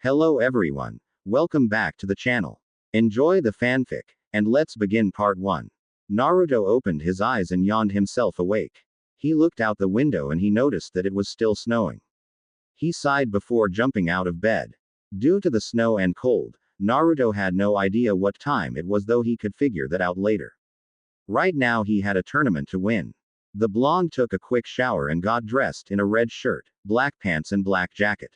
Hello everyone. Welcome back to the channel. Enjoy the fanfic, and let's begin part 1. Naruto opened his eyes and yawned himself awake. He looked out the window and he noticed that it was still snowing. He sighed before jumping out of bed. Due to the snow and cold, Naruto had no idea what time it was, though he could figure that out later. Right now he had a tournament to win. The blonde took a quick shower and got dressed in a red shirt, black pants and black jacket.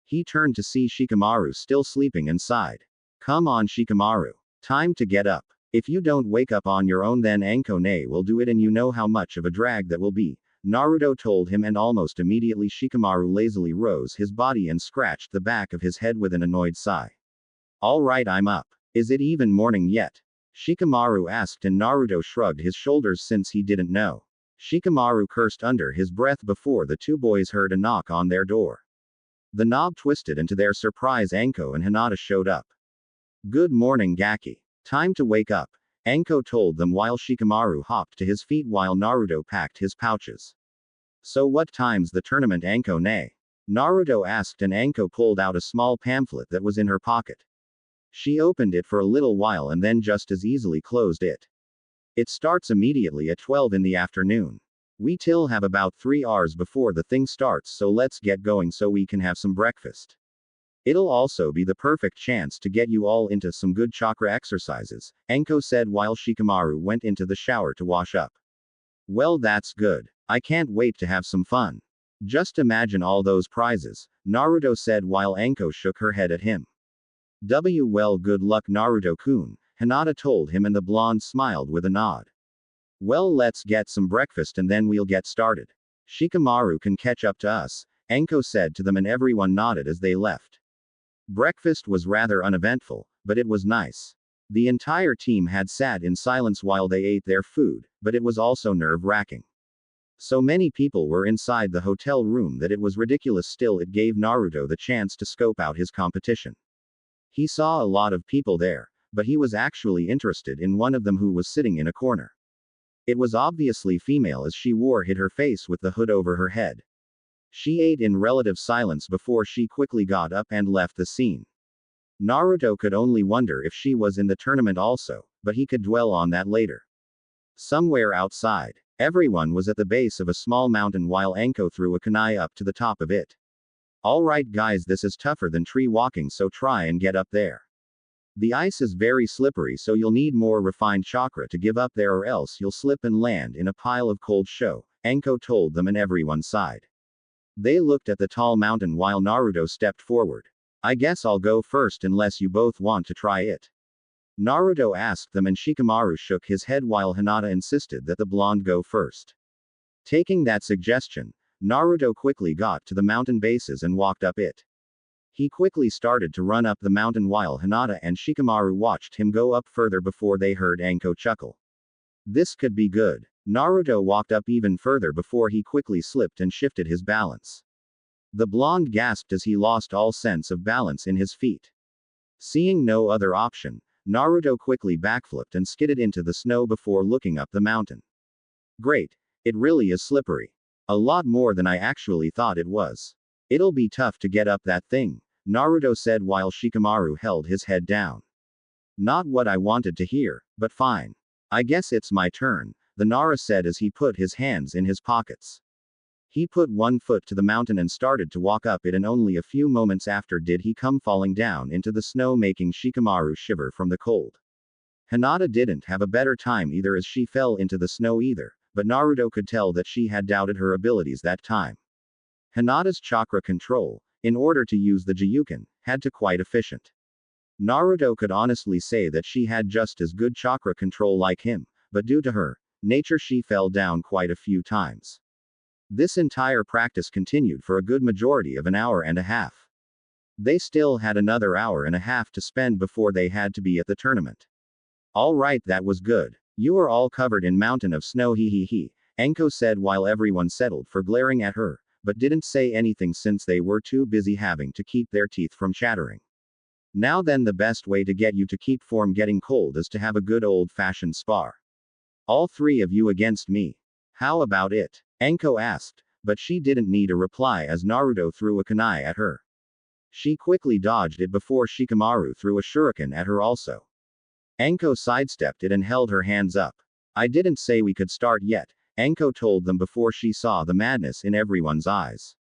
He turned to see Shikamaru still sleeping and sighed. Come on Shikamaru. Time to get up. If you don't wake up on your own then Ankone will do it and you know how much of a drag that will be, Naruto told him, and almost immediately Shikamaru lazily rose his body and scratched the back of his head with an annoyed sigh. Alright, I'm up. Is it even morning yet? Shikamaru asked, and Naruto shrugged his shoulders since he didn't know. Shikamaru cursed under his breath before the two boys heard a knock on their door. The knob twisted and to their surprise Anko and Hinata showed up. Good morning Gaki. Time to wake up, Anko told them while Shikamaru hopped to his feet while Naruto packed his pouches. So what time's the tournament Ankone? Naruto asked, and Anko pulled out a small pamphlet that was in her pocket. She opened it for a little while and then just as easily closed it. It starts immediately at 12 in the afternoon. We till have about 3 hours before the thing starts, so let's get going so we can have some breakfast. It'll also be the perfect chance to get you all into some good chakra exercises, Anko said while Shikamaru went into the shower to wash up. Well, that's good. I can't wait to have some fun. Just imagine all those prizes, Naruto said while Anko shook her head at him. Well, good luck Naruto-kun, Hinata told him, and the blonde smiled with a nod. Well, let's get some breakfast and then we'll get started. Shikamaru can catch up to us, Anko said to them, and everyone nodded as they left. Breakfast was rather uneventful, but it was nice. The entire team had sat in silence while they ate their food, but it was also nerve-wracking. So many people were inside the hotel room that it was ridiculous. Still, it gave Naruto the chance to scope out his competition. He saw a lot of people there, but he was actually interested in one of them who was sitting in a corner. It was obviously female as she hid her face with the hood over her head. She ate in relative silence before she quickly got up and left the scene. Naruto could only wonder if she was in the tournament also, but he could dwell on that later. Somewhere outside, everyone was at the base of a small mountain while Anko threw a kunai up to the top of it. Alright guys, this is tougher than tree walking, so try and get up there. The ice is very slippery, so you'll need more refined chakra to give up there or else you'll slip and land in a pile of cold show, Anko told them, and everyone sighed. They looked at the tall mountain while Naruto stepped forward. I guess I'll go first unless you both want to try it. Naruto asked them, and Shikamaru shook his head while Hinata insisted that the blonde go first. Taking that suggestion, Naruto quickly got to the mountain bases and walked up it. He quickly started to run up the mountain while Hinata and Shikamaru watched him go up further before they heard Anko chuckle. This could be good. Naruto walked up even further before he quickly slipped and shifted his balance. The blonde gasped as he lost all sense of balance in his feet. Seeing no other option, Naruto quickly backflipped and skidded into the snow before looking up the mountain. Great. It really is slippery. A lot more than I actually thought it was. It'll be tough to get up that thing, Naruto said while Shikamaru held his head down. Not what I wanted to hear, but fine. I guess it's my turn, the Nara said as he put his hands in his pockets. He put one foot to the mountain and started to walk up it, and only a few moments after did he come falling down into the snow, making Shikamaru shiver from the cold. Hinata didn't have a better time either as she fell into the snow either, but Naruto could tell that she had doubted her abilities that time. Hinata's chakra control, in order to use the Gyuken, had to quite efficient. Naruto could honestly say that she had just as good chakra control like him, but due to her nature she fell down quite a few times. This entire practice continued for a good majority of an hour and a half. They still had another hour and a half to spend before they had to be at the tournament. Alright, that was good. You are all covered in mountain of snow, he, Anko said while everyone settled for glaring at her, but didn't say anything since they were too busy having to keep their teeth from chattering. Now then, the best way to get you to keep from getting cold is to have a good old-fashioned spar. All 3 of you against me. How about it? Anko asked, but she didn't need a reply as Naruto threw a kunai at her. She quickly dodged it before Shikamaru threw a shuriken at her also. Anko sidestepped it and held her hands up. I didn't say we could start yet, Anko told them before she saw the madness in everyone's eyes.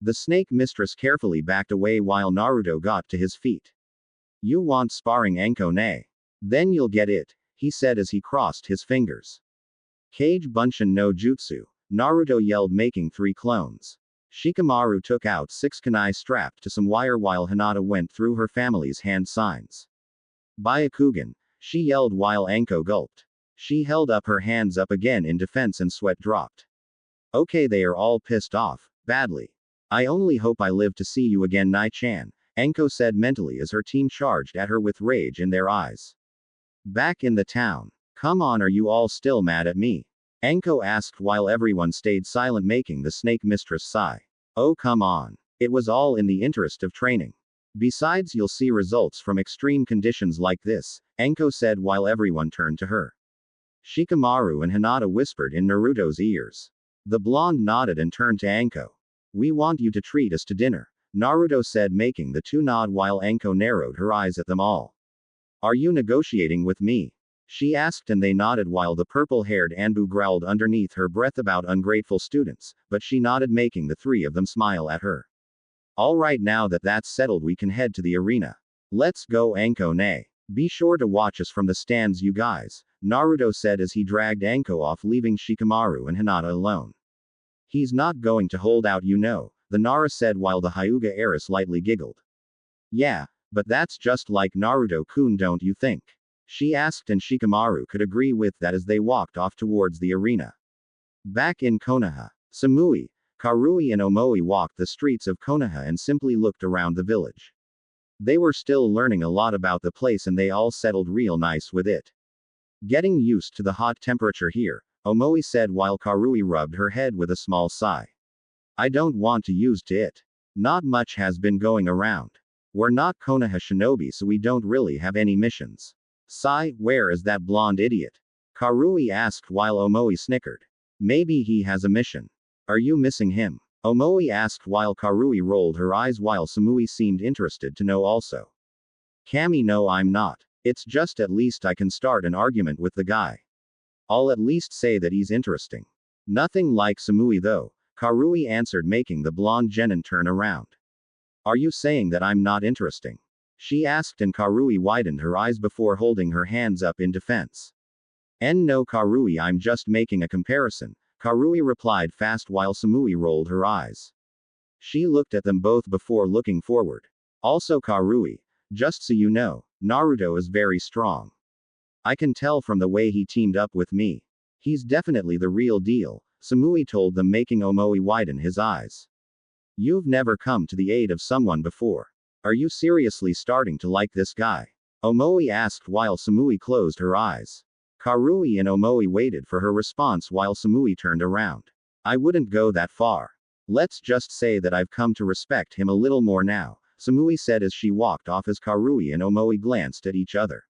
The snake mistress carefully backed away while Naruto got to his feet. You want sparring, Anko ne? Then you'll get it, he said as he crossed his fingers. Kage Bunshin no Jutsu, Naruto yelled, making 3 clones. Shikamaru took out 6 kunai strapped to some wire while Hinata went through her family's hand signs. Byakugan, she yelled while Anko gulped. She held up her hands up again in defense and sweat dropped. Okay, they are all pissed off, badly. I only hope I live to see you again, Nai-chan, Anko said mentally as her team charged at her with rage in their eyes. Back in the town. Come on, are you all still mad at me? Anko asked while everyone stayed silent, making the snake mistress sigh. Oh come on. It was all in the interest of training. Besides, you'll see results from extreme conditions like this, Anko said while everyone turned to her. Shikamaru and Hinata whispered in Naruto's ears. The blonde nodded and turned to Anko. We want you to treat us to dinner, Naruto said, making the 2 nod while Anko narrowed her eyes at them all. Are you negotiating with me? She asked, and they nodded while the purple-haired Anbu growled underneath her breath about ungrateful students, but she nodded, making the 3 of them smile at her. Alright, now that that's settled, we can head to the arena. Let's go, Anko ne. Be sure to watch us from the stands, you guys, Naruto said as he dragged Anko off, leaving Shikamaru and Hinata alone. He's not going to hold out, you know, the Nara said while the Hyuga heiress lightly giggled. Yeah, but that's just like Naruto-kun, don't you think? She asked, and Shikamaru could agree with that as they walked off towards the arena. Back in Konoha, Samui, Karui and Omoi walked the streets of Konoha and simply looked around the village. They were still learning a lot about the place and they all settled real nice with it. Getting used to the hot temperature here, Omoi said while Karui rubbed her head with a small sigh. I don't want to use to it. Not much has been going around. We're not Konoha shinobi, so we don't really have any missions. Sigh, where is that blonde idiot? Karui asked while Omoi snickered. Maybe he has a mission. Are you missing him? Omoi asked while Karui rolled her eyes while Samui seemed interested to know also. Kami, no, I'm not. It's just at least I can start an argument with the guy. I'll at least say that he's interesting. Nothing like Samui though, Karui answered, making the blonde genin turn around. Are you saying that I'm not interesting? She asked, and Karui widened her eyes before holding her hands up in defense. No, Karui, I'm just making a comparison, Karui replied fast while Samui rolled her eyes. She looked at them both before looking forward. Also, Karui, just so you know, Naruto is very strong. I can tell from the way he teamed up with me. He's definitely the real deal, Samui told them, making Omoi widen his eyes. You've never come to the aid of someone before. Are you seriously starting to like this guy? Omoi asked while Samui closed her eyes. Karui and Omoi waited for her response while Samui turned around. I wouldn't go that far. Let's just say that I've come to respect him a little more now, Samui said as she walked off as Karui and Omoi glanced at each other.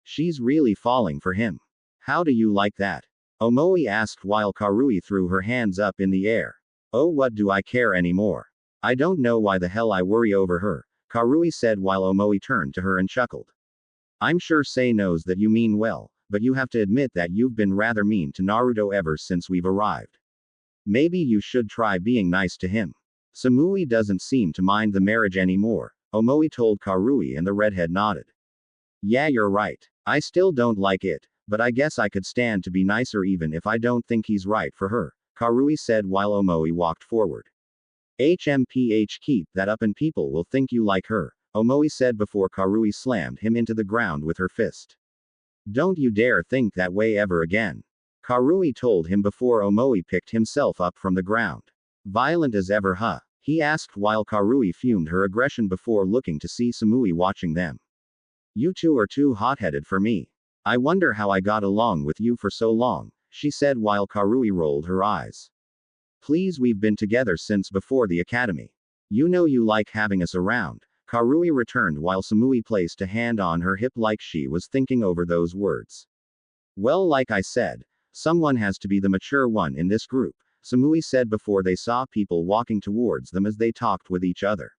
She's really falling for him. How do you like that? Omoi asked while Karui threw her hands up in the air. Oh, what do I care anymore? I don't know why the hell I worry over her, Karui said while Omoi turned to her and chuckled. I'm sure Sei knows that you mean well, but you have to admit that you've been rather mean to Naruto ever since we've arrived. Maybe you should try being nice to him. Samui doesn't seem to mind the marriage anymore, Omoi told Karui, and the redhead nodded. Yeah, you're right. I still don't like it, but I guess I could stand to be nicer even if I don't think he's right for her, Karui said while Omoi walked forward. HMPH, keep that up and people will think you like her, Omoi said before Karui slammed him into the ground with her fist. Don't you dare think that way ever again, Karui told him before Omoi picked himself up from the ground. Violent as ever, huh? He asked while Karui fumed her aggression before looking to see Samui watching them. You two are too hot-headed for me. I wonder how I got along with you for so long, she said while Karui rolled her eyes. Please, we've been together since before the academy. You know you like having us around, Karui returned while Samui placed a hand on her hip like she was thinking over those words. Well, like I said, someone has to be the mature one in this group, Samui said before they saw people walking towards them as they talked with each other.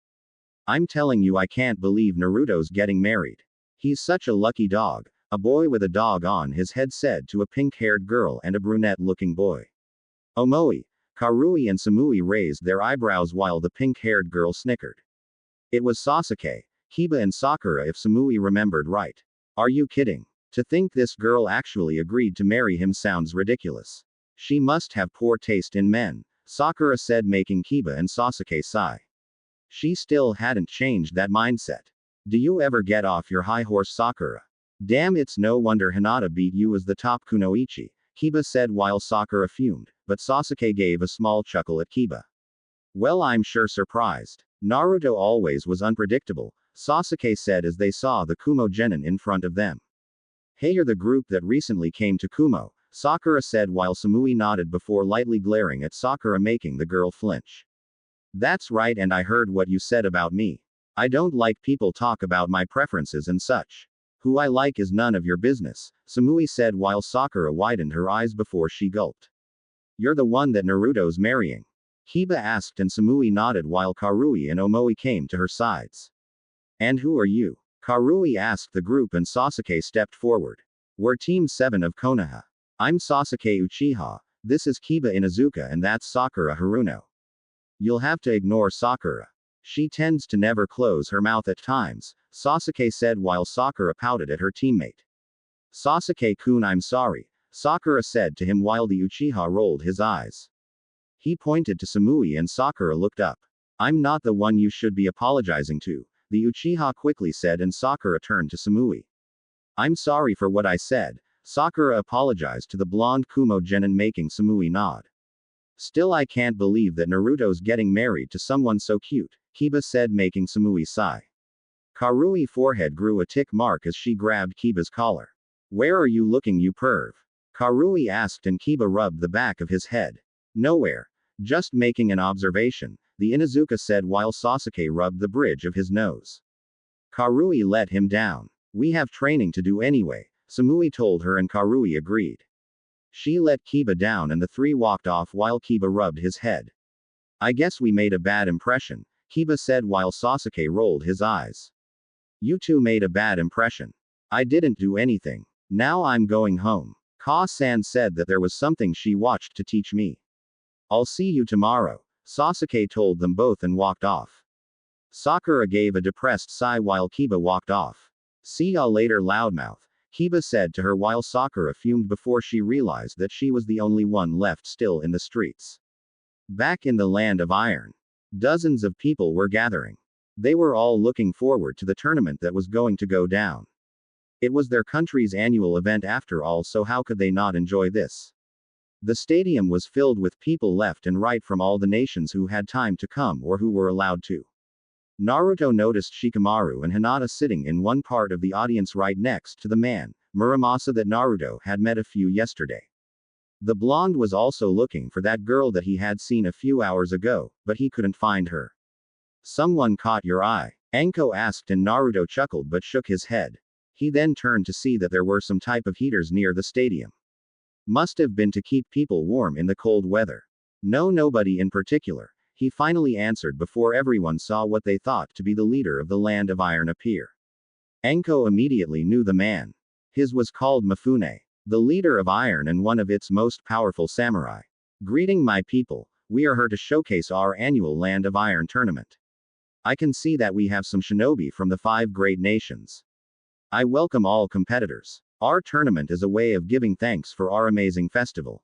I'm telling you, I can't believe Naruto's getting married. He's such a lucky dog, a boy with a dog on his head said to a pink-haired girl and a brunette-looking boy. Omoi, Karui and Samui raised their eyebrows while the pink-haired girl snickered. It was Sasuke, Kiba and Sakura if Samui remembered right. Are you kidding? To think this girl actually agreed to marry him sounds ridiculous. She must have poor taste in men, Sakura said, making Kiba and Sasuke sigh. She still hadn't changed that mindset. Do you ever get off your high horse, Sakura? Damn, it's no wonder Hinata beat you as the top kunoichi, Kiba said while Sakura fumed, but Sasuke gave a small chuckle at Kiba. Well, I'm sure surprised. Naruto always was unpredictable, Sasuke said as they saw the Kumo genin in front of them. Hey, you're the group that recently came to Kumo, Sakura said while Samui nodded before lightly glaring at Sakura, making the girl flinch. That's right, and I heard what you said about me. I don't like people talk about my preferences and such. Who I like is none of your business, Samui said while Sakura widened her eyes before she gulped. You're the one that Naruto's marrying? Kiba asked, and Samui nodded while Karui and Omoi came to her sides. And who are you? Karui asked the group, and Sasuke stepped forward. We're Team 7 of Konoha. I'm Sasuke Uchiha, this is Kiba Inuzuka, and that's Sakura Haruno. You'll have to ignore Sakura. She tends to never close her mouth at times, Sasuke said while Sakura pouted at her teammate. Sasuke-kun, I'm sorry, Sakura said to him while the Uchiha rolled his eyes. He pointed to Samui and Sakura looked up. I'm not the one you should be apologizing to, the Uchiha quickly said, and Sakura turned to Samui. I'm sorry for what I said, Sakura apologized to the blonde Kumo genin, making Samui nod. Still, I can't believe that Naruto's getting married to someone so cute, Kiba said, making Samui sigh. Karui's forehead grew a tick mark as she grabbed Kiba's collar. Where are you looking, you perv? Karui asked, and Kiba rubbed the back of his head. Nowhere. Just making an observation, the Inuzuka said while Sasuke rubbed the bridge of his nose. Karui let him down. We have training to do anyway, Samui told her, and Karui agreed. She let Kiba down and the three walked off while Kiba rubbed his head. I guess we made a bad impression, Kiba said while Sasuke rolled his eyes. You two made a bad impression. I didn't do anything. Now I'm going home. Ka-san said that there was something she watched to teach me. I'll see you tomorrow, Sasuke told them both and walked off. Sakura gave a depressed sigh while Kiba walked off. See ya later, loudmouth, Kiba said to her while Sakura fumed before she realized that she was the only one left still in the streets. Back in the land of iron, dozens of people were gathering. They were all looking forward to the tournament that was going to go down. It was their country's annual event after all, so how could they not enjoy this? The stadium was filled with people left and right from all the nations who had time to come or who were allowed to. Naruto noticed Shikamaru and Hinata sitting in one part of the audience right next to the man, Muramasa, that Naruto had met a few yesterday. The blonde was also looking for that girl that he had seen a few hours ago, but he couldn't find her. Someone caught your eye? Anko asked, and Naruto chuckled but shook his head. He then turned to see that there were some type of heaters near the stadium. Must have been to keep people warm in the cold weather. No, nobody in particular, he finally answered before everyone saw what they thought to be the leader of the land of iron appear. Anko immediately knew the man. His was called Mifune, the leader of iron and one of its most powerful samurai. Greeting my people, we are here to showcase our annual Land of Iron tournament. I can see that we have some shinobi from the 5 great nations. I welcome all competitors. Our tournament is a way of giving thanks for our amazing festival.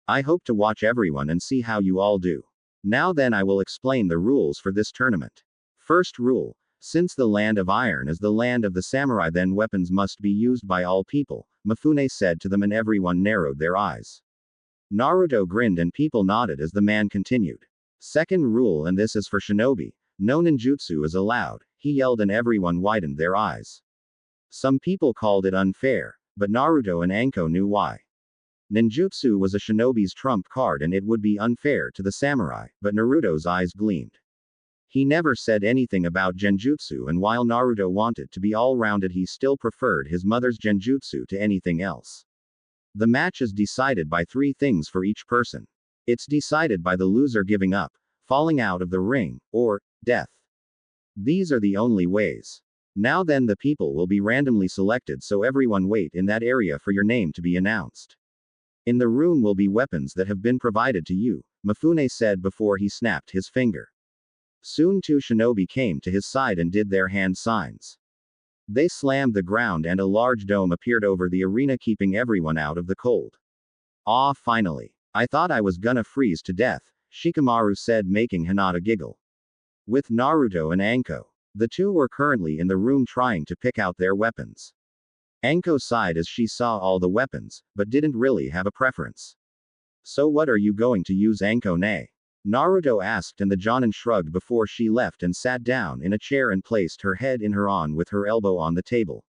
I hope to watch everyone and see how you all do. Now then, I will explain the rules for this tournament. First rule: since the land of iron is the land of the samurai, then weapons must be used by all people, Mifune said to them, and everyone narrowed their eyes. Naruto grinned and people nodded as the man continued. Second rule, and this is for shinobi: no ninjutsu is allowed, he yelled, and everyone widened their eyes. Some people called it unfair, but Naruto and Anko knew why. Ninjutsu was a shinobi's trump card and it would be unfair to the samurai, but Naruto's eyes gleamed. He never said anything about genjutsu, and while Naruto wanted to be all-rounded, he still preferred his mother's genjutsu to anything else. The match is decided by 3 things for each person. It's decided by the loser giving up, falling out of the ring, or death. These are the only ways. Now then, the people will be randomly selected, so everyone wait in that area for your name to be announced. In the room will be weapons that have been provided to you, Mifune said before he snapped his finger. Soon 2 shinobi came to his side and did their hand signs. They slammed the ground and a large dome appeared over the arena, keeping everyone out of the cold. Ah, finally. I thought I was gonna freeze to death, Shikamaru said, making Hinata giggle. With Naruto and Anko. The two were currently in the room trying to pick out their weapons. Anko sighed as she saw all the weapons, but didn't really have a preference. So what are you going to use, Anko-ne? Naruto asked, and the Jonin shrugged before she left and sat down in a chair and placed her head in her on with her elbow on the table.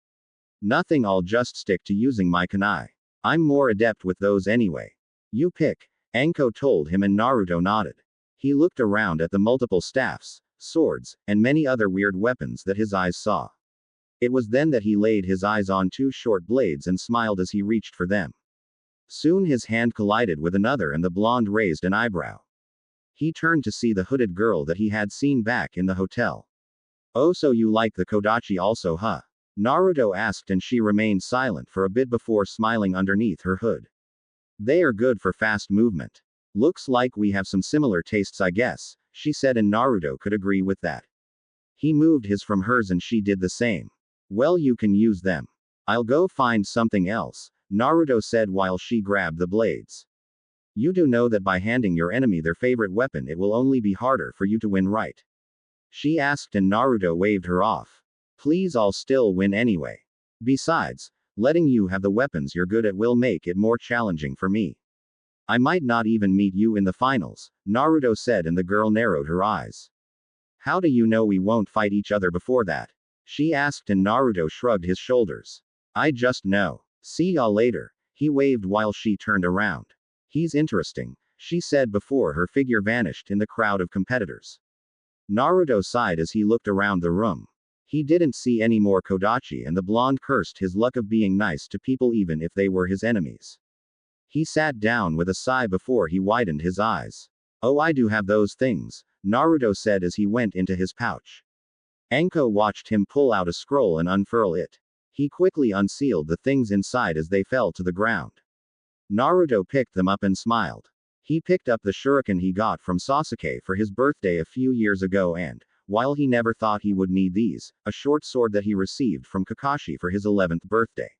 Nothing, I'll just stick to using my kunai. I'm more adept with those anyway. You pick, Anko told him, and Naruto nodded. He looked around at the multiple staffs, swords, and many other weird weapons that his eyes saw. It was then that he laid his eyes on 2 short blades and smiled as he reached for them. Soon his hand collided with another and the blonde raised an eyebrow. He turned to see the hooded girl that he had seen back in the hotel. Oh, so you like the Kodachi also, huh? Naruto asked, and she remained silent for a bit before smiling underneath her hood. They are good for fast movement. Looks like we have some similar tastes, I guess, she said, and Naruto could agree with that. He moved his from hers and she did the same. Well, you can use them. I'll go find something else, Naruto said while she grabbed the blades. You do know that by handing your enemy their favorite weapon, it will only be harder for you to win, right? She asked, and Naruto waved her off. Please, I'll still win anyway. Besides, letting you have the weapons you're good at will make it more challenging for me. I might not even meet you in the finals, Naruto said, and the girl narrowed her eyes. How do you know we won't fight each other before that? She asked, and Naruto shrugged his shoulders. I just know. See ya later, he waved while she turned around. He's interesting, she said before her figure vanished in the crowd of competitors. Naruto sighed as he looked around the room. He didn't see any more Kodachi, and the blonde cursed his luck of being nice to people even if they were his enemies. He sat down with a sigh before he widened his eyes. Oh, I do have those things, Naruto said as he went into his pouch. Anko watched him pull out a scroll and unfurl it. He quickly unsealed the things inside as they fell to the ground. Naruto picked them up and smiled. He picked up the shuriken he got from Sasuke for his birthday a few years ago, and, while he never thought he would need these, a short sword that he received from Kakashi for his 11th birthday.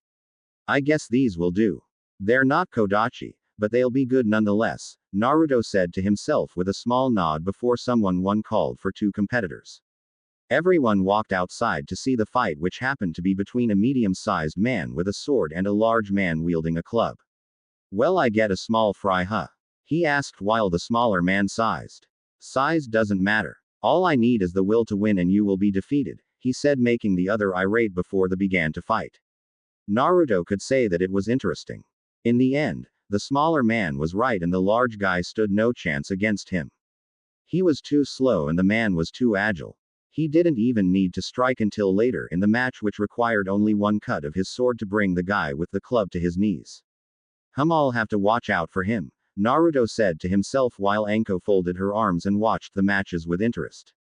I guess these will do. They're not Kodachi, but they'll be good nonetheless, Naruto said to himself with a small nod before someone called for 2 competitors. Everyone walked outside to see the fight, which happened to be between a medium-sized man with a sword and a large man wielding a club. Well, I get a small fry, huh? He asked while the smaller man sized. Size doesn't matter. All I need is the will to win and you will be defeated, he said, making the other irate before they began to fight. Naruto could say that it was interesting. In the end, the smaller man was right and the large guy stood no chance against him. He was too slow and the man was too agile. He didn't even need to strike until later in the match, which required only 1 cut of his sword to bring the guy with the club to his knees. I'll have to watch out for him, Naruto said to himself while Anko folded her arms and watched the matches with interest.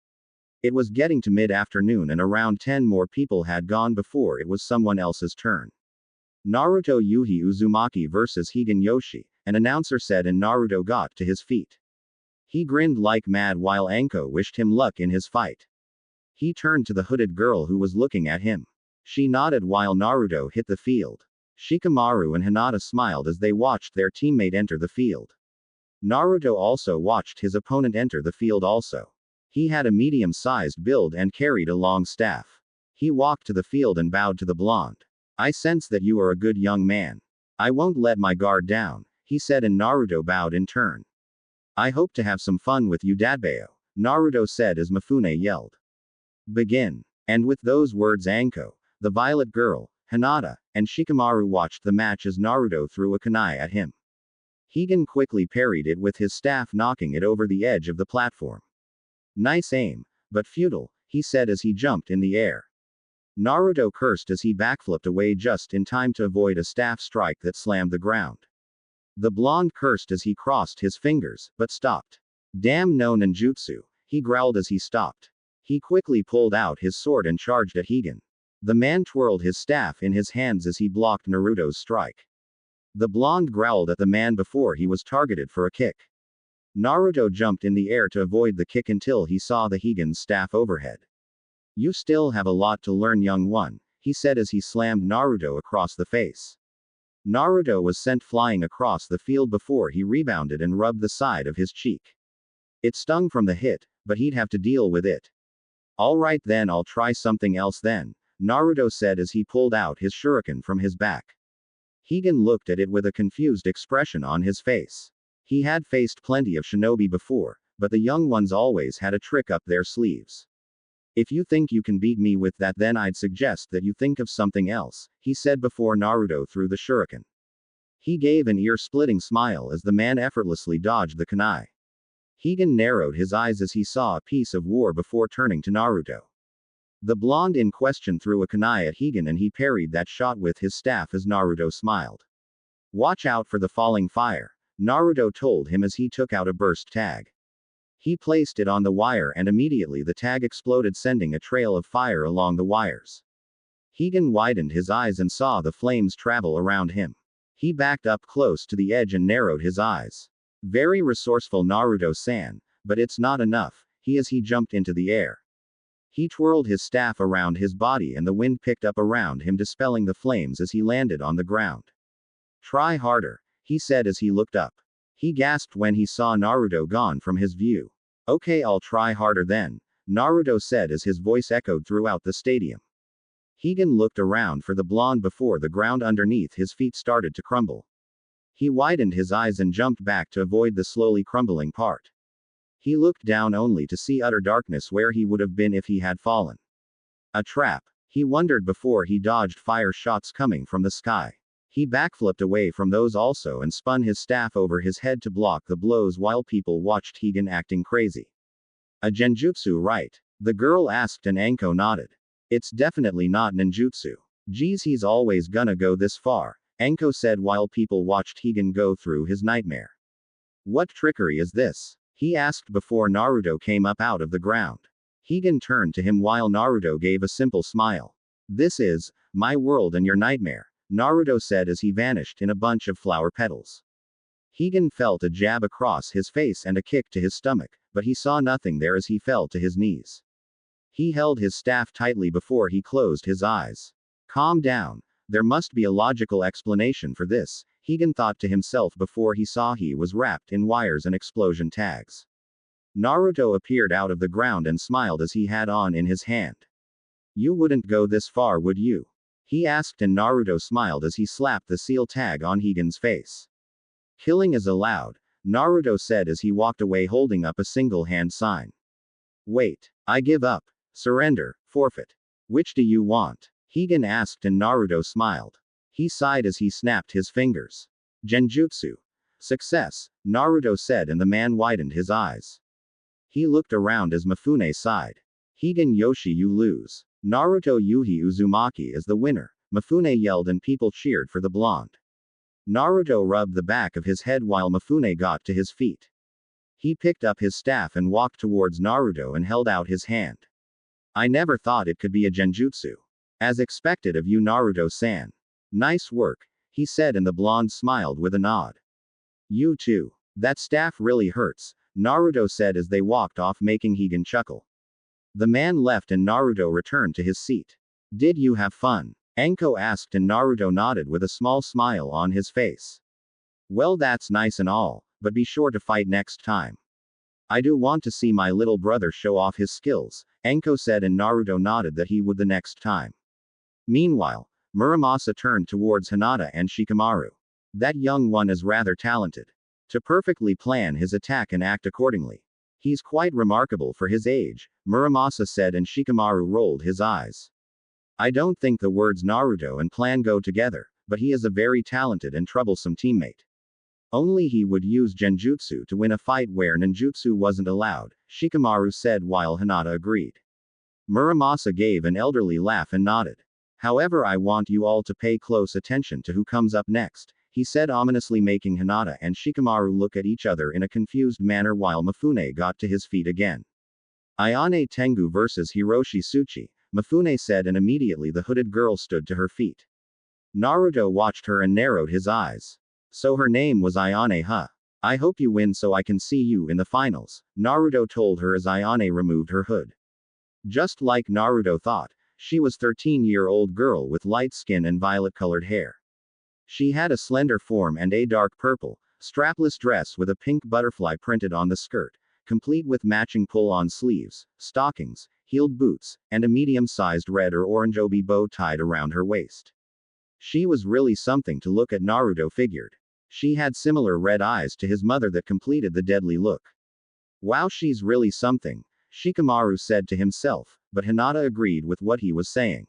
It was getting to mid-afternoon and around 10 more people had gone before it was someone else's turn. Naruto Yuhi Uzumaki versus Higan Yoshi, an announcer said, and Naruto got to his feet. He grinned like mad while Anko wished him luck in his fight. He turned to the hooded girl who was looking at him. She nodded while Naruto hit the field. Shikamaru and Hinata smiled as they watched their teammate enter the field. Naruto also watched his opponent enter the field also. He had a medium-sized build and carried a long staff. He walked to the field and bowed to the blonde. I sense that you are a good young man. I won't let my guard down, he said, and Naruto bowed in turn. I hope to have some fun with you, Dadbeo, Naruto said as Mifune yelled. Begin. And with those words, Anko, the violet girl, Hinata, and Shikamaru watched the match as Naruto threw a kunai at him. Higan quickly parried it with his staff, knocking it over the edge of the platform. Nice aim, but futile, he said as he jumped in the air. Naruto cursed as he backflipped away just in time to avoid a staff strike that slammed the ground. The blonde cursed as he crossed his fingers, but stopped. Damn no ninjutsu, he growled as he stopped. He quickly pulled out his sword and charged at Higan. The man twirled his staff in his hands as he blocked Naruto's strike. The blonde growled at the man before he was targeted for a kick. Naruto jumped in the air to avoid the kick until he saw the Higan's staff overhead. "You still have a lot to learn, young one," he said as he slammed Naruto across the face. Naruto was sent flying across the field before he rebounded and rubbed the side of his cheek. It stung from the hit, but he'd have to deal with it. "Alright then, I'll try something else then," Naruto said as he pulled out his shuriken from his back. Higan looked at it with a confused expression on his face. He had faced plenty of shinobi before, but the young ones always had a trick up their sleeves. "If you think you can beat me with that, then I'd suggest that you think of something else," he said before Naruto threw the shuriken. He gave an ear-splitting smile as the man effortlessly dodged the kunai. Higan narrowed his eyes as he saw a piece of war before turning to Naruto. The blonde in question threw a kunai at Higan and he parried that shot with his staff as Naruto smiled. "Watch out for the falling fire," Naruto told him as he took out a burst tag. He placed it on the wire and immediately the tag exploded, sending a trail of fire along the wires. Higan widened his eyes and saw the flames travel around him. He backed up close to the edge and narrowed his eyes. "Very resourceful, Naruto-san, but it's not enough," as he jumped into the air. He twirled his staff around his body and the wind picked up around him, dispelling the flames as he landed on the ground. "Try harder," he said as he looked up. He gasped when he saw Naruto gone from his view. "Okay, I'll try harder then," Naruto said as his voice echoed throughout the stadium. Higan looked around for the blonde before the ground underneath his feet started to crumble. He widened his eyes and jumped back to avoid the slowly crumbling part. He looked down only to see utter darkness where he would have been if he had fallen. A trap, he wondered before he dodged fire shots coming from the sky. He backflipped away from those also and spun his staff over his head to block the blows while people watched Higan acting crazy. "A genjutsu, right?" the girl asked and Anko nodded. "It's definitely not ninjutsu. Geez, he's always gonna go this far," Anko said while people watched Higan go through his nightmare. "What trickery is this?" he asked before Naruto came up out of the ground. Higan turned to him while Naruto gave a simple smile. "This is my world and your nightmare," Naruto said as he vanished in a bunch of flower petals. Higan felt a jab across his face and a kick to his stomach, but he saw nothing there as he fell to his knees. He held his staff tightly before he closed his eyes. "Calm down. There must be a logical explanation for this," Higan thought to himself before he saw he was wrapped in wires and explosion tags. Naruto appeared out of the ground and smiled as he had on in his hand. "You wouldn't go this far, would you?" he asked and Naruto smiled as he slapped the seal tag on Higan's face. "Killing is allowed," Naruto said as he walked away holding up a single hand sign. "Wait. I give up. Surrender. Forfeit. Which do you want?" Higan asked and Naruto smiled. He sighed as he snapped his fingers. "Genjutsu. Success," Naruto said and the man widened his eyes. He looked around as Mifune sighed. "Higan Yoshi, you lose. Naruto Yuhi Uzumaki is the winner," Mifune yelled and people cheered for the blonde. Naruto rubbed the back of his head while Mifune got to his feet. He picked up his staff and walked towards Naruto and held out his hand. "I never thought it could be a genjutsu. As expected of you, Naruto-san. Nice work," he said and the blonde smiled with a nod. "You too. That staff really hurts," Naruto said as they walked off, making Higan chuckle. The man left and Naruto returned to his seat. "Did you have fun?" Anko asked and Naruto nodded with a small smile on his face. "Well, that's nice and all, but be sure to fight next time." "I do want to see my little brother show off his skills," Anko said and Naruto nodded that he would the next time. Meanwhile, Muramasa turned towards Hinata and Shikamaru. "That young one is rather talented. To perfectly plan his attack and act accordingly. He's quite remarkable for his age," Muramasa said and Shikamaru rolled his eyes. "I don't think the words Naruto and plan go together, but he is a very talented and troublesome teammate. Only he would use genjutsu to win a fight where ninjutsu wasn't allowed," Shikamaru said while Hinata agreed. Muramasa gave an elderly laugh and nodded. "However, I want you all to pay close attention to who comes up next," he said ominously, making Hinata and Shikamaru look at each other in a confused manner while Mifune got to his feet again. Ayane Tengu versus Hiroshi Tsuchi, Mifune said, and immediately the hooded girl stood to her feet. Naruto watched her and narrowed his eyes. So her name was Ayane, huh? I hope you win so I can see you in the finals, Naruto told her as Ayane removed her hood. Just like Naruto thought, she was 13-year-old girl with light skin and violet-colored hair. She had a slender form and a dark purple, strapless dress with a pink butterfly printed on the skirt, complete with matching pull-on sleeves, stockings, heeled boots, and a medium-sized red or orange obi bow tied around her waist. She was really something to look at, Naruto figured. She had similar red eyes to his mother that completed the deadly look. Wow, she's really something, Shikamaru said to himself, but Hinata agreed with what he was saying.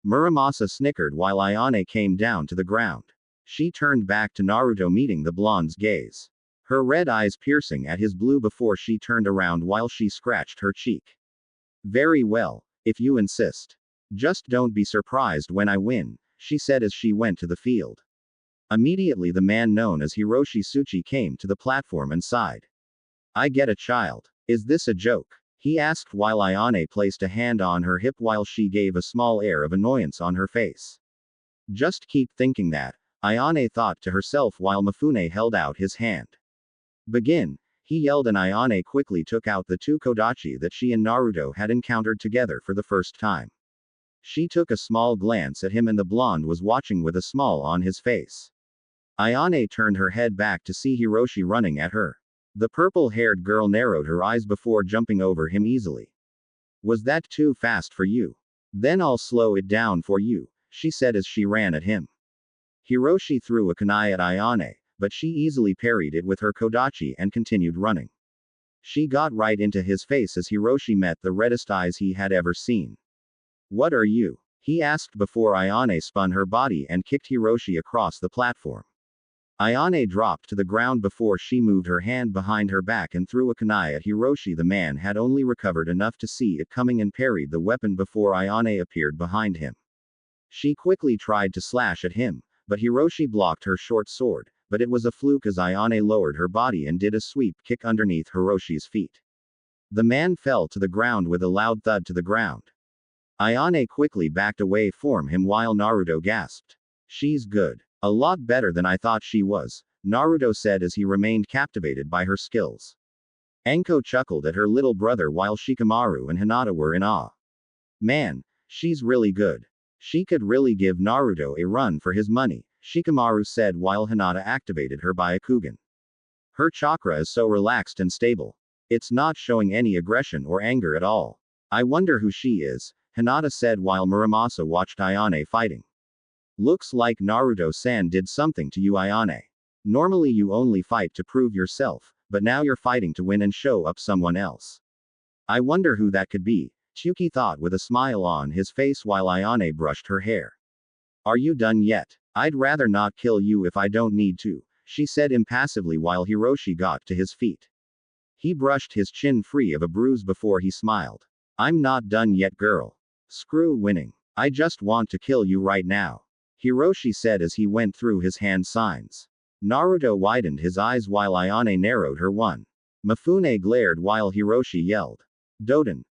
Muramasa snickered while Ayane came down to the ground. She turned back to Naruto, meeting the blonde's gaze. Her red eyes piercing at his blue before she turned around while she scratched her cheek. Very well, if you insist. Just don't be surprised when I win, she said as she went to the field. Immediately the man known as Hiroshi Tsuchi came to the platform and sighed. I get a child. Is this a joke? He asked while Ayane placed a hand on her hip while she gave a small air of annoyance on her face. Just keep thinking that, Ayane thought to herself while Mifune held out his hand. Begin, he yelled, and Ayane quickly took out the two kodachi that she and Naruto had encountered together for the first time. She took a small glance at him and the blonde was watching with a smile on his face. Ayane turned her head back to see Hiroshi running at her. The purple-haired girl narrowed her eyes before jumping over him easily. Was that too fast for you? Then I'll slow it down for you, she said as she ran at him. Hiroshi threw a kunai at Ayane, but she easily parried it with her kodachi and continued running. She got right into his face as Hiroshi met the reddest eyes he had ever seen. What are you? He asked before Ayane spun her body and kicked Hiroshi across the platform. Ayane dropped to the ground before she moved her hand behind her back and threw a kunai at Hiroshi. The man had only recovered enough to see it coming and parried the weapon before Ayane appeared behind him. She quickly tried to slash at him, but Hiroshi blocked her short sword, but it was a fluke as Ayane lowered her body and did a sweep kick underneath Hiroshi's feet. The man fell to the ground with a loud thud to the ground. Ayane quickly backed away from him while Naruto gasped. She's good. A lot better than I thought she was, Naruto said as he remained captivated by her skills. Enko chuckled at her little brother while Shikamaru and Hinata were in awe. Man, she's really good. She could really give Naruto a run for his money, Shikamaru said while Hinata activated her Byakugan. Her chakra is so relaxed and stable. It's not showing any aggression or anger at all. I wonder who she is, Hinata said while Muramasa watched Ayane fighting. Looks like Naruto-san did something to you, Ayane. Normally you only fight to prove yourself, but now you're fighting to win and show up someone else. I wonder who that could be, Tsuki thought with a smile on his face while Ayane brushed her hair. Are you done yet? I'd rather not kill you if I don't need to, she said impassively while Hiroshi got to his feet. He brushed his chin free of a bruise before he smiled. I'm not done yet, girl. Screw winning. I just want to kill you right now, Hiroshi said as he went through his hand signs. Naruto widened his eyes while Ayane narrowed her one. Mifune glared while Hiroshi yelled. Doden.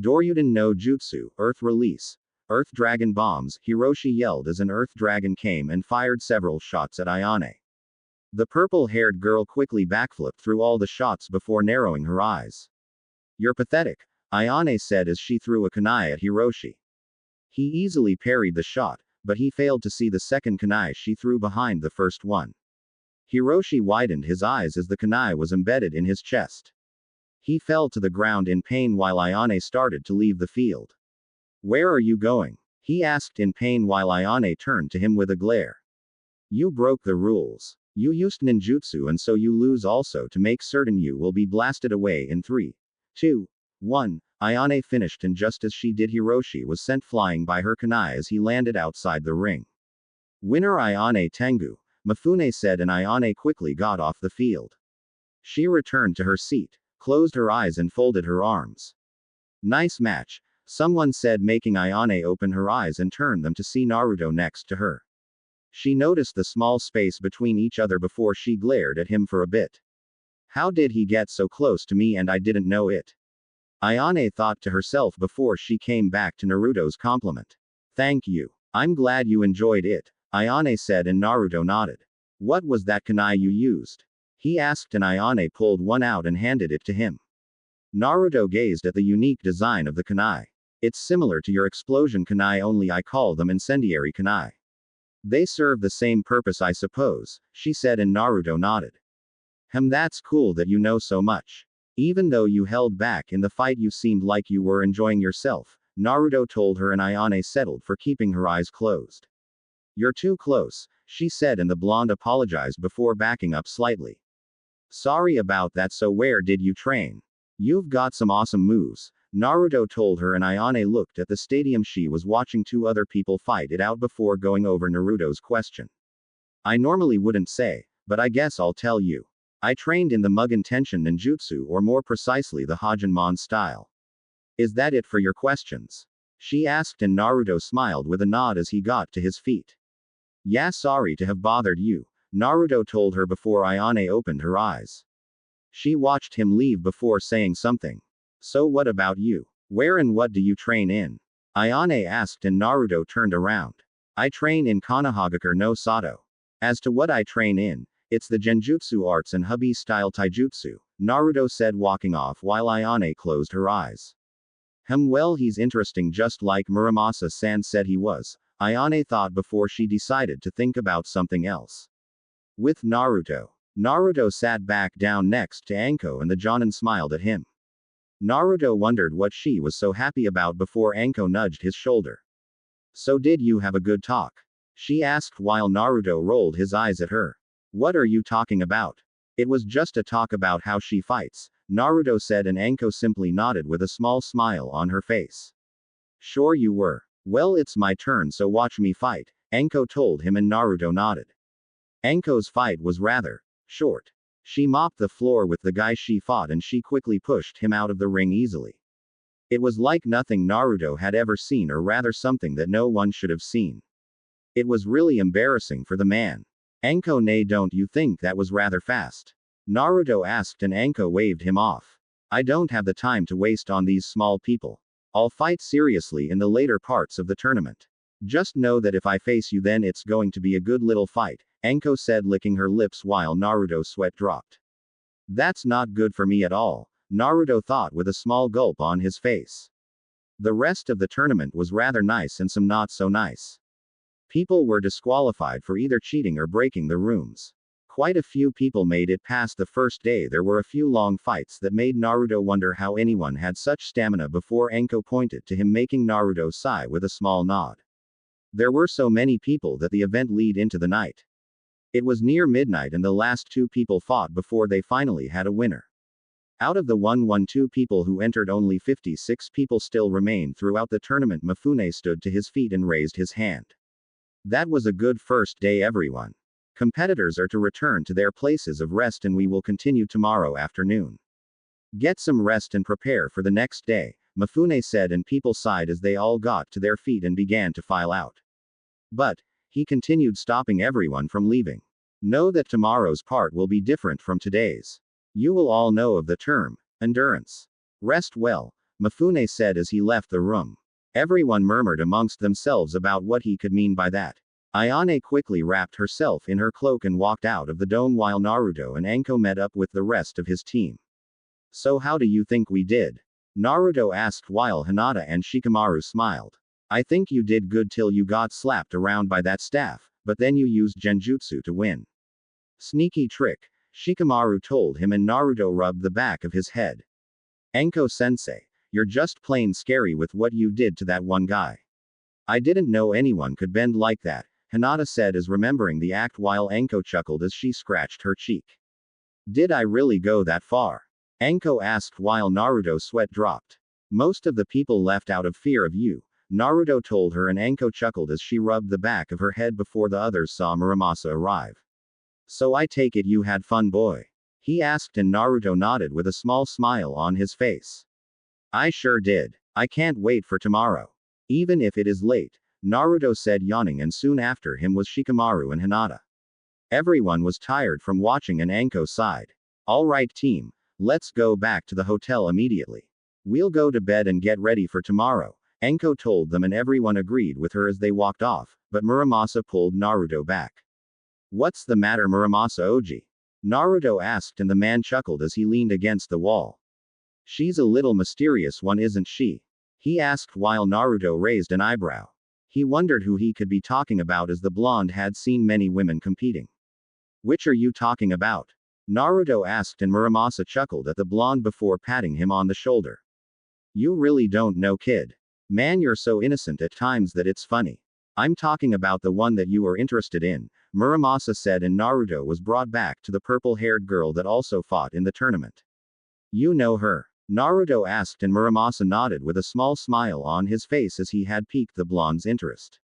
Doryuden no Jutsu, Earth Release. Earth Dragon Bombs, Hiroshi yelled as an Earth Dragon came and fired several shots at Ayane. The purple-haired girl quickly backflipped through all the shots before narrowing her eyes. You're pathetic, Ayane said as she threw a kunai at Hiroshi. He easily parried the shot, but he failed to see the second kunai she threw behind the first one. Hiroshi widened his eyes as the kunai was embedded in his chest. He fell to the ground in pain while Ayane started to leave the field. Where are you going? He asked in pain while Ayane turned to him with a glare. You broke the rules. You used ninjutsu and so you lose also. To make certain you will be blasted away in 3, 2, 1. Ayane finished, and just as she did, Hiroshi was sent flying by her kunai as he landed outside the ring. Winner Ayane Tengu, Mifune said, and Ayane quickly got off the field. She returned to her seat, closed her eyes and folded her arms. Nice match, someone said, making Ayane open her eyes and turn them to see Naruto next to her. She noticed the small space between each other before she glared at him for a bit. How did he get so close to me and I didn't know it? Ayane thought to herself before she came back to Naruto's compliment. Thank you. I'm glad you enjoyed it, Ayane said, and Naruto nodded. What was that kunai you used? He asked, and Ayane pulled one out and handed it to him. Naruto gazed at the unique design of the kunai. It's similar to your explosion kunai, only I call them incendiary kunai. They serve the same purpose, I suppose, she said, and Naruto nodded. That's cool that you know so much. Even though you held back in the fight, you seemed like you were enjoying yourself, Naruto told her, and Ayane settled for keeping her eyes closed. You're too close, she said, and the blonde apologized before backing up slightly. Sorry about that. So where did you train? You've got some awesome moves, Naruto told her, and Ayane looked at the stadium. She was watching two other people fight it out before going over Naruto's question. I normally wouldn't say, but I guess I'll tell you. I trained in the Mugen Tenshin ninjutsu, or more precisely the Hajinmon style. Is that it for your questions? She asked, and Naruto smiled with a nod as he got to his feet. Yeah, sorry to have bothered you, Naruto told her before Ayane opened her eyes. She watched him leave before saying something. So what about you? Where and what do you train in? Ayane asked, and Naruto turned around. I train in Konoha no Sato. As to what I train in, it's the Genjutsu arts and hubby-style taijutsu, Naruto said, walking off while Ayane closed her eyes. Well, he's interesting, just like Muramasa-san said he was, Ayane thought before she decided to think about something else. With Naruto. Naruto sat back down next to Anko, and the Jonin smiled at him. Naruto wondered what she was so happy about before Anko nudged his shoulder. So did you have a good talk? She asked while Naruto rolled his eyes at her. What are you talking about? It was just a talk about how she fights, Naruto said, and Anko simply nodded with a small smile on her face. Sure you were. Well, it's my turn, so watch me fight, Anko told him, and Naruto nodded. Anko's fight was rather short. She mopped the floor with the guy she fought, and she quickly pushed him out of the ring easily. It was like nothing Naruto had ever seen, or rather something that no one should have seen. It was really embarrassing for the man. Anko, nay, don't you think that was rather fast? Naruto asked, and Anko waved him off. I don't have the time to waste on these small people. I'll fight seriously in the later parts of the tournament. Just know that if I face you, then it's going to be a good little fight, Anko said, licking her lips while Naruto's sweat dropped. That's not good for me at all, Naruto thought with a small gulp on his face. The rest of the tournament was rather nice and some not so nice. People were disqualified for either cheating or breaking the rooms. Quite a few people made it past the first day. There were a few long fights that made Naruto wonder how anyone had such stamina before Anko pointed to him, making Naruto sigh with a small nod. There were so many people that the event lead into the night. It was near midnight, and the last two people fought before they finally had a winner. Out of the 112 people who entered, only 56 people still remained throughout the tournament. Mifune stood to his feet and raised his hand. That was a good first day, everyone. Competitors are to return to their places of rest, and we will continue tomorrow afternoon. Get some rest and prepare for the next day, Mifune said, and people sighed as they all got to their feet and began to file out. But, he continued, stopping everyone from leaving. Know that tomorrow's part will be different from today's. You will all know of the term endurance. Rest well, Mifune said as he left the room. Everyone murmured amongst themselves about what he could mean by that. Ayane quickly wrapped herself in her cloak and walked out of the dome while Naruto and Anko met up with the rest of his team. So how do you think we did? Naruto asked while Hinata and Shikamaru smiled. I think you did good till you got slapped around by that staff, but then you used Genjutsu to win. Sneaky trick, Shikamaru told him, and Naruto rubbed the back of his head. Anko-sensei, you're just plain scary with what you did to that one guy. I didn't know anyone could bend like that, Hinata said as remembering the act while Anko chuckled as she scratched her cheek. Did I really go that far? Anko asked while Naruto's sweat dropped. Most of the people left out of fear of you, Naruto told her, and Anko chuckled as she rubbed the back of her head before the others saw Muramasa arrive. So I take it you had fun, boy? He asked, and Naruto nodded with a small smile on his face. I sure did. I can't wait for tomorrow. Even if it is late, Naruto said, yawning, and soon after him was Shikamaru and Hinata. Everyone was tired from watching, and Anko sighed. All right, team, let's go back to the hotel immediately. We'll go to bed and get ready for tomorrow, Enko told them, and everyone agreed with her as they walked off, but Muramasa pulled Naruto back. What's the matter, Muramasa Oji? Naruto asked, and the man chuckled as he leaned against the wall. She's a little mysterious one, isn't she? He asked while Naruto raised an eyebrow. He wondered who he could be talking about, as the blonde had seen many women competing. Which are you talking about? Naruto asked, and Muramasa chuckled at the blonde before patting him on the shoulder. You really don't know, kid. Man, you're so innocent at times that it's funny. I'm talking about the one that you are interested in, Muramasa said, and Naruto was brought back to the purple-haired girl that also fought in the tournament. You know her? Naruto asked, and Muramasa nodded with a small smile on his face as he had piqued the blonde's interest.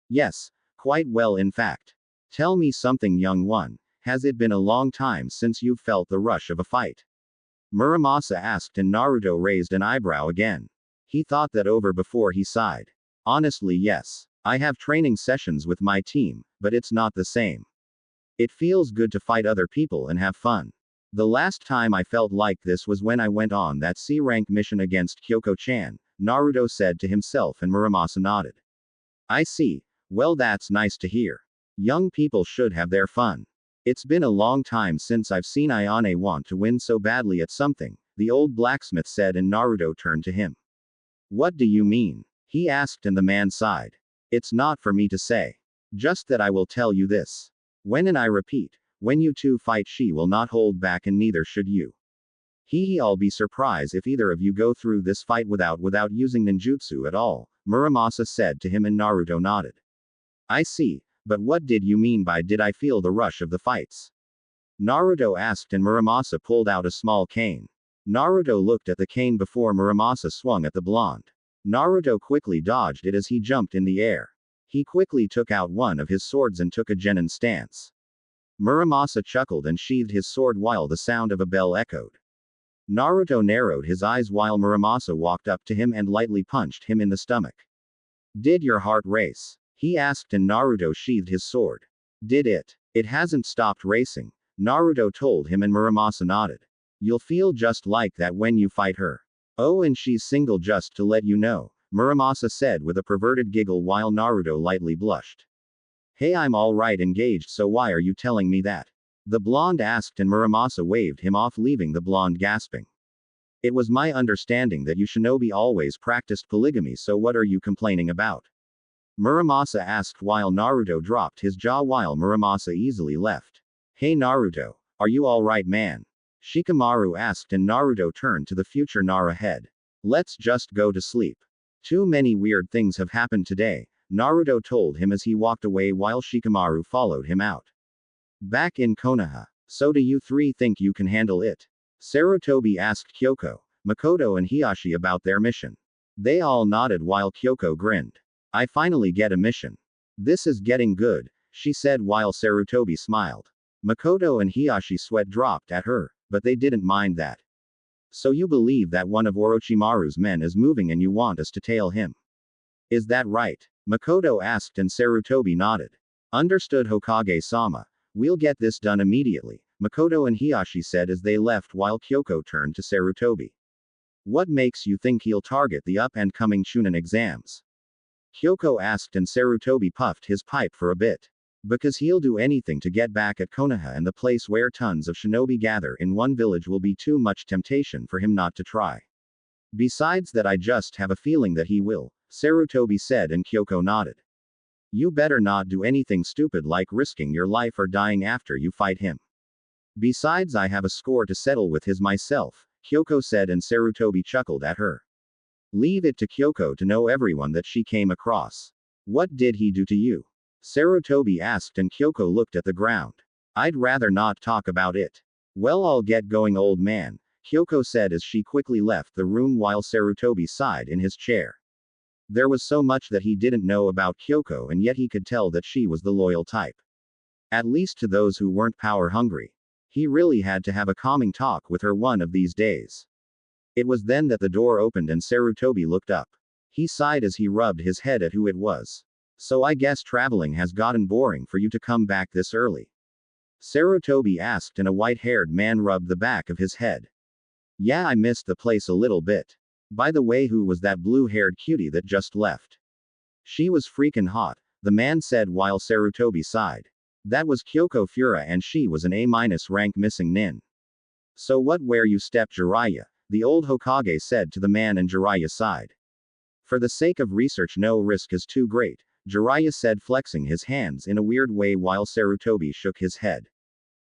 Yes, quite well in fact. Tell me something, young one. Has it been a long time since you've felt the rush of a fight? Muramasa asked, and Naruto raised an eyebrow again. He thought that over before he sighed. Honestly, yes. I have training sessions with my team, but it's not the same. It feels good to fight other people and have fun. The last time I felt like this was when I went on that C-rank mission against Kyoko-chan, Naruto said to himself, and Muramasa nodded. I see. Well, that's nice to hear. Young people should have their fun. It's been a long time since I've seen Ayane want to win so badly at something, the old blacksmith said, and Naruto turned to him. What do you mean? He asked, and the man sighed. It's not for me to say. Just that I will tell you this. When, and I repeat, when you two fight, she will not hold back, and neither should you. I'll be surprised if either of you go through this fight without using ninjutsu at all, Muramasa said to him, and Naruto nodded. I see, but what did you mean by did I feel the rush of the fights? Naruto asked, and Muramasa pulled out a small cane. Naruto looked at the cane before Muramasa swung at the blonde. Naruto quickly dodged it as he jumped in the air. He quickly took out one of his swords and took a genin stance. Muramasa chuckled and sheathed his sword while the sound of a bell echoed. Naruto narrowed his eyes while Muramasa walked up to him and lightly punched him in the stomach. Did your heart race? He asked, and Naruto sheathed his sword. Did it? It hasn't stopped racing, Naruto told him, and Muramasa nodded. You'll feel just like that when you fight her. Oh, and she's single, just to let you know, Muramasa said with a perverted giggle while Naruto lightly blushed. Hey, I'm alright engaged, so why are you telling me that? The blonde asked, and Muramasa waved him off, leaving the blonde gasping. It was my understanding that you shinobi always practiced polygamy, so what are you complaining about? Muramasa asked while Naruto dropped his jaw while Muramasa easily left. Hey Naruto, are you alright, man? Shikamaru asked, and Naruto turned to the future Nara head. Let's just go to sleep. Too many weird things have happened today, Naruto told him as he walked away while Shikamaru followed him out. Back in Konoha. So do you three think you can handle it? Sarutobi asked Kyoko, Makoto, and Hiyashi about their mission. They all nodded while Kyoko grinned. I finally get a mission. This is getting good, she said while Sarutobi smiled. Makoto and Hiyashi sweat dropped at her, but they didn't mind that. So you believe that one of Orochimaru's men is moving and you want us to tail him? Is that right? Makoto asked, and Sarutobi nodded. Understood, Hokage-sama. We'll get this done immediately, Makoto and Hiyashi said as they left while Kyoko turned to Sarutobi. What makes you think he'll target the up-and-coming Chunin exams? Kyoko asked, and Sarutobi puffed his pipe for a bit. Because he'll do anything to get back at Konoha, and the place where tons of shinobi gather in one village will be too much temptation for him not to try. Besides that, I just have a feeling that he will, Sarutobi said, and Kyoko nodded. You better not do anything stupid like risking your life or dying after you fight him. Besides, I have a score to settle with his myself, Kyoko said, and Sarutobi chuckled at her. Leave it to Kyoko to know everyone that she came across. What did he do to you? Sarutobi asked, and Kyoko looked at the ground. I'd rather not talk about it. Well, I'll get going, old man, Kyoko said as she quickly left the room while Sarutobi sighed in his chair. There was so much that he didn't know about Kyoko, and yet he could tell that she was the loyal type. At least to those who weren't power hungry. He really had to have a calming talk with her one of these days. It was then that the door opened and Sarutobi looked up. He sighed as he rubbed his head at who it was. So I guess traveling has gotten boring for you to come back this early? Sarutobi asked, and a white-haired man rubbed the back of his head. Yeah, I missed the place a little bit. By the way, who was that blue-haired cutie that just left? She was freakin' hot, the man said while Sarutobi sighed. That was Kyoko Fura and she was an A- rank missing nin. So what where you step Jiraiya, the old Hokage said to the man and Jiraiya sighed. For the sake of research no risk is too great, Jiraiya said flexing his hands in a weird way while Sarutobi shook his head.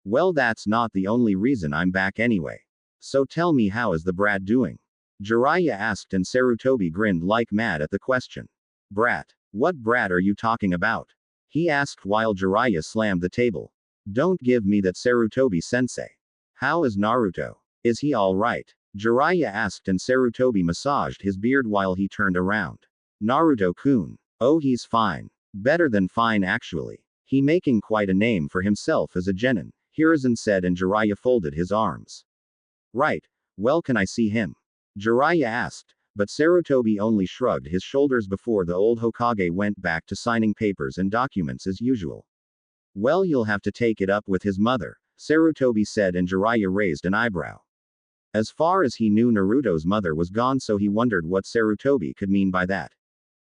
Well that's not the only reason I'm back anyway. So tell me how is the brat doing? Jiraiya asked and Sarutobi grinned like mad at the question. Brat? What brat are you talking about? He asked while Jiraiya slammed the table. Don't give me that Sarutobi-sensei. How is Naruto? Is he alright? Jiraiya asked and Sarutobi massaged his beard while he turned around. Naruto-kun. Oh he's fine. Better than fine actually. He making quite a name for himself as a genin, Hiruzen said and Jiraiya folded his arms. Right. Well can I see him? Jiraiya asked, but Sarutobi only shrugged his shoulders before the old Hokage went back to signing papers and documents as usual. Well you'll have to take it up with his mother, Sarutobi said and Jiraiya raised an eyebrow. As far as he knew Naruto's mother was gone so he wondered what Sarutobi could mean by that.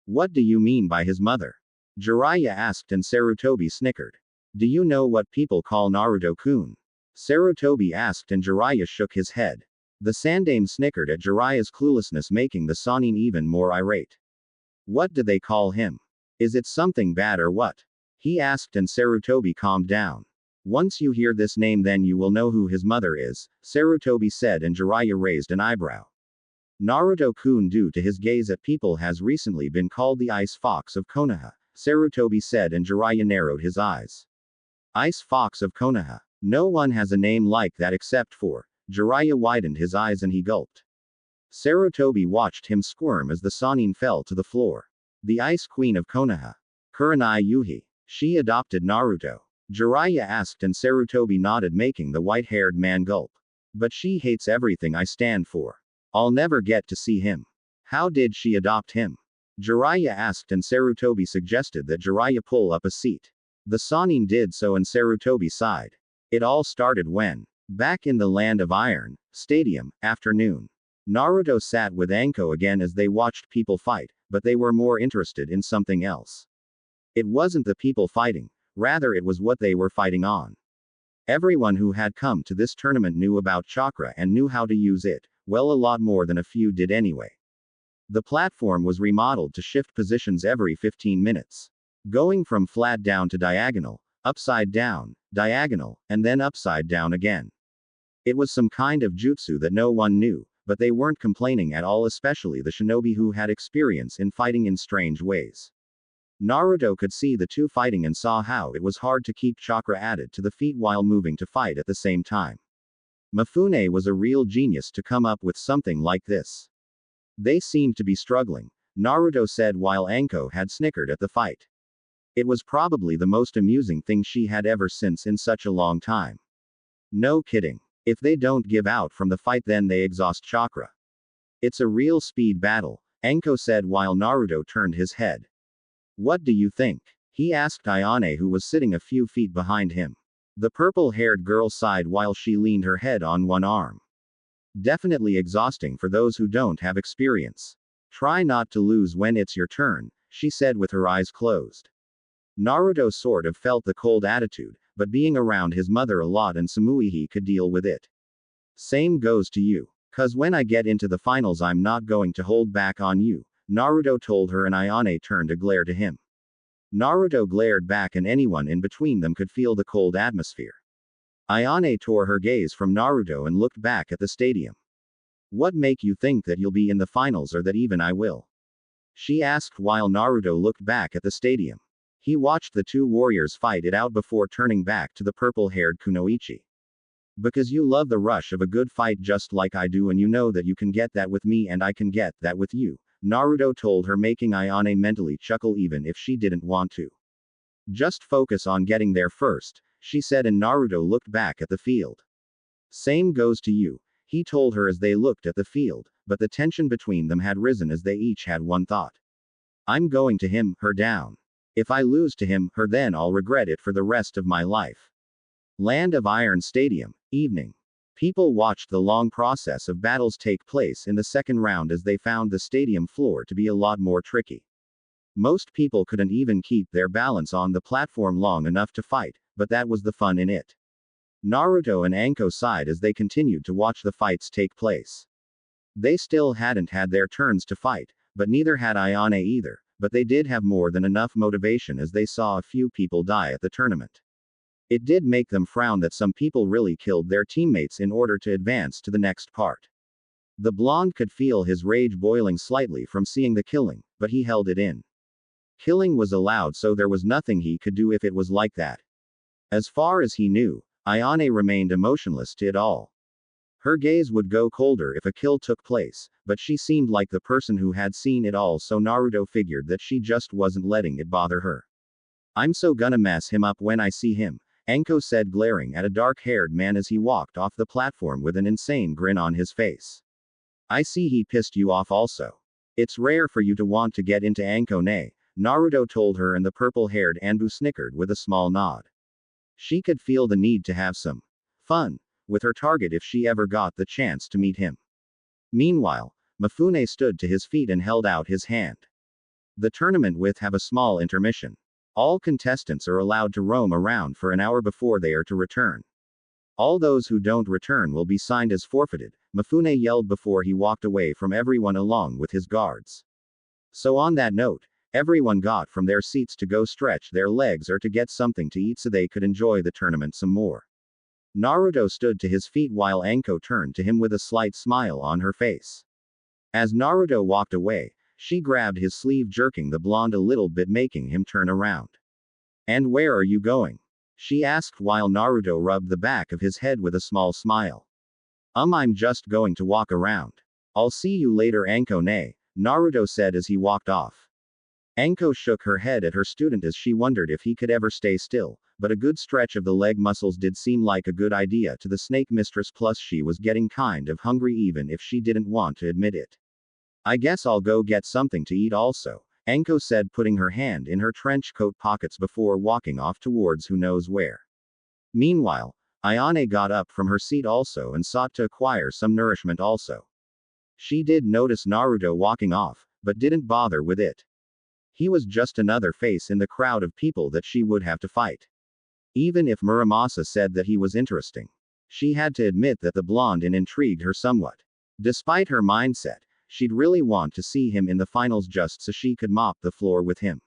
What do you mean by his mother? Jiraiya asked and Sarutobi snickered. Do you know what people call Naruto-kun? Sarutobi asked and Jiraiya shook his head. The Sandaime snickered at Jiraiya's cluelessness making the Sannin even more irate. What do they call him? Is it something bad or what? He asked and Sarutobi calmed down. Once you hear this name then you will know who his mother is, Sarutobi said and Jiraiya raised an eyebrow. Naruto-kun due to his gaze at people has recently been called the Ice Fox of Konoha, Sarutobi said and Jiraiya narrowed his eyes. Ice Fox of Konoha. No one has a name like that except for. Jiraiya widened his eyes and he gulped. Sarutobi watched him squirm as the Sannin fell to the floor. The Ice Queen of Konoha. Kurenai Yuhi. She adopted Naruto. Jiraiya asked and Sarutobi nodded making the white-haired man gulp. But she hates everything I stand for. I'll never get to see him. How did she adopt him? Jiraiya asked and Sarutobi suggested that Jiraiya pull up a seat. The Sannin did so and Sarutobi sighed. It all started when, back in the Land of Iron, Stadium, afternoon. Naruto sat with Anko again as they watched people fight, but they were more interested in something else. It wasn't the people fighting, rather it was what they were fighting on. Everyone who had come to this tournament knew about chakra and knew how to use it, well a lot more than a few did anyway. The platform was remodeled to shift positions every 15 minutes. Going from flat down to diagonal, upside down, diagonal, and then upside down again. It was some kind of jutsu that no one knew, but they weren't complaining at all, especially the shinobi who had experience in fighting in strange ways. Naruto could see the two fighting and saw how it was hard to keep chakra added to the feet while moving to fight at the same time. Mifune was a real genius to come up with something like this. They seemed to be struggling, Naruto said while Anko had snickered at the fight. It was probably the most amusing thing she had ever seen in such a long time. No kidding. If they don't give out from the fight then they exhaust chakra. It's a real speed battle, Anko said while Naruto turned his head. What do you think? He asked Ayane who was sitting a few feet behind him. The purple-haired girl sighed while she leaned her head on one arm. Definitely exhausting for those who don't have experience. Try not to lose when it's your turn, she said with her eyes closed. Naruto sort of felt the cold attitude, but being around his mother a lot and Samui he could deal with it. Same goes to you. Cause when I get into the finals I'm not going to hold back on you, Naruto told her and Ayane turned to glare to him. Naruto glared back and anyone in between them could feel the cold atmosphere. Ayane tore her gaze from Naruto and looked back at the stadium. What make you think that you'll be in the finals or that even I will? She asked while Naruto looked back at the stadium. He watched the two warriors fight it out before turning back to the purple-haired Kunoichi. Because you love the rush of a good fight just like I do and you know that you can get that with me and I can get that with you, Naruto told her making Ayane mentally chuckle even if she didn't want to. Just focus on getting there first, she said and Naruto looked back at the field. Same goes to you, he told her as they looked at the field, but the tension between them had risen as they each had one thought. I'm going to him, her down. If I lose to him, her then I'll regret it for the rest of my life. Land of Iron Stadium, evening. People watched the long process of battles take place in the second round as they found the stadium floor to be a lot more tricky. Most people couldn't even keep their balance on the platform long enough to fight, but that was the fun in it. Naruto and Anko sighed as they continued to watch the fights take place. They still hadn't had their turns to fight, but neither had Ayane either, but they did have more than enough motivation as they saw a few people die at the tournament. It did make them frown that some people really killed their teammates in order to advance to the next part. The blonde could feel his rage boiling slightly from seeing the killing, but he held it in. Killing was allowed, so there was nothing he could do if it was like that. As far as he knew, Ayane remained emotionless to it all. Her gaze would go colder if a kill took place, but she seemed like the person who had seen it all, so Naruto figured that she just wasn't letting it bother her. I'm so gonna mess him up when I see him, Anko said, glaring at a dark-haired man as he walked off the platform with an insane grin on his face. I see he pissed you off also. It's rare for you to want to get into Anko ne, Naruto told her, and the purple-haired Anbu snickered with a small nod. She could feel the need to have some fun with her target if she ever got the chance to meet him. Meanwhile, Mifune stood to his feet and held out his hand. The tournament will have a small intermission. All contestants are allowed to roam around for an hour before they are to return. All those who don't return will be signed as forfeited, Mifune yelled before he walked away from everyone along with his guards. So on that note, everyone got from their seats to go stretch their legs or to get something to eat so they could enjoy the tournament some more. Naruto stood to his feet while Anko turned to him with a slight smile on her face. As Naruto walked away, she grabbed his sleeve, jerking the blonde a little bit, making him turn around. And where are you going? She asked while Naruto rubbed the back of his head with a small smile. I'm just going to walk around. I'll see you later, Anko ne, Naruto said as he walked off. Anko shook her head at her student as she wondered if he could ever stay still, but a good stretch of the leg muscles did seem like a good idea to the snake mistress, plus she was getting kind of hungry even if she didn't want to admit it. I guess I'll go get something to eat also, Anko said, putting her hand in her trench coat pockets before walking off towards who knows where. Meanwhile, Ayane got up from her seat also and sought to acquire some nourishment also. She did notice Naruto walking off, but didn't bother with it. He was just another face in the crowd of people that she would have to fight. Even if Muramasa said that he was interesting, she had to admit that the blonde intrigued her somewhat. Despite her mindset, she'd really want to see him in the finals just so she could mop the floor with him.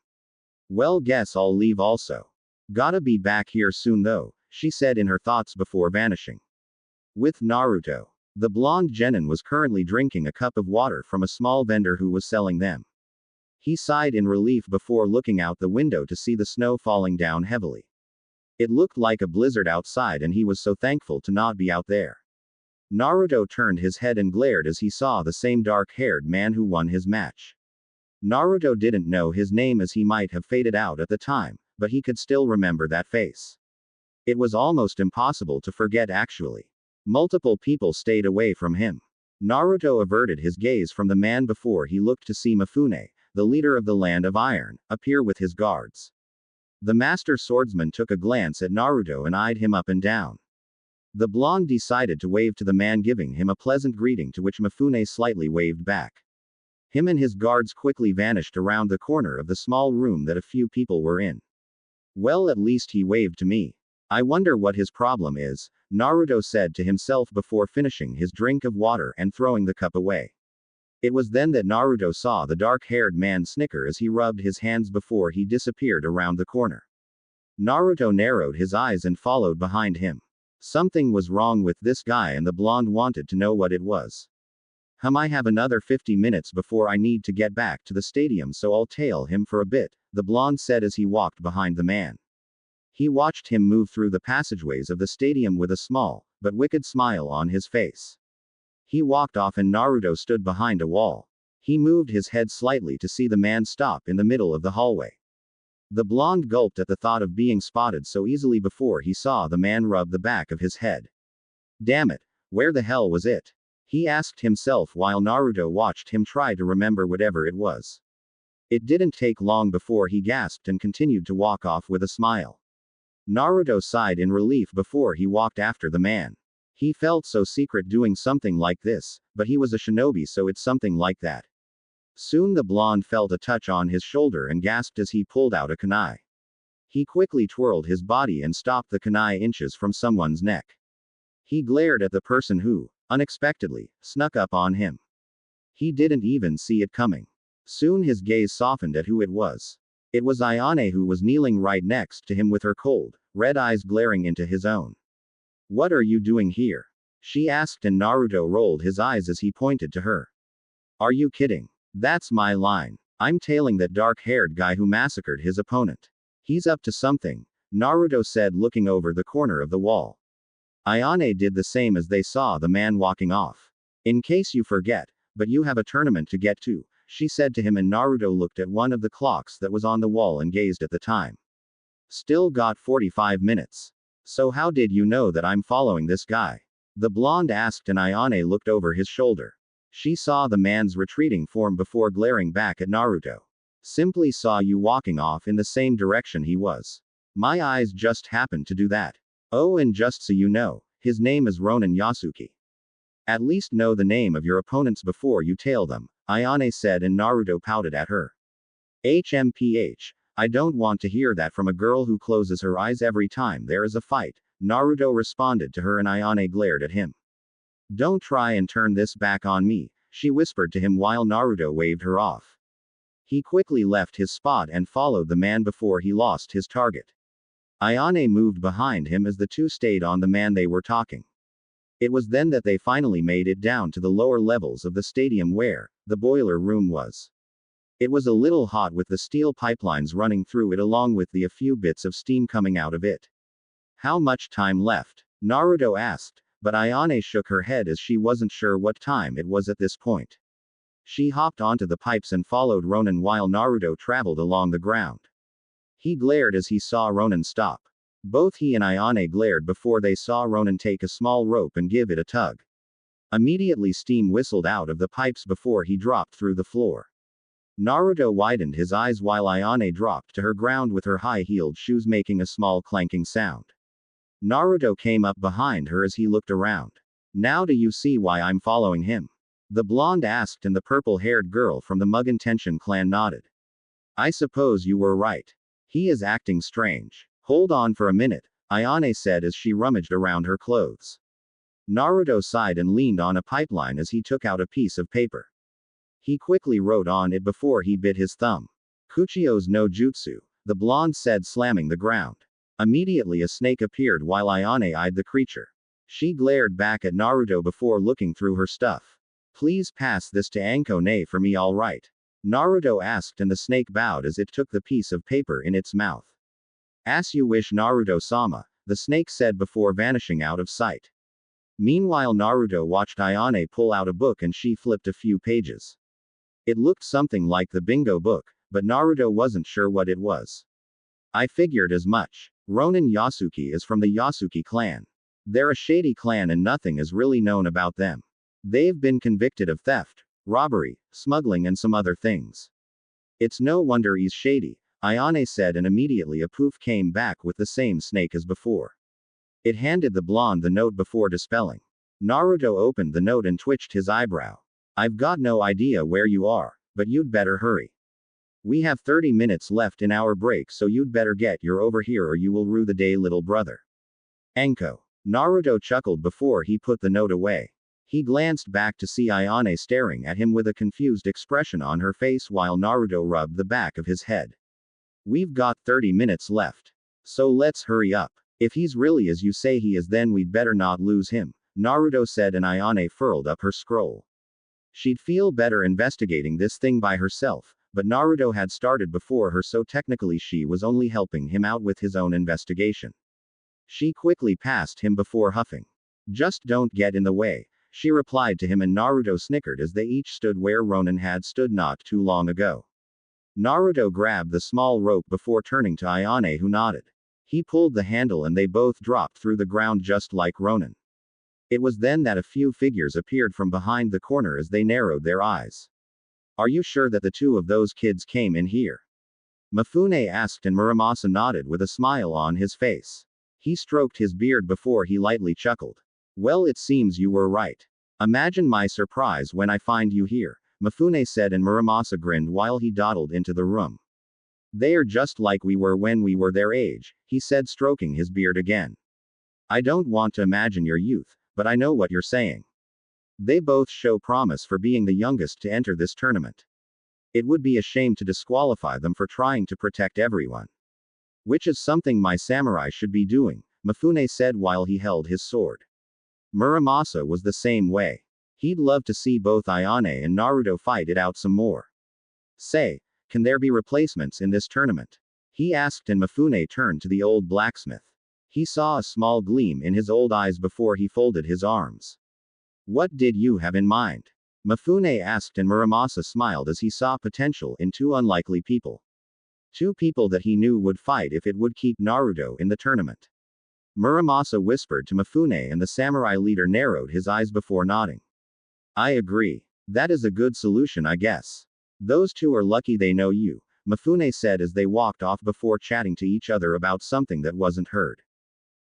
Well, guess I'll leave also. Gotta be back here soon though, she said in her thoughts before vanishing. With Naruto, the blonde genin was currently drinking a cup of water from a small vendor who was selling them. He sighed in relief before looking out the window to see the snow falling down heavily. It looked like a blizzard outside and he was so thankful to not be out there. Naruto turned his head and glared as he saw the same dark-haired man who won his match. Naruto didn't know his name as he might have faded out at the time, but he could still remember that face. It was almost impossible to forget actually. Multiple people stayed away from him. Naruto averted his gaze from the man before he looked to see Mifune, the leader of the Land of Iron, appear with his guards. The master swordsman took a glance at Naruto and eyed him up and down. The blonde decided to wave to the man, giving him a pleasant greeting to which Mifune slightly waved back. Him and his guards quickly vanished around the corner of the small room that a few people were in. Well, at least he waved to me. I wonder what his problem is, Naruto said to himself before finishing his drink of water and throwing the cup away. It was then that Naruto saw the dark-haired man snicker as he rubbed his hands before he disappeared around the corner. Naruto narrowed his eyes and followed behind him. Something was wrong with this guy and the blonde wanted to know what it was. I have another 50 minutes before I need to get back to the stadium, so I'll tail him for a bit, the blonde said as he walked behind the man. He watched him move through the passageways of the stadium with a small, but wicked smile on his face. He walked off and Naruto stood behind a wall. He moved his head slightly to see the man stop in the middle of the hallway. The blonde gulped at the thought of being spotted so easily before he saw the man rub the back of his head. Damn it, where the hell was it? He asked himself while Naruto watched him try to remember whatever it was. It didn't take long before he gasped and continued to walk off with a smile. Naruto sighed in relief before he walked after the man. He felt so secret doing something like this, but he was a shinobi, so it's something like that. Soon the blonde felt a touch on his shoulder and gasped as he pulled out a kunai. He quickly twirled his body and stopped the kunai inches from someone's neck. He glared at the person who, unexpectedly, snuck up on him. He didn't even see it coming. Soon his gaze softened at who it was. It was Ayane, who was kneeling right next to him with her cold, red eyes glaring into his own. "What are you doing here?" she asked, and Naruto rolled his eyes as he pointed to her. "Are you kidding? That's my line. I'm tailing that dark-haired guy who massacred his opponent. He's up to something," Naruto said, looking over the corner of the wall. Ayane did the same as they saw the man walking off. "In case you forget, but you have a tournament to get to," she said to him, and Naruto looked at one of the clocks that was on the wall and gazed at the time. "Still got 45 minutes. So how did you know that I'm following this guy?" the blonde asked, and Ayane looked over his shoulder. She saw the man's retreating form before glaring back at Naruto. "Simply saw you walking off in the same direction he was. My eyes just happened to do that. Oh, and just so you know, his name is Ronin Yasuki. At least know the name of your opponents before you tail them," Ayane said, and Naruto pouted at her. "HMPH. I don't want to hear that from a girl who closes her eyes every time there is a fight," Naruto responded to her, and Ayane glared at him. "Don't try and turn this back on me," she whispered to him while Naruto waved her off. He quickly left his spot and followed the man before he lost his target. Ayane moved behind him as the two stayed on the man they were talking. It was then that they finally made it down to the lower levels of the stadium where the boiler room was. It was a little hot with the steel pipelines running through it along with a few bits of steam coming out of it. "How much time left?" Naruto asked, but Ayane shook her head as she wasn't sure what time it was at this point. She hopped onto the pipes and followed Ronin while Naruto traveled along the ground. He glared as he saw Ronin stop. Both he and Ayane glared before they saw Ronin take a small rope and give it a tug. Immediately steam whistled out of the pipes before he dropped through the floor. Naruto widened his eyes while Ayane dropped to her ground with her high-heeled shoes making a small clanking sound. Naruto came up behind her as he looked around. "Now do you see why I'm following him?" the blonde asked, and the purple-haired girl from the Mugen Tenshin clan nodded. "I suppose you were right. He is acting strange. Hold on for a minute," Ayane said as she rummaged around her clothes. Naruto sighed and leaned on a pipeline as he took out a piece of paper. He quickly wrote on it before he bit his thumb. "Kuchio's no jutsu," the blonde said, slamming the ground. Immediately a snake appeared while Ayane eyed the creature. She glared back at Naruto before looking through her stuff. "Please pass this to Anko-ne for me, all right?" Naruto asked, and the snake bowed as it took the piece of paper in its mouth. "As you wish, Naruto-sama," the snake said before vanishing out of sight. Meanwhile, Naruto watched Ayane pull out a book and she flipped a few pages. It looked something like the bingo book, but Naruto wasn't sure what it was. "I figured as much. Ronin Yasuki is from the Yasuki clan. They're a shady clan and nothing is really known about them. They've been convicted of theft, robbery, smuggling and some other things. It's no wonder he's shady," Ayane said, and immediately a poof came back with the same snake as before. It handed the blonde the note before dispelling. Naruto opened the note and twitched his eyebrow. "I've got no idea where you are, but you'd better hurry. We have 30 minutes left in our break, so you'd better get your over here or you will rue the day, little brother. Anko." Naruto chuckled before he put the note away. He glanced back to see Ayane staring at him with a confused expression on her face while Naruto rubbed the back of his head. "We've got 30 minutes left. So let's hurry up. If he's really as you say he is, then we'd better not lose him," Naruto said, and Ayane furled up her scroll. She'd feel better investigating this thing by herself, but Naruto had started before her, so technically she was only helping him out with his own investigation. She quickly passed him before huffing. "Just don't get in the way," she replied to him, and Naruto snickered as they each stood where Ronin had stood not too long ago. Naruto grabbed the small rope before turning to Ayane, who nodded. He pulled the handle and they both dropped through the ground just like Ronin. It was then that a few figures appeared from behind the corner as they narrowed their eyes. "Are you sure that the two of those kids came in here?" Mifune asked, and Muramasa nodded with a smile on his face. He stroked his beard before he lightly chuckled. Well, it seems you were right. Imagine my surprise when I find you here, Mifune said, and Muramasa grinned while he dawdled into the room. They are just like we were when we were their age, he said, stroking his beard again. I don't want to imagine your youth, but I know what you're saying. They both show promise for being the youngest to enter this tournament. It would be a shame to disqualify them for trying to protect everyone. Which is something my samurai should be doing, Mifune said while he held his sword. Muramasa was the same way. He'd love to see both Ayane and Naruto fight it out some more. Say, can there be replacements in this tournament? He asked, and Mifune turned to the old blacksmith. He saw a small gleam in his old eyes before he folded his arms. What did you have in mind? Mifune asked, and Muramasa smiled as he saw potential in two unlikely people. Two people that he knew would fight if it would keep Naruto in the tournament. Muramasa whispered to Mifune, and the samurai leader narrowed his eyes before nodding. I agree. That is a good solution, I guess. Those two are lucky they know you, Mifune said as they walked off before chatting to each other about something that wasn't heard.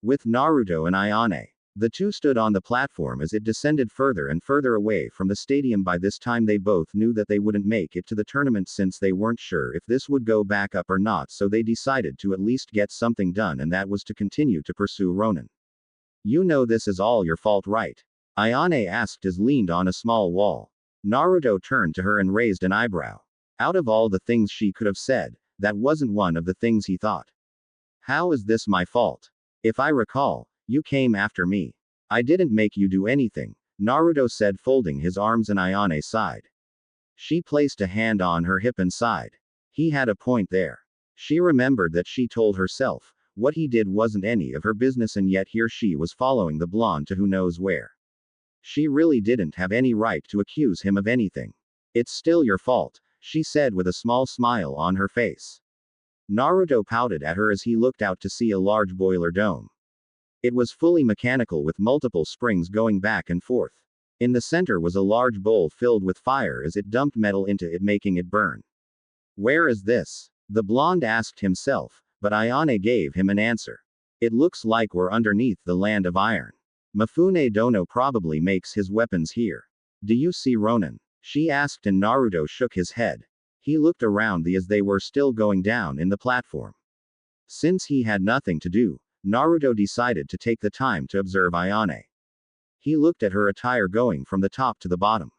With Naruto and Ayane, the two stood on the platform as it descended further and further away from the stadium. By this time they both knew that they wouldn't make it to the tournament since they weren't sure if this would go back up or not, so they decided to at least get something done, and that was to continue to pursue Ronin. You know this is all your fault, right? Ayane asked as leaned on a small wall. Naruto turned to her and raised an eyebrow. Out of all the things she could have said, that wasn't one of the things he thought. How is this my fault? If I recall, you came after me. I didn't make you do anything, Naruto said, folding his arms, and Ayane sighed. She placed a hand on her hip and sighed. He had a point there. She remembered that she told herself, what he did wasn't any of her business, and yet here she was following the blonde to who knows where. She really didn't have any right to accuse him of anything. It's still your fault, she said with a small smile on her face. Naruto pouted at her as he looked out to see a large boiler dome. It was fully mechanical with multiple springs going back and forth. In the center was a large bowl filled with fire as it dumped metal into it, making it burn. Where is this? The blonde asked himself, but Ayane gave him an answer. It looks like we're underneath the land of iron. Mifune Dono probably makes his weapons here. Do you see Ronin? She asked, and Naruto shook his head. He looked around as they were still going down in the platform. Since he had nothing to do, Naruto decided to take the time to observe Ayane. He looked at her attire going from the top to the bottom.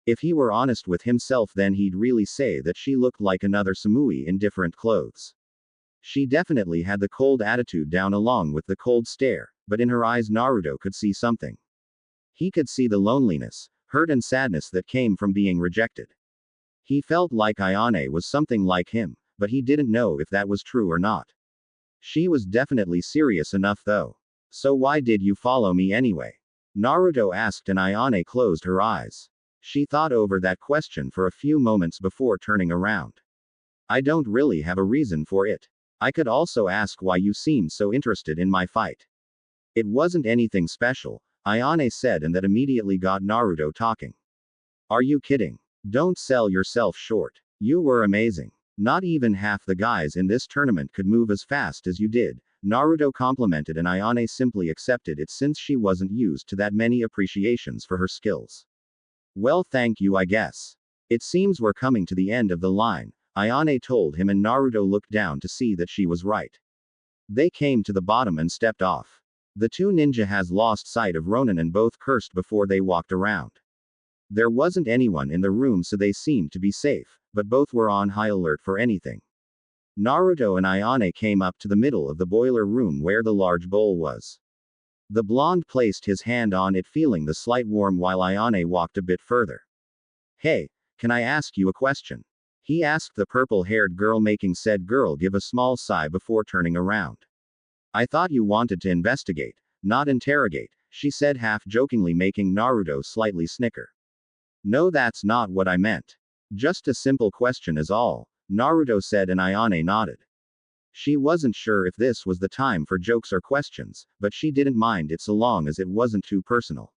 If he were honest with himself, then he'd really say that she looked like another Samui in different clothes. She definitely had the cold attitude down along with the cold stare, but in her eyes Naruto could see something. He could see the loneliness, hurt and sadness that came from being rejected. He felt like Ayane was something like him, but he didn't know if that was true or not. She was definitely serious enough though. So why did you follow me anyway? Naruto asked, and Ayane closed her eyes. She thought over that question for a few moments before turning around. I don't really have a reason for it. I could also ask why you seemed so interested in my fight. It wasn't anything special, Ayane said, and that immediately got Naruto talking. Are you kidding? Don't sell yourself short. You were amazing. Not even half the guys in this tournament could move as fast as you did, Naruto complimented, and Ayane simply accepted it since she wasn't used to that many appreciations for her skills. Well, thank you, I guess. It seems we're coming to the end of the line, Ayane told him, and Naruto looked down to see that she was right. They came to the bottom and stepped off. The two ninja has lost sight of Ronin and both cursed before they walked around. There wasn't anyone in the room, so they seemed to be safe, but both were on high alert for anything. Naruto and Ayane came up to the middle of the boiler room where the large bowl was. The blonde placed his hand on it, feeling the slight warmth, while Ayane walked a bit further. Hey, can I ask you a question? He asked the purple-haired girl, making said girl give a small sigh before turning around. I thought you wanted to investigate, not interrogate, she said half-jokingly, making Naruto slightly snicker. No, that's not what I meant. Just a simple question is all, Naruto said, and Ayane nodded. She wasn't sure if this was the time for jokes or questions, but she didn't mind it so long as it wasn't too personal.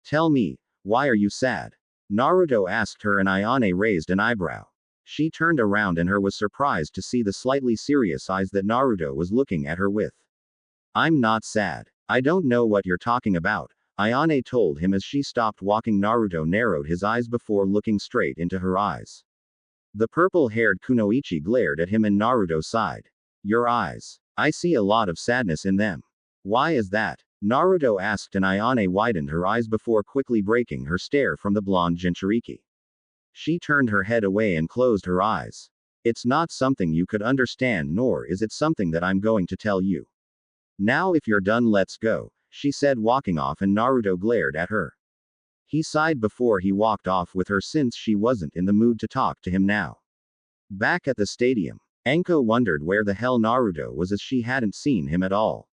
Tell me, why are you sad? Naruto asked her, and Ayane raised an eyebrow. She turned around and her was surprised to see the slightly serious eyes that Naruto was looking at her with. I'm not sad. I don't know what you're talking about, Ayane told him as she stopped walking. Naruto narrowed his eyes before looking straight into her eyes. The purple-haired Kunoichi glared at him and Naruto sighed. Your eyes. I see a lot of sadness in them. Why is that? Naruto asked and Ayane widened her eyes before quickly breaking her stare from the blonde Jinchuriki. She turned her head away and closed her eyes. It's not something you could understand, nor is it something that I'm going to tell you. Now if you're done, let's go, she said, walking off, and Naruto glared at her. He sighed before he walked off with her since she wasn't in the mood to talk to him now. Back at the stadium, Anko wondered where the hell Naruto was as she hadn't seen him at all.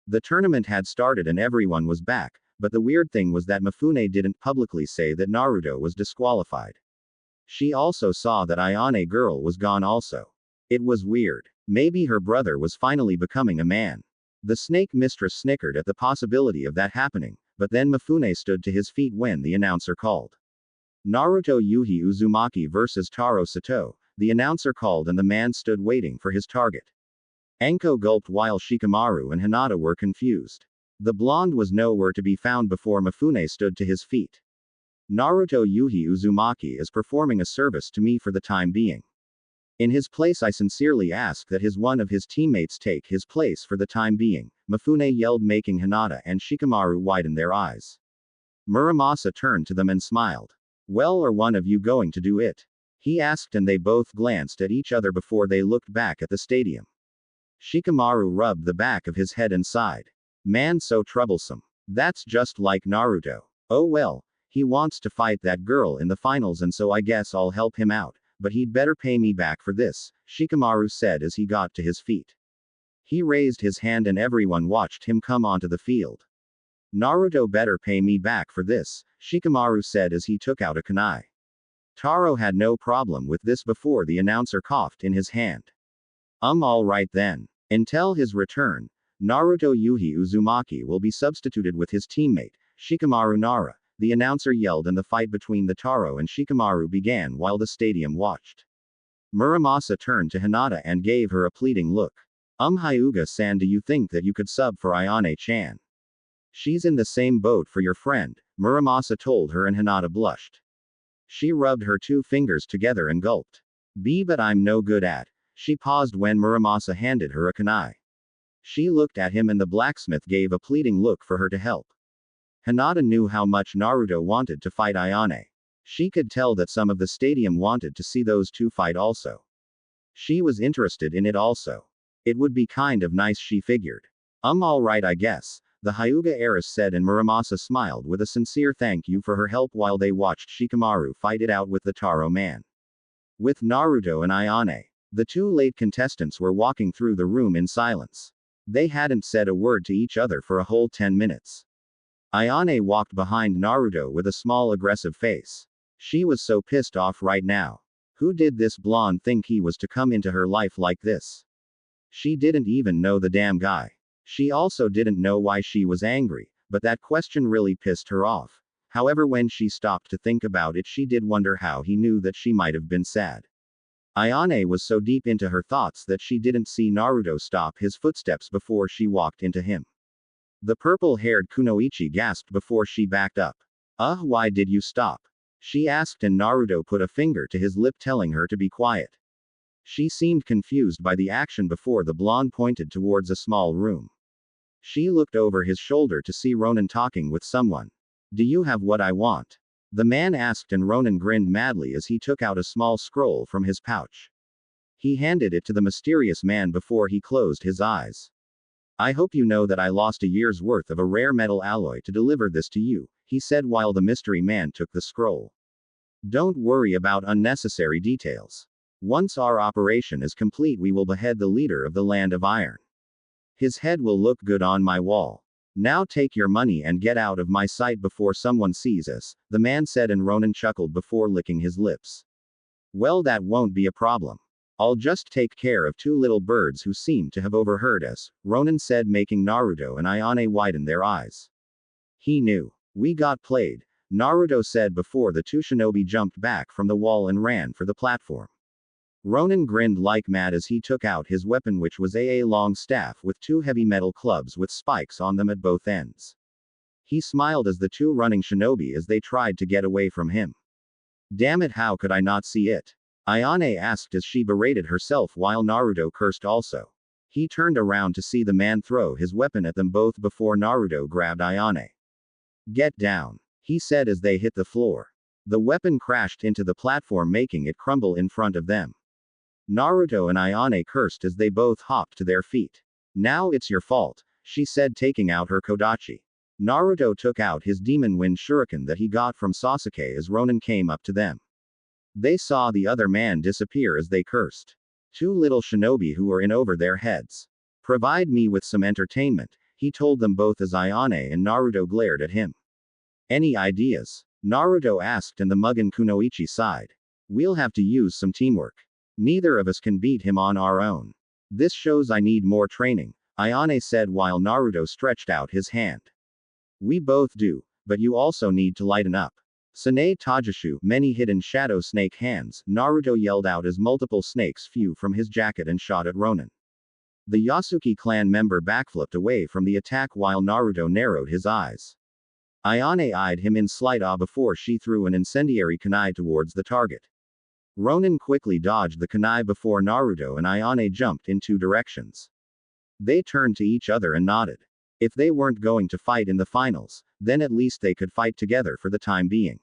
The tournament had started and everyone was back, but the weird thing was that Mifune didn't publicly say that Naruto was disqualified. She also saw that Ayane girl was gone also. It was weird. Maybe her brother was finally becoming a man. The snake mistress snickered at the possibility of that happening, but then Mifune stood to his feet when the announcer called. Naruto Yuhi Uzumaki vs Taro Sato, the announcer called and the man stood waiting for his target. Anko gulped while Shikamaru and Hinata were confused. The blonde was nowhere to be found before Mifune stood to his feet. Naruto Yuhi Uzumaki is performing a service to me for the time being. In his place I sincerely ask that one of his teammates take his place for the time being, Mifune yelled, making Hinata and Shikamaru widen their eyes. Muramasa turned to them and smiled. Well, are one of you going to do it? He asked and they both glanced at each other before they looked back at the stadium. Shikamaru rubbed the back of his head and sighed. Man, so troublesome. That's just like Naruto. Oh well. He wants to fight that girl in the finals and so I guess I'll help him out, but he'd better pay me back for this, Shikamaru said as he got to his feet. He raised his hand and everyone watched him come onto the field. Naruto better pay me back for this, Shikamaru said as he took out a kunai. Taro had no problem with this before the announcer coughed in his hand. Alright then. Until his return, Naruto Yuhi Uzumaki will be substituted with his teammate, Shikamaru Nara, the announcer yelled, and the fight between the Taro and Shikamaru began while the stadium watched. Muramasa turned to Hinata and gave her a pleading look. Hyuga-san, do you think that you could sub for Ayane-chan? She's in the same boat for your friend, Muramasa told her and Hinata blushed. She rubbed her two fingers together and gulped. But I'm no good at. She paused when Muramasa handed her a kunai. She looked at him and the blacksmith gave a pleading look for her to help. Hinata knew how much Naruto wanted to fight Ayane. She could tell that some of the stadium wanted to see those two fight also. She was interested in it also. It would be kind of nice, she figured. Alright, I guess, the Hyuga heiress said, and Muramasa smiled with a sincere thank you for her help while they watched Shikamaru fight it out with the Taro man. With Naruto and Ayane, the two late contestants were walking through the room in silence. They hadn't said a word to each other for a whole 10 minutes. Ayane walked behind Naruto with a small aggressive face. She was so pissed off right now. Who did this blonde think he was to come into her life like this? She didn't even know the damn guy. She also didn't know why she was angry, but that question really pissed her off. However, when she stopped to think about it, she did wonder how he knew that she might have been sad. Ayane was so deep into her thoughts that she didn't see Naruto stop his footsteps before she walked into him. The purple-haired Kunoichi gasped before she backed up. Why did you stop? She asked, and Naruto put a finger to his lip telling her to be quiet. She seemed confused by the action before the blonde pointed towards a small room. She looked over his shoulder to see Ronin talking with someone. Do you have what I want? The man asked, and Ronin grinned madly as he took out a small scroll from his pouch. He handed it to the mysterious man before he closed his eyes. I hope you know that I lost a year's worth of a rare metal alloy to deliver this to you, he said while the mystery man took the scroll. Don't worry about unnecessary details. Once our operation is complete, we will behead the leader of the Land of Iron. His head will look good on my wall. Now take your money and get out of my sight before someone sees us, the man said, and Ronin chuckled before licking his lips. Well, that won't be a problem. I'll just take care of two little birds who seem to have overheard us, Ronin said, making Naruto and Ayane widen their eyes. He knew. We got played, Naruto said before the two shinobi jumped back from the wall and ran for the platform. Ronin grinned like mad as he took out his weapon, which was a long staff with two heavy metal clubs with spikes on them at both ends. He smiled as the two running shinobi as they tried to get away from him. Damn it, how could I not see it? Ayane asked as she berated herself while Naruto cursed also. He turned around to see the man throw his weapon at them both before Naruto grabbed Ayane. Get down, he said as they hit the floor. The weapon crashed into the platform, making it crumble in front of them. Naruto and Ayane cursed as they both hopped to their feet. Now it's your fault, she said, taking out her kodachi. Naruto took out his demon wind shuriken that he got from Sasuke as Ronin came up to them. They saw the other man disappear as they cursed. Two little shinobi who were in over their heads. Provide me with some entertainment, he told them both as Ayane and Naruto glared at him. Any ideas? Naruto asked, and the Mugen Kunoichi sighed. We'll have to use some teamwork. Neither of us can beat him on our own. This shows I need more training, Ayane said while Naruto stretched out his hand. We both do, but you also need to lighten up. Sane Tajishu, many hidden shadow snake hands, Naruto yelled out as multiple snakes flew from his jacket and shot at Ronin. The Yasuke clan member backflipped away from the attack while Naruto narrowed his eyes. Ayane eyed him in slight awe before she threw an incendiary kunai towards the target. Ronin quickly dodged the kunai before Naruto and Ayane jumped in two directions. They turned to each other and nodded. If they weren't going to fight in the finals, then at least they could fight together for the time being.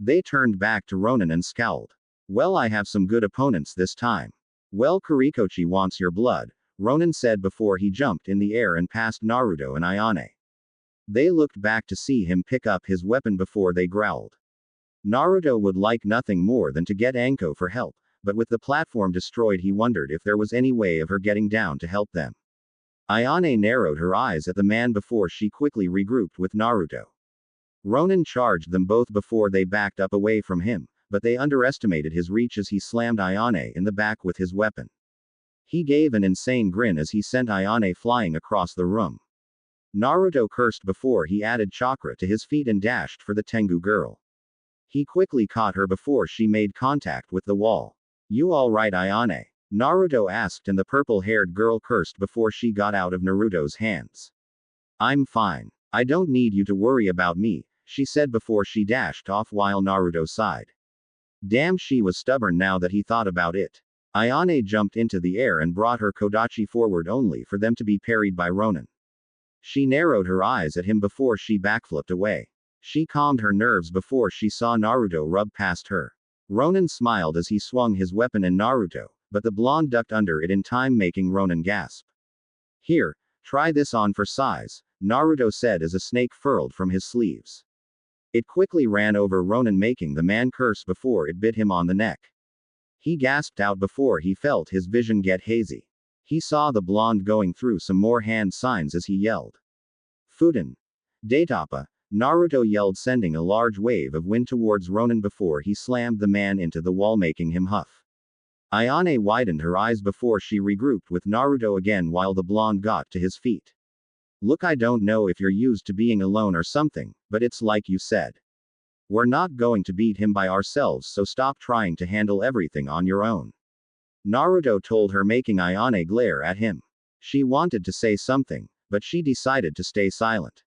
They turned back to Ronin and scowled. Well, I have some good opponents this time. Well, Kurikochi wants your blood, Ronin said before he jumped in the air and passed Naruto and Ayane. They looked back to see him pick up his weapon before they growled. Naruto would like nothing more than to get Anko for help, but with the platform destroyed he wondered if there was any way of her getting down to help them. Ayane narrowed her eyes at the man before she quickly regrouped with Naruto. Ronin charged them both before they backed up away from him, but they underestimated his reach as he slammed Ayane in the back with his weapon. He gave an insane grin as he sent Ayane flying across the room. Naruto cursed before he added chakra to his feet and dashed for the Tengu girl. He quickly caught her before she made contact with the wall. You alright, Ayane? Naruto asked, and the purple-haired girl cursed before she got out of Naruto's hands. I'm fine. I don't need you to worry about me, she said before she dashed off while Naruto sighed. Damn, she was stubborn now that he thought about it. Ayane jumped into the air and brought her kodachi forward only for them to be parried by Ronin. She narrowed her eyes at him before she backflipped away. She calmed her nerves before she saw Naruto rub past her. Ronin smiled as he swung his weapon at Naruto, but the blonde ducked under it in time, making Ronin gasp. Here, try this on for size, Naruto said as a snake furled from his sleeves. It quickly ran over Ronin, making the man curse before it bit him on the neck. He gasped out before he felt his vision get hazy. He saw the blonde going through some more hand signs as he yelled. Fuden. Daitapa. Naruto yelled, sending a large wave of wind towards Ronin before he slammed the man into the wall, making him huff. Ayane widened her eyes before she regrouped with Naruto again while the blonde got to his feet. Look, I don't know if you're used to being alone or something, but it's like you said. We're not going to beat him by ourselves, so stop trying to handle everything on your own. Naruto told her, making Ayane glare at him. She wanted to say something, but she decided to stay silent.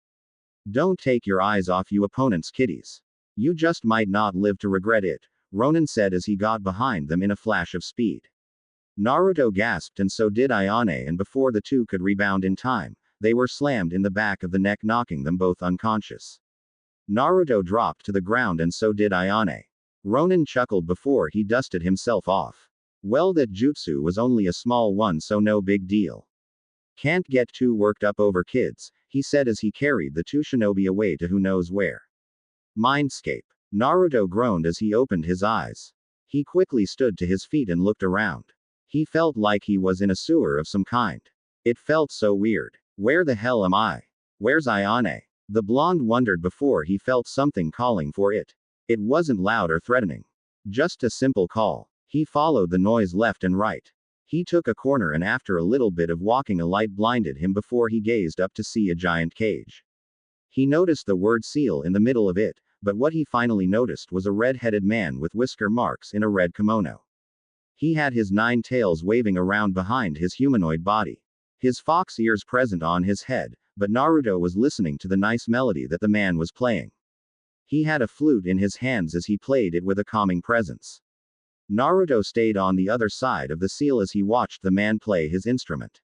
Don't take your eyes off your opponent's kitties. You just might not live to regret it, Ronin said as he got behind them in a flash of speed. Naruto gasped, and so did Ayane, and before the two could rebound in time, they were slammed in the back of the neck, knocking them both unconscious. Naruto dropped to the ground, and so did Ayane. Ronin chuckled before he dusted himself off. Well, that jutsu was only a small one, so no big deal. Can't get too worked up over kids, he said as he carried the two shinobi away to who knows where. Mindscape. Naruto groaned as he opened his eyes. He quickly stood to his feet and looked around. He felt like he was in a sewer of some kind. It felt so weird. Where the hell am I? Where's Ayane? The blonde wondered before he felt something calling for it. It wasn't loud or threatening. Just a simple call. He followed the noise left and right. He took a corner, and after a little bit of walking, a light blinded him before he gazed up to see a giant cage. He noticed the word seal in the middle of it, but what he finally noticed was a red-headed man with whisker marks in a red kimono. He had his 9 tails waving around behind his humanoid body. His fox ears present on his head, but Naruto was listening to the nice melody that the man was playing. He had a flute in his hands as he played it with a calming presence. Naruto stayed on the other side of the seal as he watched the man play his instrument.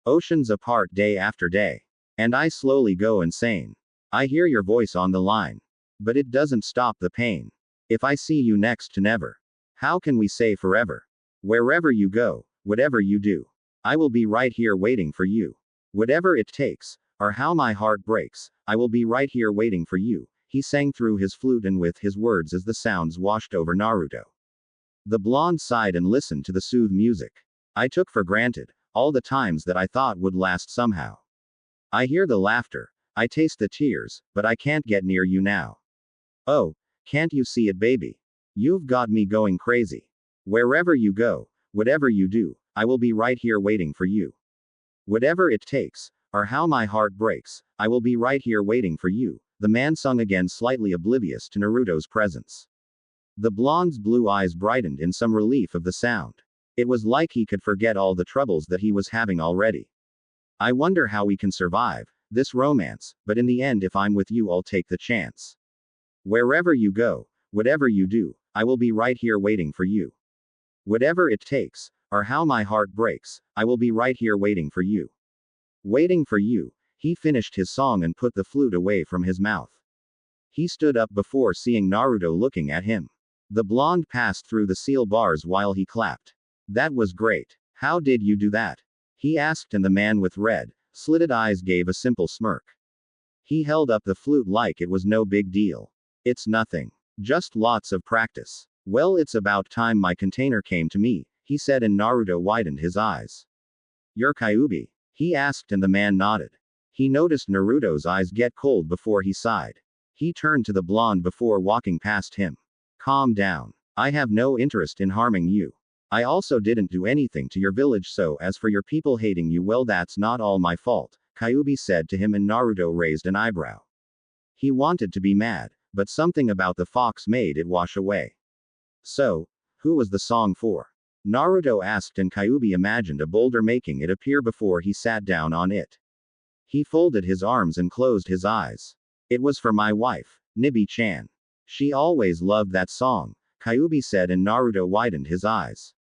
Oceans apart day after day. And I slowly go insane. I hear your voice on the line. But it doesn't stop the pain. If I see you next to never. How can we say forever? Wherever you go, whatever you do, I will be right here waiting for you. Whatever it takes, or how my heart breaks, I will be right here waiting for you, he sang through his flute and with his words as the sounds washed over Naruto. The blonde sighed and listened to the soothe music. I took for granted all the times that I thought would last somehow. I hear the laughter, I taste the tears, but I can't get near you now. Oh, can't you see it, baby? You've got me going crazy. Wherever you go, whatever you do, I will be right here waiting for you. Whatever it takes, or how my heart breaks, I will be right here waiting for you, the man sung again, slightly oblivious to Naruto's presence. The blonde's blue eyes brightened in some relief of the sound. It was like he could forget all the troubles that he was having already. I wonder how we can survive this romance, but in the end, if I'm with you, I'll take the chance. Wherever you go, whatever you do, I will be right here waiting for you. Whatever it takes, or how my heart breaks, I will be right here waiting for you. Waiting for you, he finished his song and put the flute away from his mouth. He stood up before seeing Naruto looking at him. The blonde passed through the seal bars while he clapped. That was great. How did you do that? He asked, and the man with red, slitted eyes gave a simple smirk. He held up the flute like it was no big deal. It's nothing. Just lots of practice. Well, it's about time my container came to me, he said, and Naruto widened his eyes. You're Kyuubi? He asked, and the man nodded. He noticed Naruto's eyes get cold before he sighed. He turned to the blonde before walking past him. Calm down. I have no interest in harming you. I also didn't do anything to your village, so as for your people hating you, well, that's not all my fault, Kyuubi said to him, and Naruto raised an eyebrow. He wanted to be mad, but something about the fox made it wash away. So, who was the song for? Naruto asked, and Kyuubi imagined a boulder making it appear before he sat down on it. He folded his arms and closed his eyes. It was for my wife, Nibi-chan. She always loved that song, Kyuubi said, and Naruto widened his eyes.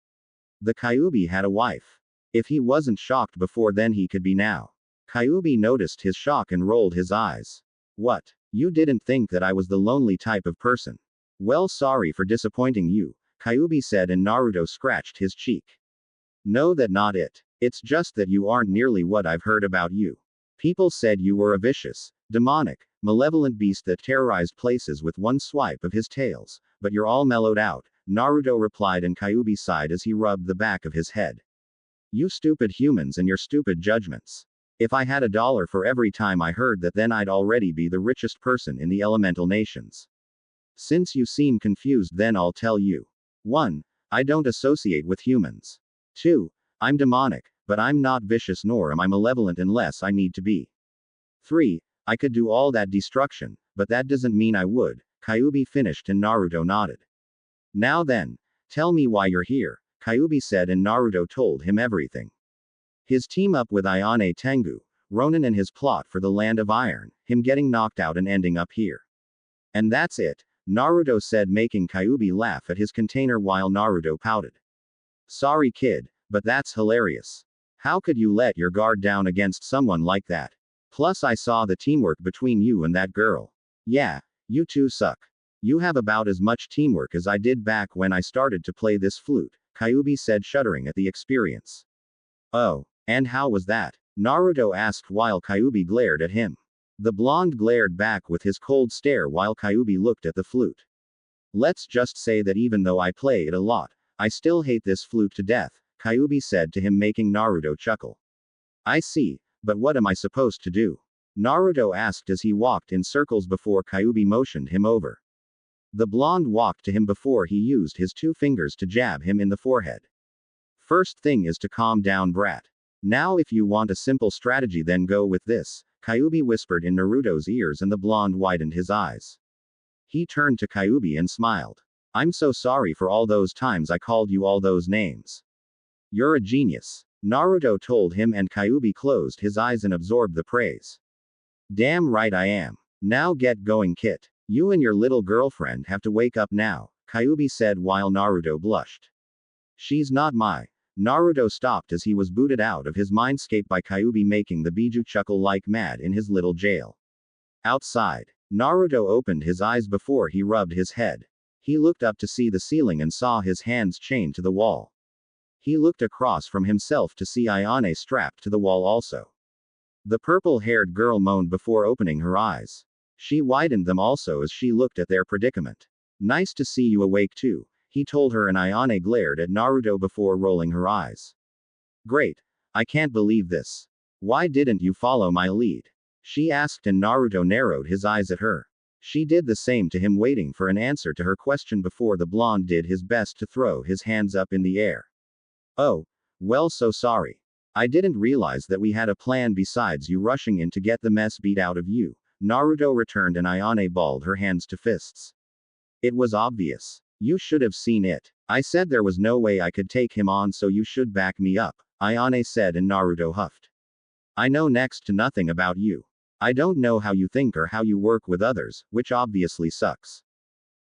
The Kyuubi had a wife. If he wasn't shocked before, then he could be now. Kyuubi noticed his shock and rolled his eyes. What? You didn't think that I was the lonely type of person? Well, sorry for disappointing you, Kyuubi said, and Naruto scratched his cheek. No, that's not it. It's just that you aren't nearly what I've heard about you. People said you were a vicious, demonic, malevolent beast that terrorized places with one swipe of his tails, but you're all mellowed out, Naruto replied, and Kyuubi sighed as he rubbed the back of his head. You stupid humans and your stupid judgments. If I had $1 for every time I heard that, then I'd already be the richest person in the elemental nations. Since you seem confused, then I'll tell you. 1. I don't associate with humans. 2. I'm demonic, but I'm not vicious, nor am I malevolent unless I need to be. 3. I could do all that destruction, but that doesn't mean I would, Kyuubi finished, and Naruto nodded. Now then, tell me why you're here, Kyuubi said, and Naruto told him everything. His team up with Ayane Tengu, Ronin, and his plot for the Land of Iron, him getting knocked out and ending up here. And that's it, Naruto said, making Kyuubi laugh at his container while Naruto pouted. Sorry kid, but that's hilarious. How could you let your guard down against someone like that? Plus I saw the teamwork between you and that girl. Yeah, you two suck. You have about as much teamwork as I did back when I started to play this flute, Kyuubi said, shuddering at the experience. Oh, and how was that? Naruto asked while Kyuubi glared at him. The blonde glared back with his cold stare while Kyuubi looked at the flute. Let's just say that even though I play it a lot, I still hate this flute to death, Kyuubi said to him, making Naruto chuckle. I see, but what am I supposed to do? Naruto asked as he walked in circles before Kyuubi motioned him over. The blonde walked to him before he used his 2 fingers to jab him in the forehead. First thing is to calm down, brat. Now if you want a simple strategy, then go with this, Kyuubi whispered in Naruto's ears, and the blonde widened his eyes. He turned to Kyuubi and smiled. I'm so sorry for all those times I called you all those names. You're a genius, Naruto told him, and Kyuubi closed his eyes and absorbed the praise. Damn right I am. Now get going, Kit. You and your little girlfriend have to wake up now, Kyuubi said while Naruto blushed. She's not my. Naruto stopped as he was booted out of his mindscape by Kyuubi, making the Biju chuckle like mad in his little jail. Outside, Naruto opened his eyes before he rubbed his head. He looked up to see the ceiling and saw his hands chained to the wall. He looked across from himself to see Ayane strapped to the wall also. The purple-haired girl moaned before opening her eyes. She widened them also as she looked at their predicament. Nice to see you awake too, he told her, and Ayane glared at Naruto before rolling her eyes. Great. I can't believe this. Why didn't you follow my lead? She asked, and Naruto narrowed his eyes at her. She did the same to him, waiting for an answer to her question before the blonde did his best to throw his hands up in the air. Oh. Well, so sorry. I didn't realize that we had a plan besides you rushing in to get the mess beat out of you, Naruto returned, and Ayane balled her hands to fists. It was obvious. You should have seen it. I said there was no way I could take him on, so you should back me up, Ayane said, and Naruto huffed. I know next to nothing about you. I don't know how you think or how you work with others, which obviously sucks.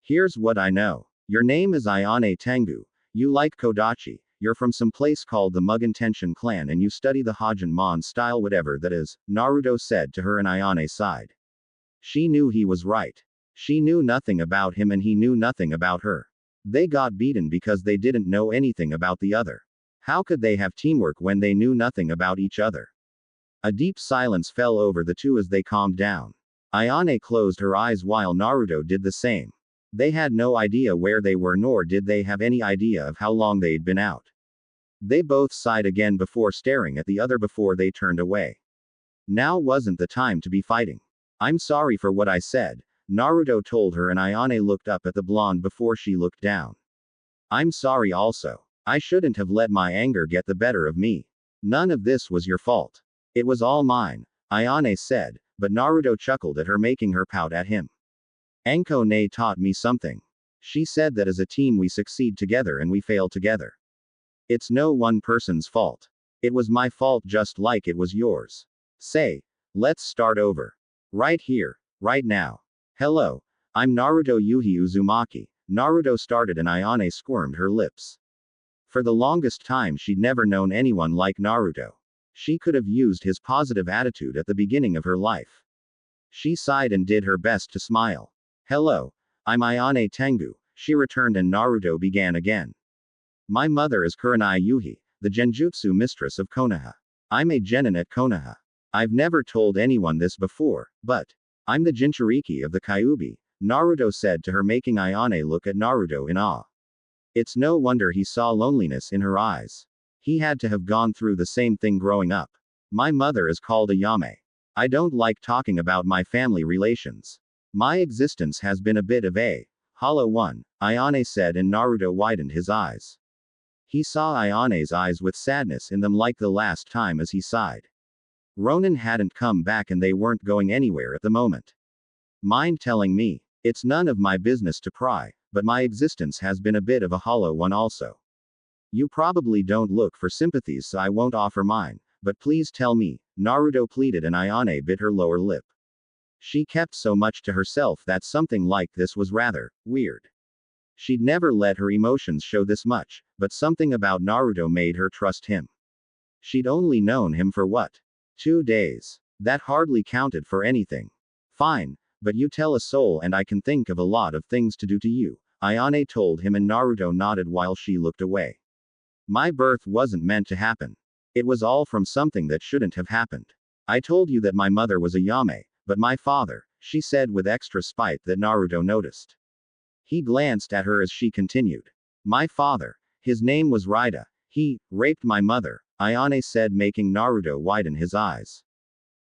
Here's what I know. Your name is Ayane Tengu. You like Kodachi. You're from some place called the Mugen Tenshin clan and you study the Hajin style, whatever that is, Naruto said to her, and Ayane sighed. She knew he was right. She knew nothing about him and he knew nothing about her. They got beaten because they didn't know anything about the other. How could they have teamwork when they knew nothing about each other? A deep silence fell over the two as they calmed down. Ayane closed her eyes while Naruto did the same. They had no idea where they were, nor did they have any idea of how long they'd been out. They both sighed again before staring at the other before they turned away. Now wasn't the time to be fighting. I'm sorry for what I said, Naruto told her, and Ayane looked up at the blonde before she looked down. I'm sorry also. I shouldn't have let my anger get the better of me. None of this was your fault. It was all mine, Ayane said, but Naruto chuckled at her, making her pout at him. Anko ne taught me something. She said that as a team we succeed together and we fail together. It's no one person's fault. It was my fault just like it was yours. Say, let's start over. Right here, right now. Hello, I'm Naruto Yuhi Uzumaki. Naruto started, and Ayane squirmed her lips. For the longest time she'd never known anyone like Naruto. She could have used his positive attitude at the beginning of her life. She sighed and did her best to smile. Hello, I'm Ayane Tengu, she returned, and Naruto began again. My mother is Kurenai Yuhi, the Genjutsu mistress of Konoha. I'm a genin at Konoha. I've never told anyone this before, but I'm the Jinchuriki of the Kyuubi, Naruto said to her, making Ayane look at Naruto in awe. It's no wonder he saw loneliness in her eyes. He had to have gone through the same thing growing up. My mother is called a Yame. I don't like talking about my family relations. My existence has been a bit of a hollow one, Ayane said, and Naruto widened his eyes. He saw Ayane's eyes with sadness in them like the last time as he sighed. Ronin hadn't come back and they weren't going anywhere at the moment. Mind telling me? It's none of my business to pry, but my existence has been a bit of a hollow one also. You probably don't look for sympathies, so I won't offer mine, but please tell me, Naruto pleaded, and Ayane bit her lower lip. She kept so much to herself that something like this was rather weird. She'd never let her emotions show this much, but something about Naruto made her trust him. She'd only known him for what? 2 days. That hardly counted for anything. Fine, but you tell a soul and I can think of a lot of things to do to you, Ayane told him, and Naruto nodded while she looked away. My birth wasn't meant to happen. It was all from something that shouldn't have happened. I told you that my mother was a Yame, but my father, she said with extra spite that Naruto noticed. He glanced at her as she continued. My father. His name was Raida. He raped my mother, Ayane said, making Naruto widen his eyes.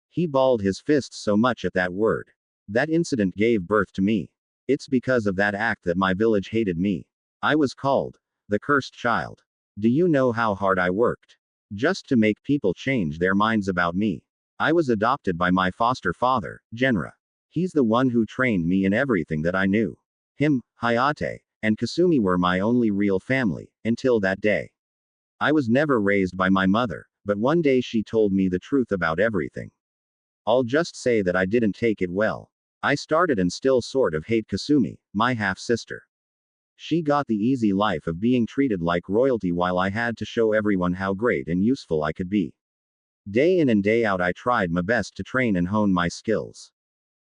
He balled his fists so much at that word. That incident gave birth to me. It's because of that act that my village hated me. I was called the cursed child. Do you know how hard I worked? Just to make people change their minds about me. I was adopted by my foster father, Genra. He's the one who trained me in everything that I knew. Him, Hayate, and Kasumi were my only real family, until that day. I was never raised by my mother, but one day she told me the truth about everything. I'll just say that I didn't take it well. I started and still sort of hate Kasumi, my half-sister. She got the easy life of being treated like royalty while I had to show everyone how great and useful I could be. Day in and day out I tried my best to train and hone my skills.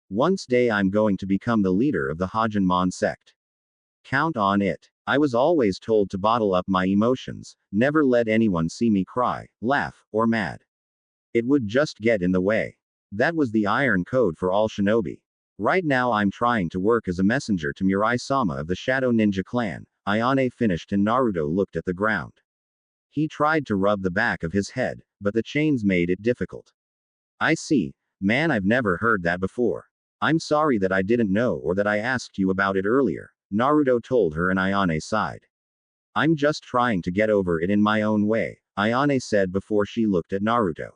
Once day I'm going to become the leader of the Hajinmon sect. Count on it. I was always told to bottle up my emotions, never let anyone see me cry, laugh, or mad. It would just get in the way. That was the iron code for all shinobi. Right now I'm trying to work as a messenger to Mirai-sama of the Shadow Ninja clan. Ayane finished and Naruto looked at the ground. He tried to rub the back of his head, but the chains made it difficult. I see. Man, I've never heard that before. I'm sorry that I didn't know or that I asked you about it earlier, Naruto told her and Ayane sighed. I'm just trying to get over it in my own way, Ayane said before she looked at Naruto.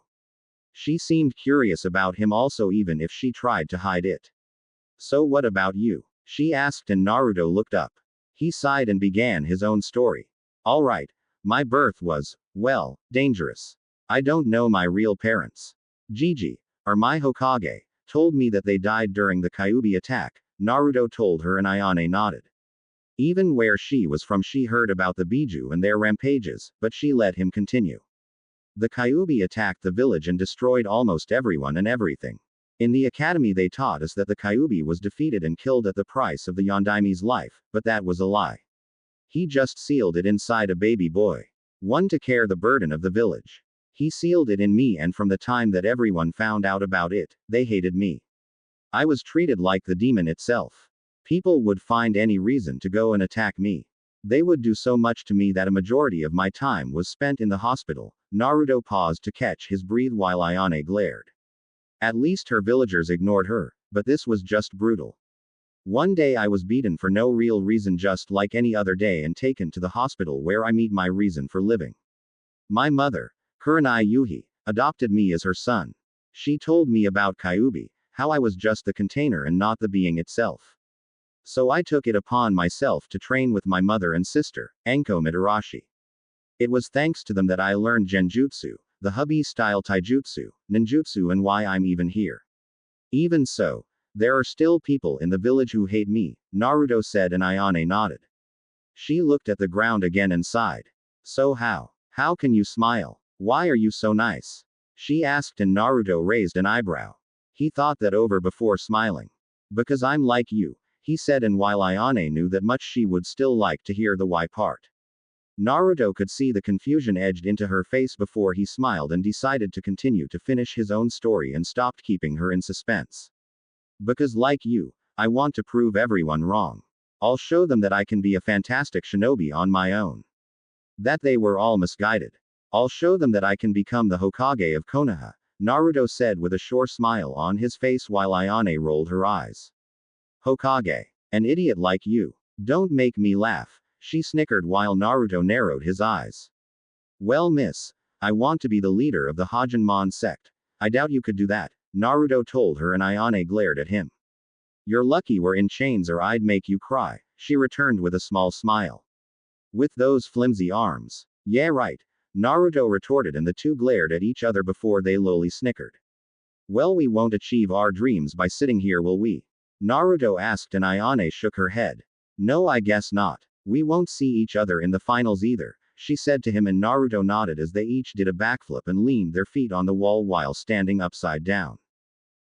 She seemed curious about him also even if she tried to hide it. So what about you? She asked and Naruto looked up. He sighed and began his own story. Alright. My birth was, well, dangerous. I don't know my real parents. Gigi, or my Hokage, told me that they died during the Kyuubi attack, Naruto told her and Ayane nodded. Even where she was from she heard about the Biju and their rampages, but she let him continue. The Kyuubi attacked the village and destroyed almost everyone and everything. In the academy they taught us that the Kyuubi was defeated and killed at the price of the Yondaime's life, but that was a lie. He just sealed it inside a baby boy. One to carry the burden of the village. He sealed it in me and from the time that everyone found out about it, they hated me. I was treated like the demon itself. People would find any reason to go and attack me. They would do so much to me that a majority of my time was spent in the hospital. Naruto paused to catch his breath while Ayane glared. At least her villagers ignored her, but this was just brutal. One day I was beaten for no real reason just like any other day and taken to the hospital where I meet my reason for living. My mother, Kurenai Yuhi, adopted me as her son. She told me about Kyuubi, how I was just the container and not the being itself. So I took it upon myself to train with my mother and sister, Anko Mitarashi. It was thanks to them that I learned Genjutsu, the hubby-style taijutsu, ninjutsu and why I'm even here. Even so, there are still people in the village who hate me, Naruto said and Ayane nodded. She looked at the ground again and sighed. So how can you smile? Why are you so nice? She asked and Naruto raised an eyebrow. He thought that over before smiling. Because I'm like you, he said and while Ayane knew that much she would still like to hear the why part. Naruto could see the confusion edged into her face before he smiled and decided to continue to finish his own story and stopped keeping her in suspense. Because like you, I want to prove everyone wrong. I'll show them that I can be a fantastic shinobi on my own. That they were all misguided. I'll show them that I can become the Hokage of Konoha, Naruto said with a sure smile on his face while Ayane rolled her eyes. Hokage. An idiot like you. Don't make me laugh, she snickered while Naruto narrowed his eyes. Well miss, I want to be the leader of the Hajinmon sect. I doubt you could do that, Naruto told her and Ayane glared at him. You're lucky we're in chains or I'd make you cry, she returned with a small smile. With those flimsy arms. Yeah right, Naruto retorted and the two glared at each other before they lowly snickered. Well, we won't achieve our dreams by sitting here, will we? Naruto asked and Ayane shook her head. No, I guess not. We won't see each other in the finals either, she said to him and Naruto nodded as they each did a backflip and leaned their feet on the wall while standing upside down.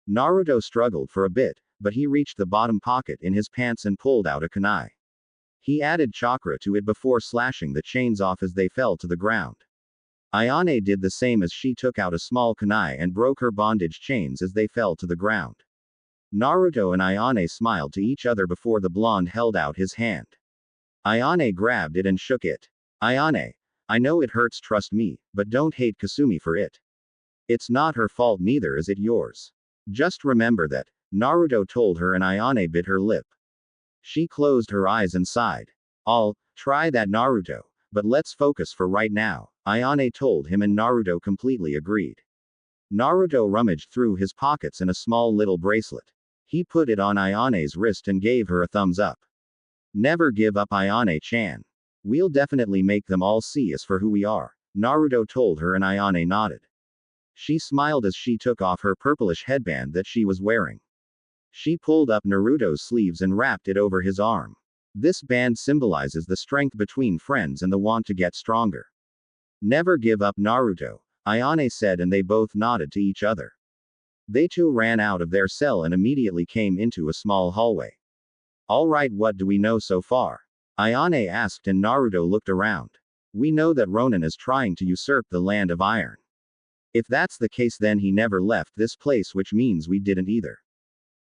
Naruto struggled for a bit, but he reached the bottom pocket in his pants and pulled out a kunai. He added chakra to it before slashing the chains off as they fell to the ground. Ayane did the same as she took out a small kunai and broke her bondage chains as they fell to the ground. Naruto and Ayane smiled to each other before the blonde held out his hand. Ayane grabbed it and shook it. Ayane, I know it hurts, trust me, but don't hate Kasumi for it. It's not her fault, neither is it yours. Just remember that, Naruto told her and Ayane bit her lip. She closed her eyes and sighed. I'll try that, Naruto, but let's focus for right now, Ayane told him and Naruto completely agreed. Naruto rummaged through his pockets and a small little bracelet. He put it on Ayane's wrist and gave her a thumbs up. Never give up, Ayane-chan. We'll definitely make them all see us for who we are, Naruto told her and Ayane nodded. She smiled as she took off her purplish headband that she was wearing. She pulled up Naruto's sleeves and wrapped it over his arm. This band symbolizes the strength between friends and the want to get stronger. Never give up, Naruto, Ayane said, and they both nodded to each other. They too ran out of their cell and immediately came into a small hallway. Alright, what do we know so far? Ayane asked, and Naruto looked around. We know that Ronin is trying to usurp the land of iron. If that's the case, then he never left this place, which means we didn't either.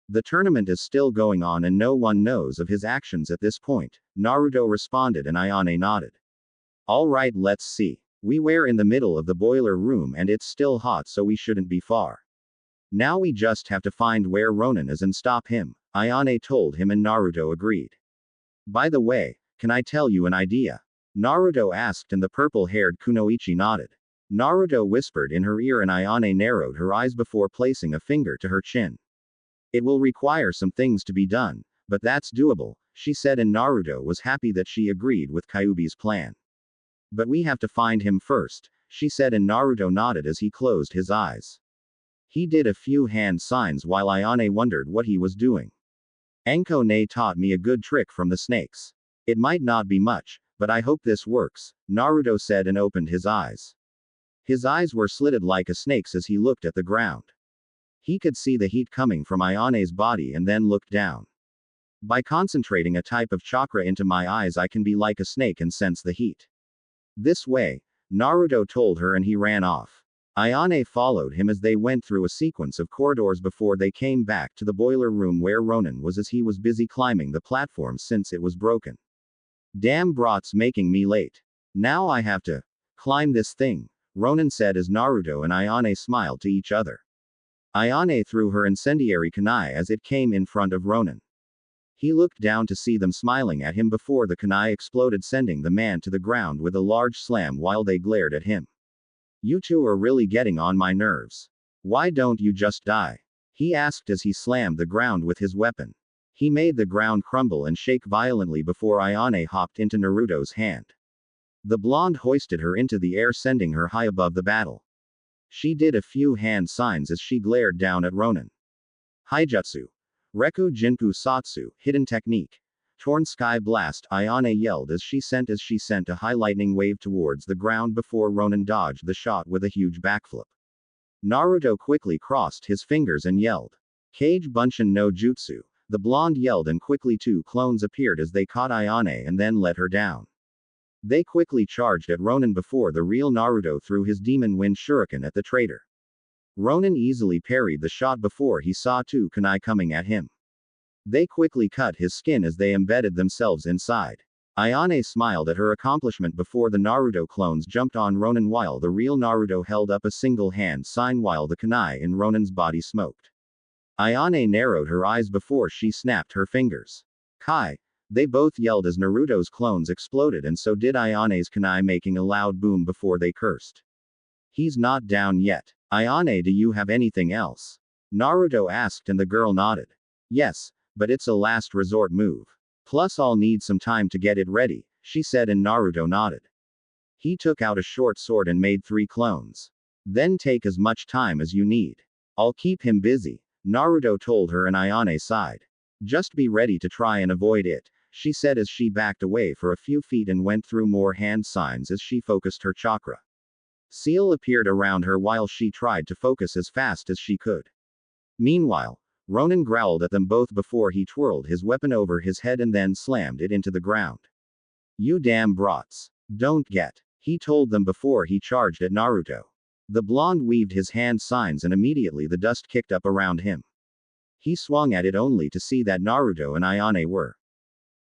The tournament is still going on and no one knows of his actions at this point, Naruto responded, and Ayane nodded. Alright, let's see. We were in the middle of the boiler room and it's still hot, so we shouldn't be far. Now we just have to find where Ronin is and stop him, Ayane told him, and Naruto agreed. By the way, can I tell you an idea? Naruto asked, and the purple-haired Kunoichi nodded. Naruto whispered in her ear and Ayane narrowed her eyes before placing a finger to her chin. It will require some things to be done, but that's doable, she said, and Naruto was happy that she agreed with Kyuubi's plan. But we have to find him first, she said, and Naruto nodded as he closed his eyes. He did a few hand signs while Ayane wondered what he was doing. Anko ne taught me a good trick from the snakes. It might not be much, but I hope this works, Naruto said and opened his eyes. His eyes were slitted like a snake's as he looked at the ground. He could see the heat coming from Ayane's body and then looked down. By concentrating a type of chakra into my eyes, I can be like a snake and sense the heat. This way, Naruto told her, and he ran off. Ayane followed him as they went through a sequence of corridors before they came back to the boiler room where Ronin was, as he was busy climbing the platform since it was broken. Damn, brot's making me late. Now I have to climb this thing, Ronin said as Naruto and Ayane smiled to each other. Ayane threw her incendiary kunai as it came in front of Ronin. He looked down to see them smiling at him before the kunai exploded, sending the man to the ground with a large slam while they glared at him. You two are really getting on my nerves. Why don't you just die? He asked as he slammed the ground with his weapon. He made the ground crumble and shake violently before Ayane hopped into Naruto's hand. The blonde hoisted her into the air, sending her high above the battle. She did a few hand signs as she glared down at Ronin. Haijutsu. Reku Jinpu Satsu, hidden technique. Torn sky blast, Ayane yelled as she sent a high lightning wave towards the ground before Ronin dodged the shot with a huge backflip. Naruto quickly crossed his fingers and yelled. Kage Bunshin no Jutsu. The blonde yelled, and quickly two clones appeared as they caught Ayane and then let her down. They quickly charged at Ronin before the real Naruto threw his demon wind shuriken at the traitor. Ronin easily parried the shot before he saw two kunai coming at him. They quickly cut his skin as they embedded themselves inside. Ayane smiled at her accomplishment before the Naruto clones jumped on Ronin while the real Naruto held up a single hand sign while the kunai in Ronin's body smoked. Ayane narrowed her eyes before she snapped her fingers. Kai! They both yelled as Naruto's clones exploded, and so did Ayane's kunai, making a loud boom before they cursed. He's not down yet. Ayane, do you have anything else? Naruto asked, and the girl nodded. Yes, but it's a last resort move. Plus I'll need some time to get it ready, she said, and Naruto nodded. He took out a short sword and made 3 clones. Then take as much time as you need. I'll keep him busy, Naruto told her, and Ayane sighed. Just be ready to try and avoid it, she said as she backed away for a few feet and went through more hand signs as she focused her chakra. Seal appeared around her while she tried to focus as fast as she could. Meanwhile, Ronin growled at them both before he twirled his weapon over his head and then slammed it into the ground. You damn brats. Don't get, he told them before he charged at Naruto. The blonde weaved his hand signs and immediately the dust kicked up around him. He swung at it only to see that Naruto and Ayane were.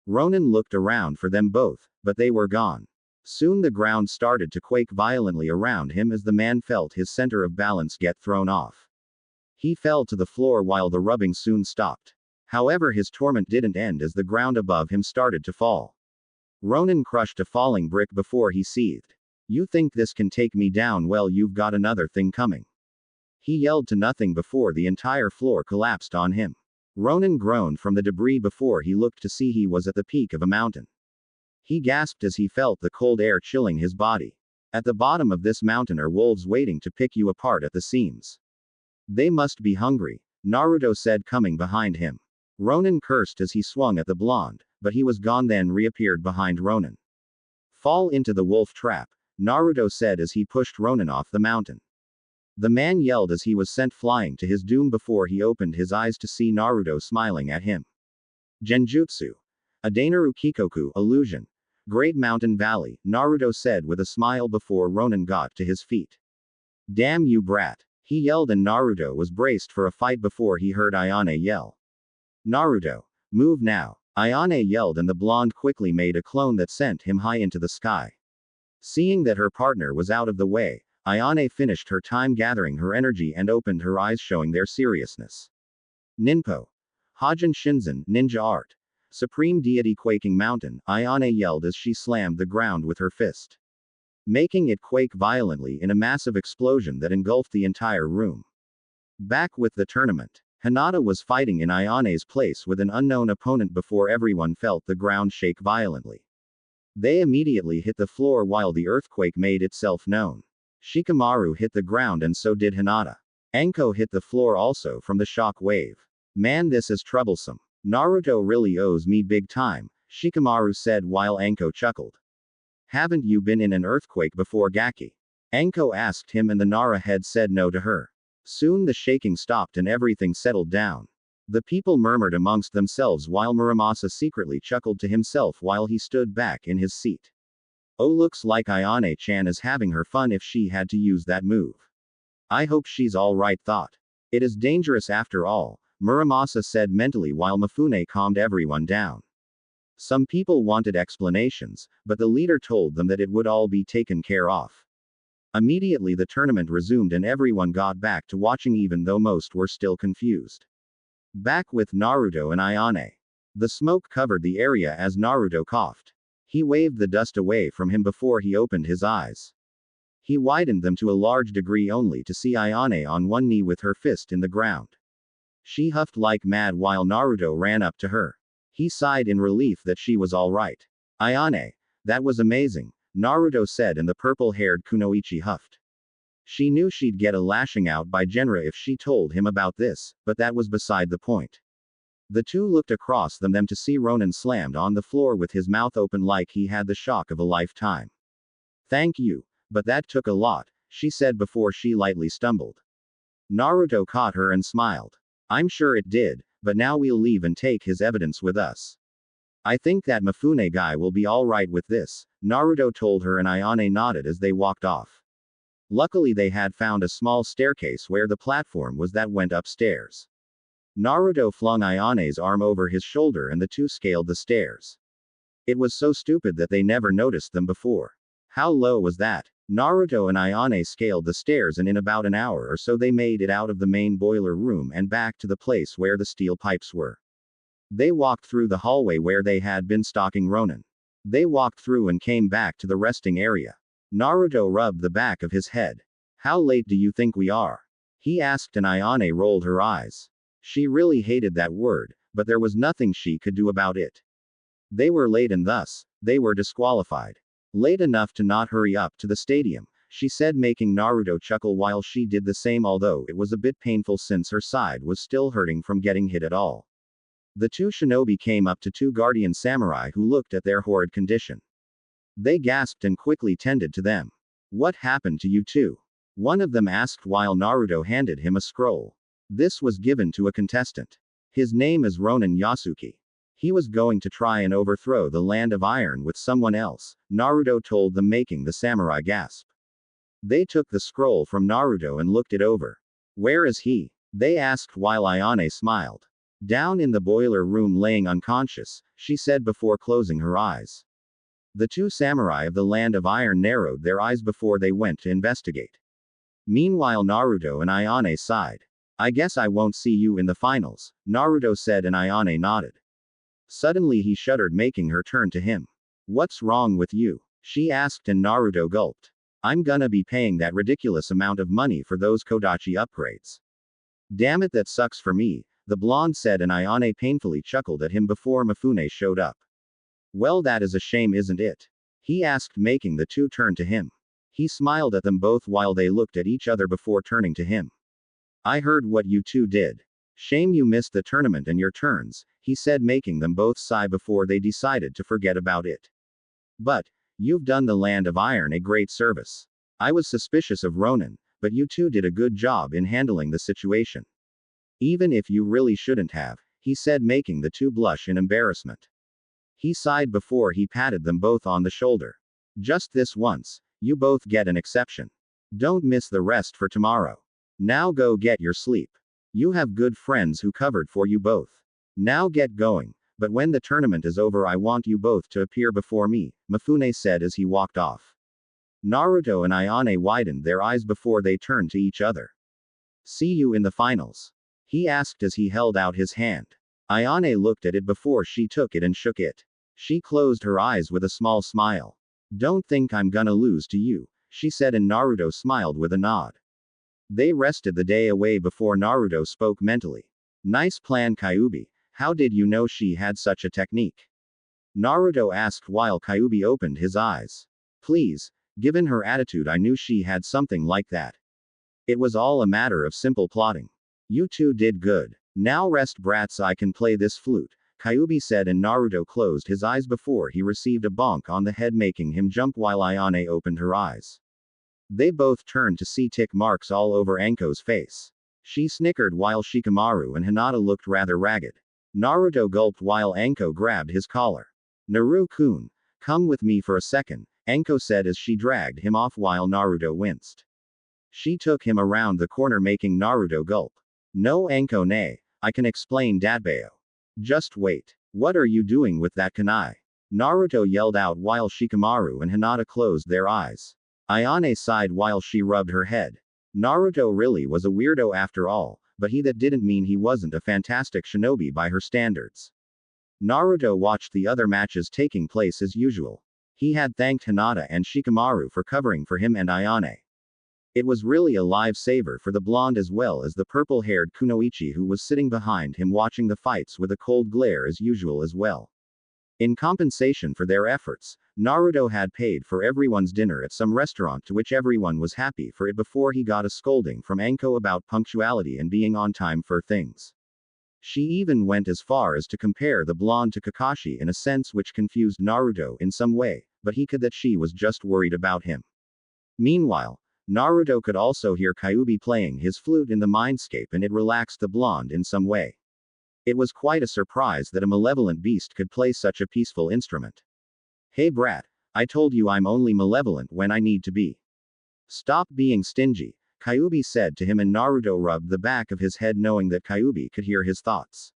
Ronin looked around for them both, but they were gone. Soon the ground started to quake violently around him as the man felt his center of balance get thrown off. He fell to the floor while the rubbing soon stopped. However, his torment didn't end as the ground above him started to fall. Ronin crushed a falling brick before he seethed. You think this can take me down? Well, you've got another thing coming. He yelled to nothing before the entire floor collapsed on him. Ronin groaned from the debris before he looked to see he was at the peak of a mountain. He gasped as he felt the cold air chilling his body. At the bottom of this mountain are wolves waiting to pick you apart at the seams. They must be hungry, Naruto said, coming behind him. Ronin cursed as he swung at the blonde, but he was gone, then reappeared behind Ronin. Fall into the wolf trap, Naruto said as he pushed Ronin off the mountain. The man yelled as he was sent flying to his doom before he opened his eyes to see Naruto smiling at him. Genjutsu. Adanaru Kikoku, illusion. Great Mountain Valley, Naruto said with a smile before Ronin got to his feet. Damn you brat. He yelled, and Naruto was braced for a fight before he heard Xayane yell. Naruto, move now. Xayane yelled, and the blonde quickly made a clone that sent him high into the sky. Seeing that her partner was out of the way, Xayane finished her time gathering her energy and opened her eyes, showing their seriousness. Ninpo. Hajin Shinzen, ninja art. Supreme deity quaking mountain, Xayane yelled as she slammed the ground with her fist, making it quake violently in a massive explosion that engulfed the entire room. Back with the tournament. Hinata was fighting in Xayane's place with an unknown opponent before everyone felt the ground shake violently. They immediately hit the floor while the earthquake made itself known. Shikamaru hit the ground and so did Hinata. Anko hit the floor also from the shock wave. Man, this is troublesome. Naruto really owes me big time, Shikamaru said while Anko chuckled. Haven't you been in an earthquake before, Gaki? Anko asked him, and the Nara head said no to her. Soon the shaking stopped and everything settled down. The people murmured amongst themselves while Muramasa secretly chuckled to himself while he stood back in his seat. Oh, looks like Ayane-chan is having her fun if she had to use that move. I hope she's alright, thought. It is dangerous after all, Muramasa said mentally while Mifune calmed everyone down. Some people wanted explanations, but the leader told them that it would all be taken care of. Immediately the tournament resumed and everyone got back to watching, even though most were still confused. Back with Naruto and Ayane. The smoke covered the area as Naruto coughed. He waved the dust away from him before he opened his eyes. He widened them to a large degree only to see Ayane on one knee with her fist in the ground. She huffed like mad while Naruto ran up to her. He sighed in relief that she was alright. Ayane, that was amazing, Naruto said, and the purple-haired Kunoichi huffed. She knew she'd get a lashing out by Genra if she told him about this, but that was beside the point. The two looked across them to see Ronin slammed on the floor with his mouth open like he had the shock of a lifetime. Thank you, but that took a lot, she said before she lightly stumbled. Naruto caught her and smiled. I'm sure it did, but now we'll leave and take his evidence with us. I think that Mifune guy will be alright with this, Naruto told her, and Ayane nodded as they walked off. Luckily they had found a small staircase where the platform was that went upstairs. Naruto flung Ayane's arm over his shoulder and the two scaled the stairs. It was so stupid that they never noticed them before. How low was that? Naruto and Ayane scaled the stairs, and in about an hour or so they made it out of the main boiler room and back to the place where the steel pipes were. They walked through the hallway where they had been stalking Ronin. They walked through and came back to the resting area. Naruto rubbed the back of his head. How late do you think we are? He asked, and Ayane rolled her eyes. She really hated that word, but there was nothing she could do about it. They were late and thus, they were disqualified. Late enough to not hurry up to the stadium, she said, making Naruto chuckle while she did the same, although it was a bit painful since her side was still hurting from getting hit at all. The two shinobi came up to two guardian samurai who looked at their horrid condition. They gasped and quickly tended to them. What happened to you two? One of them asked while Naruto handed him a scroll. This was given to a contestant. His name is Ronin Yasuki. He was going to try and overthrow the Land of Iron with someone else, Naruto told them, making the samurai gasp. They took the scroll from Naruto and looked it over. Where is he? They asked while Ayane smiled. Down in the boiler room laying unconscious, she said before closing her eyes. The two samurai of the Land of Iron narrowed their eyes before they went to investigate. Meanwhile Naruto and Ayane sighed. I guess I won't see you in the finals, Naruto said, and Ayane nodded. Suddenly he shuddered, making her turn to him. What's wrong with you? She asked, and Naruto gulped. I'm gonna be paying that ridiculous amount of money for those Kodachi upgrades. Damn it, that sucks for me, the blonde said, and Ayane painfully chuckled at him before Mifune showed up. Well, that is a shame, isn't it? He asked, making the two turn to him. He smiled at them both while they looked at each other before turning to him. I heard what you two did. Shame you missed the tournament and your turns, he said, making them both sigh before they decided to forget about it. But, you've done the Land of Iron a great service. I was suspicious of Ronin, but you two did a good job in handling the situation. Even if you really shouldn't have, he said, making the two blush in embarrassment. He sighed before he patted them both on the shoulder. Just this once, you both get an exception. Don't miss the rest for tomorrow. Now go get your sleep. You have good friends who covered for you both. Now get going, but when the tournament is over I want you both to appear before me, Mifune said as he walked off. Naruto and Ayane widened their eyes before they turned to each other. See you in the finals, he asked as he held out his hand. Ayane looked at it before she took it and shook it. She closed her eyes with a small smile. Don't think I'm gonna lose to you, she said, and Naruto smiled with a nod. They rested the day away before Naruto spoke mentally. Nice plan, Kyuubi. How did you know she had such a technique? Naruto asked while Kyuubi opened his eyes. Please, given her attitude I knew she had something like that. It was all a matter of simple plotting. You two did good. Now rest, brats, I can play this flute, Kyuubi said, and Naruto closed his eyes before he received a bonk on the head, making him jump while Ayane opened her eyes. They both turned to see tick marks all over Anko's face. She snickered while Shikamaru and Hinata looked rather ragged. Naruto gulped while Anko grabbed his collar. Naru-kun, come with me for a second, Anko said as she dragged him off while Naruto winced. She took him around the corner, making Naruto gulp. No, Anko, nay, I can explain, Dadbayo. Just wait. What are you doing with that kunai? Naruto yelled out while Shikamaru and Hinata closed their eyes. Ayane sighed while she rubbed her head. Naruto really was a weirdo after all, but that didn't mean he wasn't a fantastic shinobi by her standards. Naruto watched the other matches taking place as usual. He had thanked Hinata and Shikamaru for covering for him and Ayane. It was really a lifesaver for the blonde as well as the purple-haired Kunoichi, who was sitting behind him watching the fights with a cold glare as usual as well. In compensation for their efforts, Naruto had paid for everyone's dinner at some restaurant, to which everyone was happy for it before he got a scolding from Anko about punctuality and being on time for things. She even went as far as to compare the blonde to Kakashi in a sense which confused Naruto in some way, but he could that she was just worried about him. Meanwhile, Naruto could also hear Kyuubi playing his flute in the mindscape, and it relaxed the blonde in some way. It was quite a surprise that a malevolent beast could play such a peaceful instrument. Hey brat, I told you I'm only malevolent when I need to be. Stop being stingy, Kyuubi said to him, and Naruto rubbed the back of his head knowing that Kyuubi could hear his thoughts.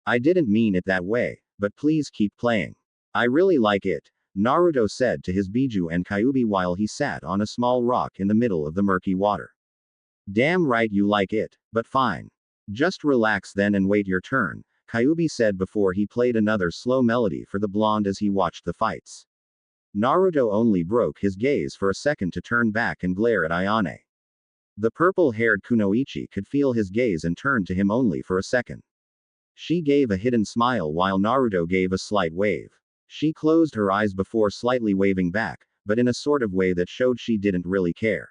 I didn't mean it that way, but please keep playing. I really like it, Naruto said to his Biju and Kyuubi while he sat on a small rock in the middle of the murky water. Damn right you like it, but fine. Just relax then and wait your turn, Kyuubi said before he played another slow melody for the blonde as he watched the fights. Naruto only broke his gaze for a second to turn back and glare at Ayane. The purple-haired Kunoichi could feel his gaze and turned to him only for a second. She gave a hidden smile while Naruto gave a slight wave. She closed her eyes before slightly waving back, but in a sort of way that showed she didn't really care.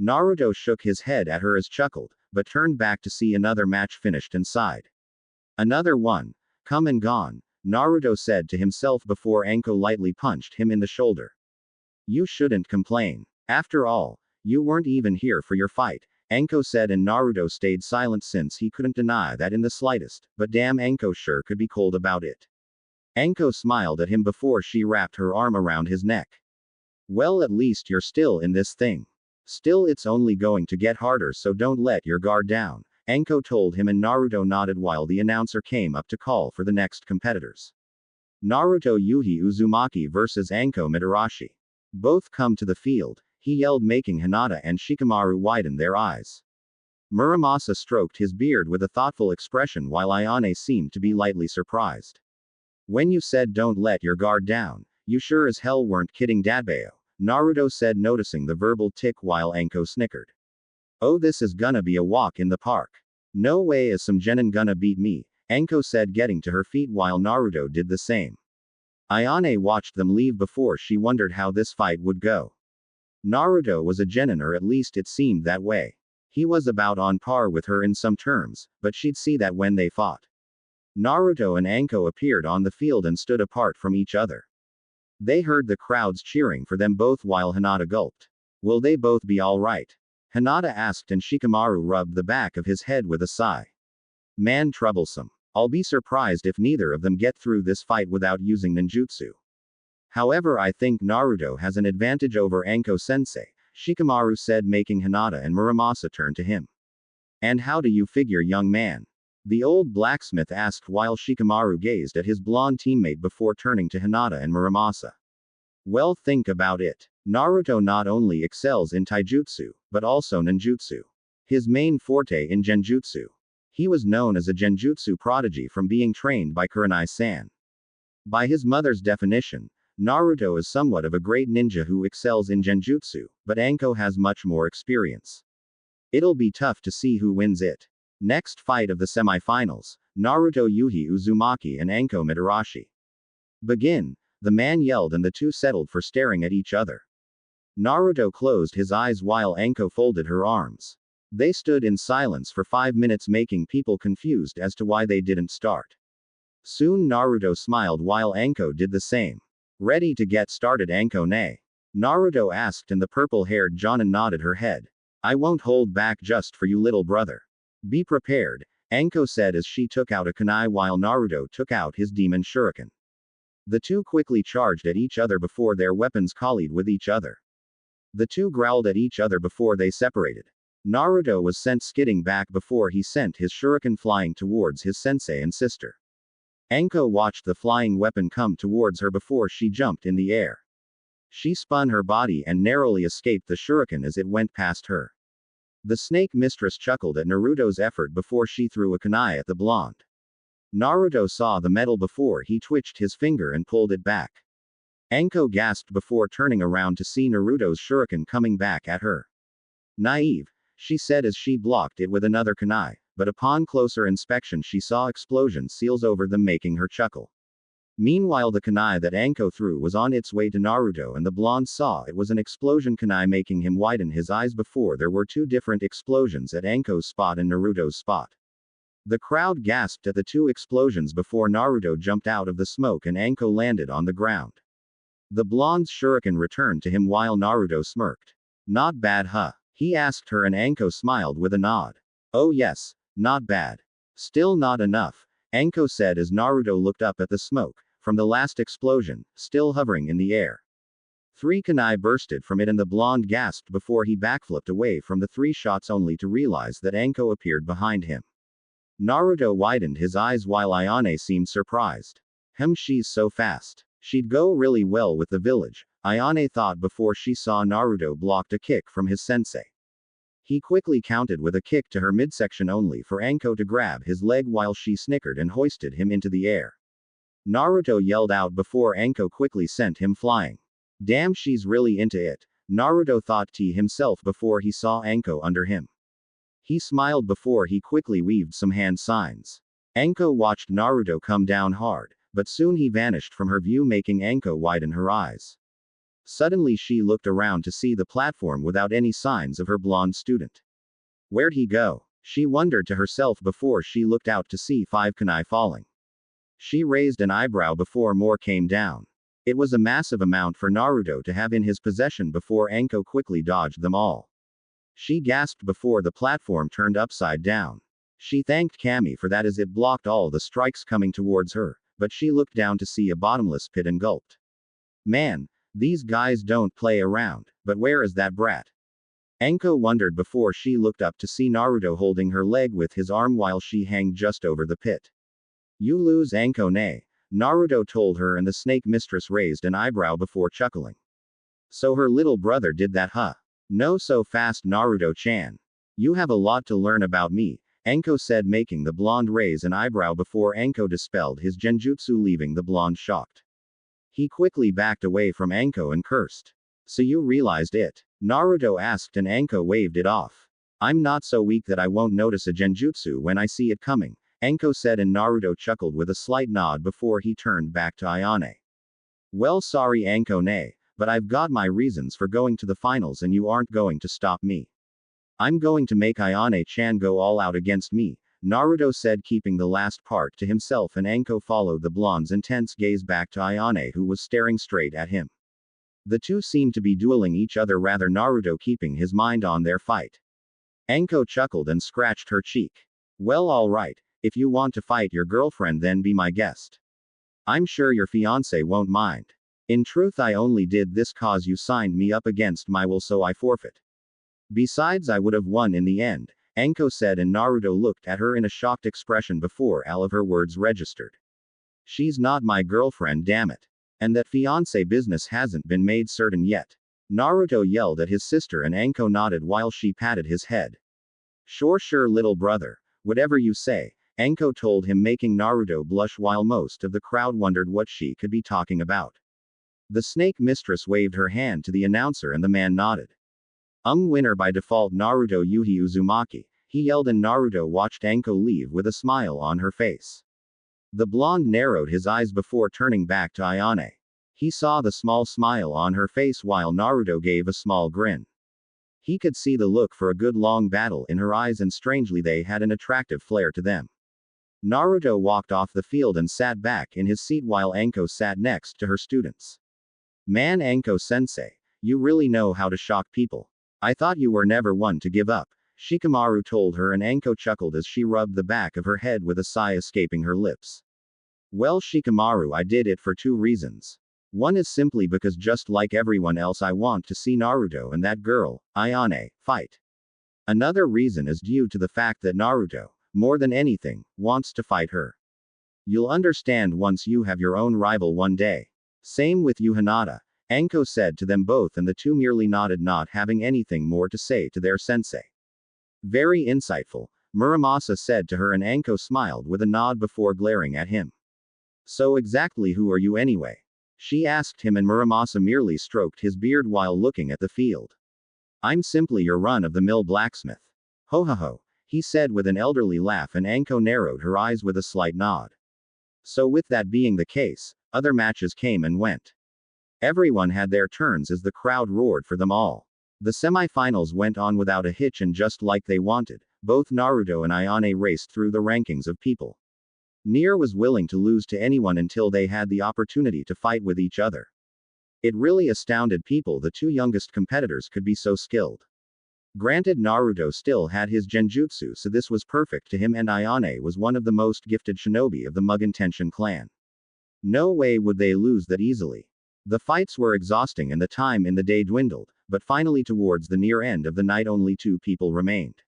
Naruto shook his head at her as chuckled, but turned back to see another match finished and sighed. Another one. Come and gone, Naruto said to himself before Anko lightly punched him in the shoulder. You shouldn't complain. After all, you weren't even here for your fight, Anko said, and Naruto stayed silent since he couldn't deny that in the slightest, but damn, Anko sure could be cold about it. Anko smiled at him before she wrapped her arm around his neck. Well, at least you're still in this thing. Still, it's only going to get harder, so don't let your guard down, Anko told him, and Naruto nodded while the announcer came up to call for the next competitors. Naruto Yuhi Uzumaki vs Anko Mitarashi. Both come to the field, he yelled, making Hinata and Shikamaru widen their eyes. Muramasa stroked his beard with a thoughtful expression while Ayane seemed to be lightly surprised. When you said don't let your guard down, you sure as hell weren't kidding, Dadbayo, Naruto said, noticing the verbal tick while Anko snickered. Oh, this is gonna be a walk in the park. No way is some genin gonna beat me, Anko said, getting to her feet while Naruto did the same. Ayane watched them leave before she wondered how this fight would go. Naruto was a genin, or at least it seemed that way. He was about on par with her in some terms, but she'd see that when they fought. Naruto and Anko appeared on the field and stood apart from each other. They heard the crowds cheering for them both while Hinata gulped. Will they both be alright? Hinata asked, and Shikamaru rubbed the back of his head with a sigh. Man, troublesome. I'll be surprised if neither of them get through this fight without using ninjutsu. However, I think Naruto has an advantage over Anko-sensei, Shikamaru said, making Hinata and Muramasa turn to him. And how do you figure, young man? The old blacksmith asked while Shikamaru gazed at his blonde teammate before turning to Hinata and Muramasa. Well, think about it. Naruto not only excels in taijutsu, but also ninjutsu. His main forte in genjutsu. He was known as a genjutsu prodigy from being trained by Kurenai-san. By his mother's definition, Naruto is somewhat of a great ninja who excels in genjutsu, but Anko has much more experience. It'll be tough to see who wins it. Next fight of the semifinals, Naruto Yuhi Uzumaki and Anko Mitarashi. Begin, the man yelled, and the two settled for staring at each other. Naruto closed his eyes while Anko folded her arms. They stood in silence for 5 minutes, making people confused as to why they didn't start. Soon Naruto smiled while Anko did the same. Ready to get started, Anko-ne? Naruto asked, and the purple-haired Jonin nodded her head. I won't hold back just for you, little brother. Be prepared, Anko said as she took out a kunai while Naruto took out his demon shuriken. The two quickly charged at each other before their weapons collided with each other. The two growled at each other before they separated. Naruto was sent skidding back before he sent his shuriken flying towards his sensei and sister. Anko watched the flying weapon come towards her before she jumped in the air. She spun her body and narrowly escaped the shuriken as it went past her. The snake mistress chuckled at Naruto's effort before she threw a kunai at the blonde. Naruto saw the metal before he twitched his finger and pulled it back. Anko gasped before turning around to see Naruto's shuriken coming back at her. Naive, she said as she blocked it with another kunai, but upon closer inspection she saw explosion seals over them, making her chuckle. Meanwhile, the kunai that Anko threw was on its way to Naruto, and the blonde saw it was an explosion kunai, making him widen his eyes before there were two different explosions at Anko's spot and Naruto's spot. The crowd gasped at the two explosions before Naruto jumped out of the smoke and Anko landed on the ground. The blonde's shuriken returned to him while Naruto smirked. Not bad, huh? He asked her, and Anko smiled with a nod. Oh yes, not bad. Still not enough, Anko said as Naruto looked up at the smoke from the last explosion, still hovering in the air. 3 kunai bursted from it, and the blonde gasped before he backflipped away from the 3 shots, only to realize that Anko appeared behind him. Naruto widened his eyes while Ayane seemed surprised. She's so fast. She'd go really well with the village, Ayane thought before she saw Naruto blocked a kick from his sensei. He quickly countered with a kick to her midsection, only for Anko to grab his leg while she snickered and hoisted him into the air. Naruto yelled out before Anko quickly sent him flying. Damn, she's really into it, Naruto thought to himself before he saw Anko under him. He smiled before he quickly weaved some hand signs. Anko watched Naruto come down hard, but soon he vanished from her view, making Anko widen her eyes. Suddenly she looked around to see the platform without any signs of her blonde student. Where'd he go? She wondered to herself before she looked out to see 5 kunai falling. She raised an eyebrow before more came down. It was a massive amount for Naruto to have in his possession before Anko quickly dodged them all. She gasped before the platform turned upside down. She thanked Kami for that as it blocked all the strikes coming towards her, but she looked down to see a bottomless pit and gulped. Man, these guys don't play around, but where is that brat? Anko wondered before she looked up to see Naruto holding her leg with his arm while she hung just over the pit. You lose, Anko-ne, Naruto told her, and the snake mistress raised an eyebrow before chuckling. So her little brother did that, huh? No, so fast, Naruto-chan. You have a lot to learn about me, Anko said, making the blonde raise an eyebrow before Anko dispelled his genjutsu, leaving the blonde shocked. He quickly backed away from Anko and cursed. So you realized it? Naruto asked, and Anko waved it off. I'm not so weak that I won't notice a genjutsu when I see it coming, Anko said, and Naruto chuckled with a slight nod before he turned back to Ayane. Well, sorry, Anko-ne, but I've got my reasons for going to the finals and you aren't going to stop me. I'm going to make Ayane-chan go all out against me, Naruto said, keeping the last part to himself, and Anko followed the blonde's intense gaze back to Ayane, who was staring straight at him. The two seemed to be dueling each other, rather Naruto keeping his mind on their fight. Anko chuckled and scratched her cheek. Well, alright, if you want to fight your girlfriend then be my guest. I'm sure your fiancé won't mind. In truth, I only did this cause you signed me up against my will, so I forfeit. Besides, I would have won in the end, Anko said, and Naruto looked at her in a shocked expression before all of her words registered. She's not my girlfriend, damn it. And that fiancé business hasn't been made certain yet. Naruto yelled at his sister, and Anko nodded while she patted his head. Sure, little brother. Whatever you say, Anko told him, making Naruto blush while most of the crowd wondered what she could be talking about. The snake mistress waved her hand to the announcer and the man nodded. Winner by default, Naruto Yuhi Uzumaki, he yelled, and Naruto watched Anko leave with a smile on her face. The blonde narrowed his eyes before turning back to Ayane. He saw the small smile on her face while Naruto gave a small grin. He could see the look for a good long battle in her eyes, and strangely they had an attractive flair to them. Naruto walked off the field and sat back in his seat while Anko sat next to her students. Man, Anko-sensei, you really know how to shock people. I thought you were never one to give up, Shikamaru told her, and Anko chuckled as she rubbed the back of her head with a sigh escaping her lips. Well, Shikamaru, I did it for two reasons. One is simply because, just like everyone else, I want to see Naruto and that girl, Ayane, fight. Another reason is due to the fact that Naruto, more than anything, wants to fight her. You'll understand once you have your own rival one day. Same with you, Hinata, Anko said to them both, and the two merely nodded, not having anything more to say to their sensei. Very insightful, Muramasa said to her, and Anko smiled with a nod before glaring at him. So exactly who are you anyway? She asked him, and Muramasa merely stroked his beard while looking at the field. I'm simply your run-of-the-mill blacksmith. Ho ho ho, he said with an elderly laugh, and Anko narrowed her eyes with a slight nod. So with that being the case, other matches came and went. Everyone had their turns as the crowd roared for them all. The semi-finals went on without a hitch, and just like they wanted, both Naruto and Ayane raced through the rankings of people. Near was willing to lose to anyone until they had the opportunity to fight with each other. It really astounded people the two youngest competitors could be so skilled. Granted, Naruto still had his genjutsu, so this was perfect to him, and Ayane was one of the most gifted shinobi of the Mugen Tenshin clan. No way would they lose that easily. The fights were exhausting and the time in the day dwindled, but finally towards the near end of the night only two people remained.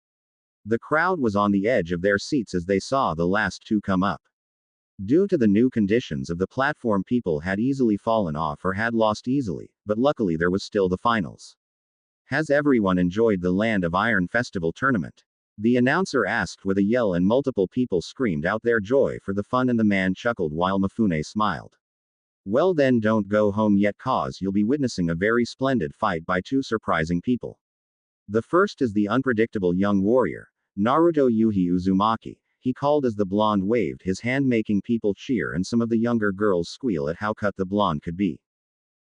The crowd was on the edge of their seats as they saw the last two come up. Due to the new conditions of the platform, people had easily fallen off or had lost easily, but luckily there was still the finals. Has everyone enjoyed the Land of Iron Festival tournament? The announcer asked with a yell, and multiple people screamed out their joy for the fun, and the man chuckled while Mifune smiled. Well then, don't go home yet, cause you'll be witnessing a very splendid fight by two surprising people. The first is the unpredictable young warrior, Naruto Yuhi Uzumaki, he called as the blonde waved his hand, making people cheer and some of the younger girls squeal at how cut the blonde could be.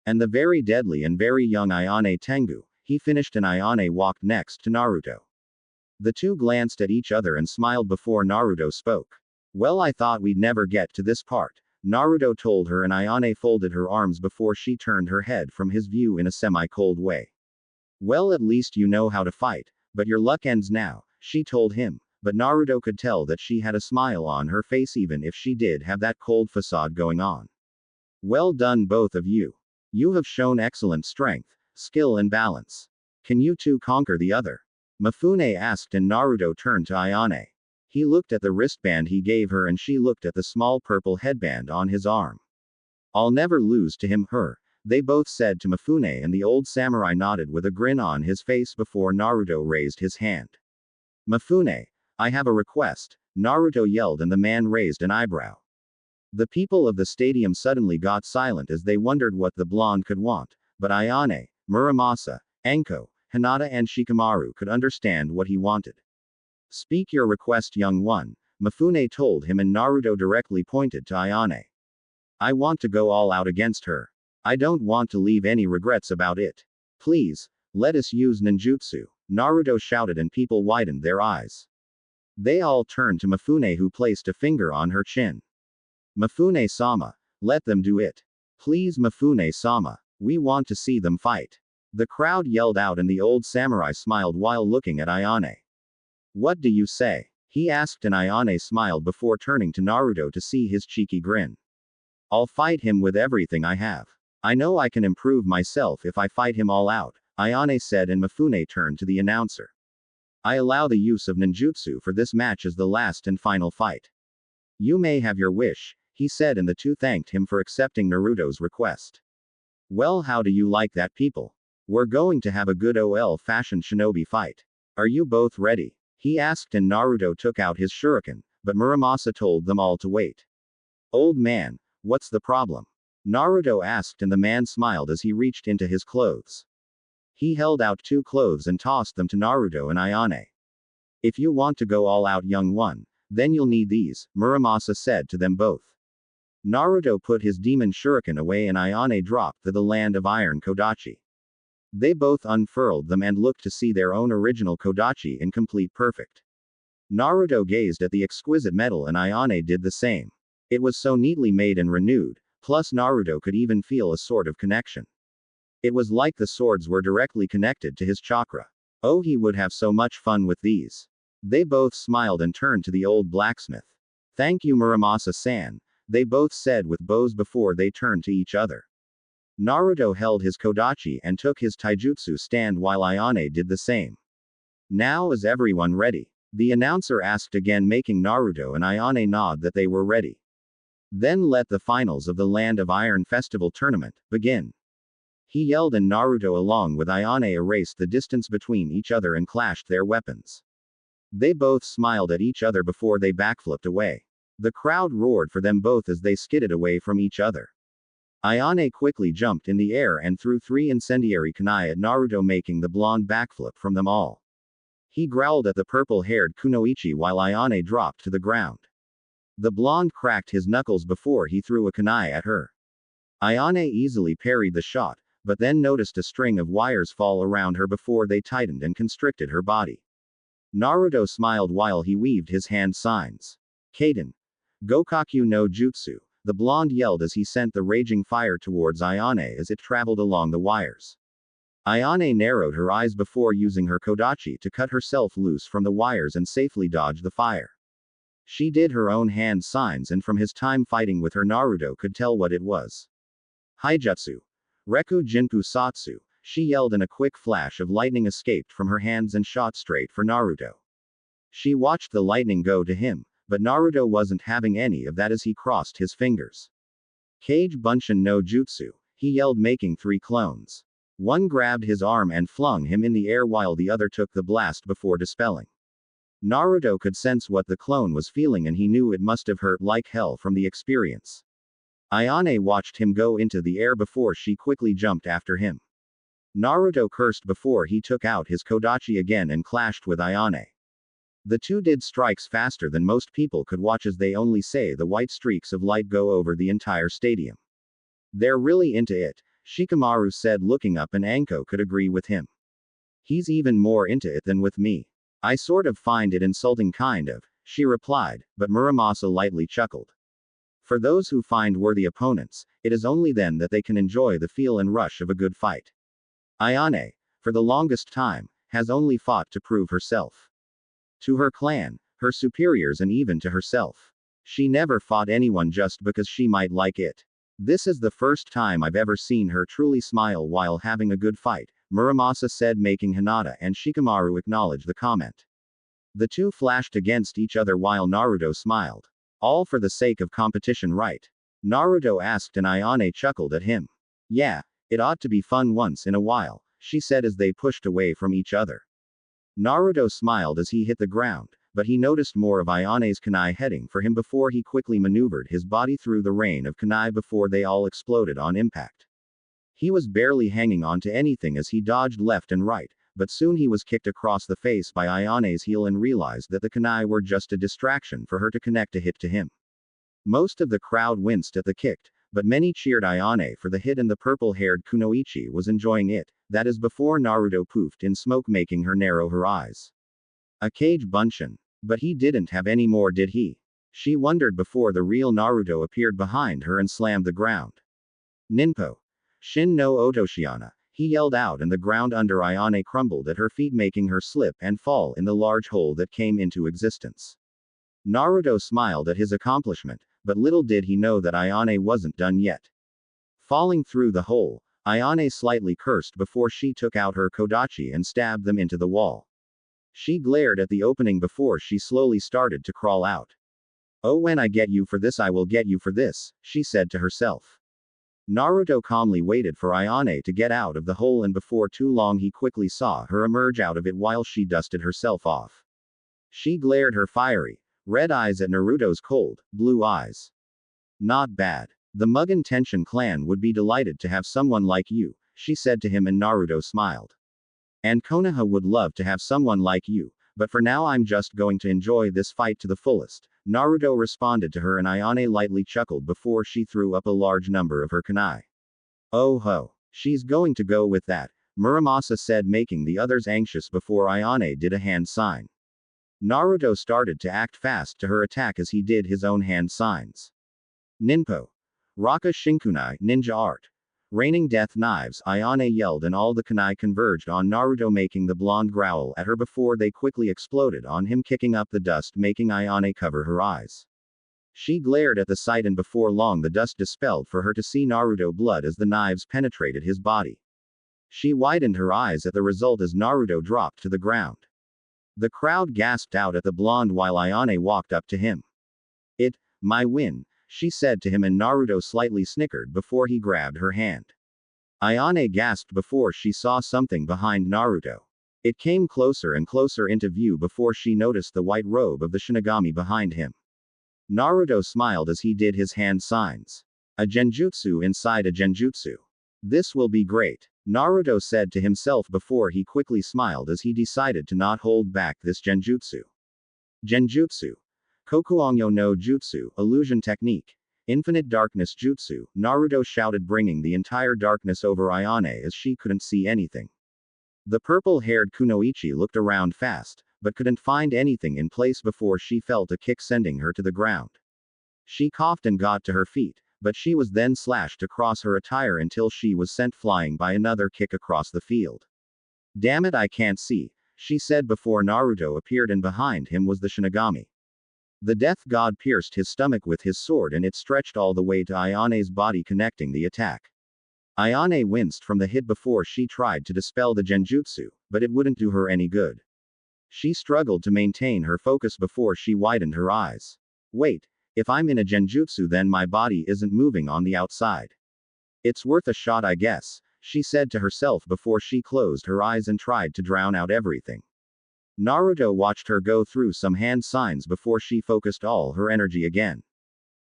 And the very deadly and very young Ayane Tengu, he finished, and Ayane walked next to Naruto. The two glanced at each other and smiled before Naruto spoke. Well, I thought we'd never get to this part, Naruto told her, and Ayane folded her arms before she turned her head from his view in a semi-cold way. Well, at least you know how to fight, but your luck ends now, she told him, but Naruto could tell that she had a smile on her face even if she did have that cold facade going on. Well done, both of you. You have shown excellent strength, skill and balance. Can you two conquer the other? Mifune asked, and Naruto turned to Ayane. He looked at the wristband he gave her, and she looked at the small purple headband on his arm. I'll never lose to him, her, they both said to Mifune, and the old samurai nodded with a grin on his face before Naruto raised his hand. Mifune, I have a request, Naruto yelled, and the man raised an eyebrow. The people of the stadium suddenly got silent as they wondered what the blonde could want, but Ayane, Muramasa, Anko, Hinata and Shikamaru could understand what he wanted. Speak your request, young one, Mifune told him, and Naruto directly pointed to Ayane. I want to go all out against her. I don't want to leave any regrets about it. Please, let us use ninjutsu, Naruto shouted and people widened their eyes. They all turned to Mifune who placed a finger on her chin. Mifune-sama, let them do it. Please Mifune-sama, we want to see them fight. The crowd yelled out and the old samurai smiled while looking at Ayane. What do you say? He asked and Ayane smiled before turning to Naruto to see his cheeky grin. I'll fight him with everything I have. I know I can improve myself if I fight him all out, Ayane said and Mifune turned to the announcer. I allow the use of ninjutsu for this match as the last and final fight. You may have your wish, he said and the two thanked him for accepting Naruto's request. Well, how do you like that, people? We're going to have a good old-fashioned shinobi fight. Are you both ready? He asked and Naruto took out his shuriken, but Muramasa told them all to wait. Old man, what's the problem? Naruto asked and the man smiled as he reached into his clothes. He held out two clothes and tossed them to Naruto and Ayane. If you want to go all out, young one, then you'll need these, Muramasa said to them both. Naruto put his demon shuriken away and Ayane dropped the land of iron kodachi. They both unfurled them and looked to see their own original kodachi in complete perfect. Naruto gazed at the exquisite metal and Ayane did the same. It was so neatly made and renewed, plus Naruto could even feel a sort of connection. It was like the swords were directly connected to his chakra. Oh, he would have so much fun with these. They both smiled and turned to the old blacksmith. Thank you Muramasa-san, they both said with bows before they turned to each other. Naruto held his kodachi and took his taijutsu stand while Ayane did the same. Now is everyone ready? The announcer asked again, making Naruto and Ayane nod that they were ready. Then let the finals of the Land of Iron Festival tournament begin. He yelled and Naruto along with Ayane erased the distance between each other and clashed their weapons. They both smiled at each other before they backflipped away. The crowd roared for them both as they skidded away from each other. Ayane quickly jumped in the air and threw 3 incendiary kunai at Naruto, making the blonde backflip from them all. He growled at the purple-haired kunoichi while Ayane dropped to the ground. The blonde cracked his knuckles before he threw a kunai at her. Ayane easily parried the shot, but then noticed a string of wires fall around her before they tightened and constricted her body. Naruto smiled while he weaved his hand signs. Kaden. Gokaku no Jutsu, the blonde yelled as he sent the raging fire towards Ayane as it traveled along the wires. Ayane narrowed her eyes before using her kodachi to cut herself loose from the wires and safely dodge the fire. She did her own hand signs and from his time fighting with her Naruto could tell what it was. Haijutsu. Reku Jinpu Satsu, she yelled and a quick flash of lightning escaped from her hands and shot straight for Naruto. She watched the lightning go to him, but Naruto wasn't having any of that as he crossed his fingers. Kage Bunshin no Jutsu, he yelled, making 3 clones. One grabbed his arm and flung him in the air while the other took the blast before dispelling. Naruto could sense what the clone was feeling and he knew it must have hurt like hell from the experience. Ayane watched him go into the air before she quickly jumped after him. Naruto cursed before he took out his kodachi again and clashed with Ayane. The two did strikes faster than most people could watch as they only say the white streaks of light go over the entire stadium. They're really into it, Shikamaru said looking up and Anko could agree with him. He's even more into it than with me. I sort of find it insulting kind of, she replied, but Muramasa lightly chuckled. For those who find worthy opponents, it is only then that they can enjoy the feel and rush of a good fight. Ayane, for the longest time, has only fought to prove herself. To her clan, her superiors and even to herself. She never fought anyone just because she might like it. This is the first time I've ever seen her truly smile while having a good fight, Muramasa said, making Hinata and Shikamaru acknowledge the comment. The two flashed against each other while Naruto smiled. All for the sake of competition, right? Naruto asked and Ayane chuckled at him. Yeah, it ought to be fun once in a while, she said as they pushed away from each other. Naruto smiled as he hit the ground, but he noticed more of Ayane's kunai heading for him before he quickly maneuvered his body through the rain of kunai before they all exploded on impact. He was barely hanging on to anything as he dodged left and right, but soon he was kicked across the face by Ayane's heel and realized that the kunai were just a distraction for her to connect a hit to him. Most of the crowd winced at the kick, but many cheered Ayane for the hit and the purple-haired Kunoichi was enjoying it, that is before Naruto poofed in smoke making her narrow her eyes. A cage bunshin. But he didn't have any more, did he? She wondered before the real Naruto appeared behind her and slammed the ground. Ninpo. Shin no Otoshiana, he yelled out, and the ground under Ayane crumbled at her feet, making her slip and fall in the large hole that came into existence. Naruto smiled at his accomplishment, but little did he know that Ayane wasn't done yet. Falling through the hole, Ayane slightly cursed before she took out her kodachi and stabbed them into the wall. She glared at the opening before she slowly started to crawl out. "Oh, when I get you for this, I will get you for this," she said to herself. Naruto calmly waited for Ayane to get out of the hole, and before too long he quickly saw her emerge out of it while she dusted herself off. She glared her fiery, red eyes at Naruto's cold, blue eyes. "Not bad. The Mugen Tenshin clan would be delighted to have someone like you," she said to him, and Naruto smiled. "And Konoha would love to have someone like you, but for now I'm just going to enjoy this fight to the fullest," Naruto responded to her, and Ayane lightly chuckled before she threw up a large number of her kunai. "Oh ho. She's going to go with that," Muramasa said, making the others anxious before Ayane did a hand sign. Naruto started to act fast to her attack as he did his own hand signs. "Ninpo. Raka Shinkunai, ninja art. Raining death knives," Ayane yelled, and all the kunai converged on Naruto, making the blonde growl at her before they quickly exploded on him, kicking up the dust, making Ayane cover her eyes. She glared at the sight, and before long the dust dispelled for her to see Naruto blood as the knives penetrated his body. She widened her eyes at the result as Naruto dropped to the ground. The crowd gasped out at the blonde while Ayane walked up to him. My win," she said to him, and Naruto slightly snickered before he grabbed her hand. Ayane gasped before she saw something behind Naruto. It came closer and closer into view before she noticed the white robe of the Shinigami behind him. Naruto smiled as he did his hand signs. "A genjutsu inside a genjutsu. This will be great," Naruto said to himself before he quickly smiled as he decided to not hold back this genjutsu. Genjutsu. Kokuongyo no Jutsu, illusion technique. Infinite darkness jutsu, Naruto shouted, bringing the entire darkness over Ayane as she couldn't see anything. The purple-haired Kunoichi looked around fast, but couldn't find anything in place before she felt a kick sending her to the ground. She coughed and got to her feet, but she was then slashed across her attire until she was sent flying by another kick across the field. "Damn it, I can't see," she said before Naruto appeared, and behind him was the Shinigami. The death god pierced his stomach with his sword, and it stretched all the way to Ayane's body, connecting the attack. Ayane winced from the hit before she tried to dispel the genjutsu, but it wouldn't do her any good. She struggled to maintain her focus before she widened her eyes. "Wait, if I'm in a genjutsu then my body isn't moving on the outside. It's worth a shot, I guess," she said to herself before she closed her eyes and tried to drown out everything. Naruto watched her go through some hand signs before she focused all her energy again.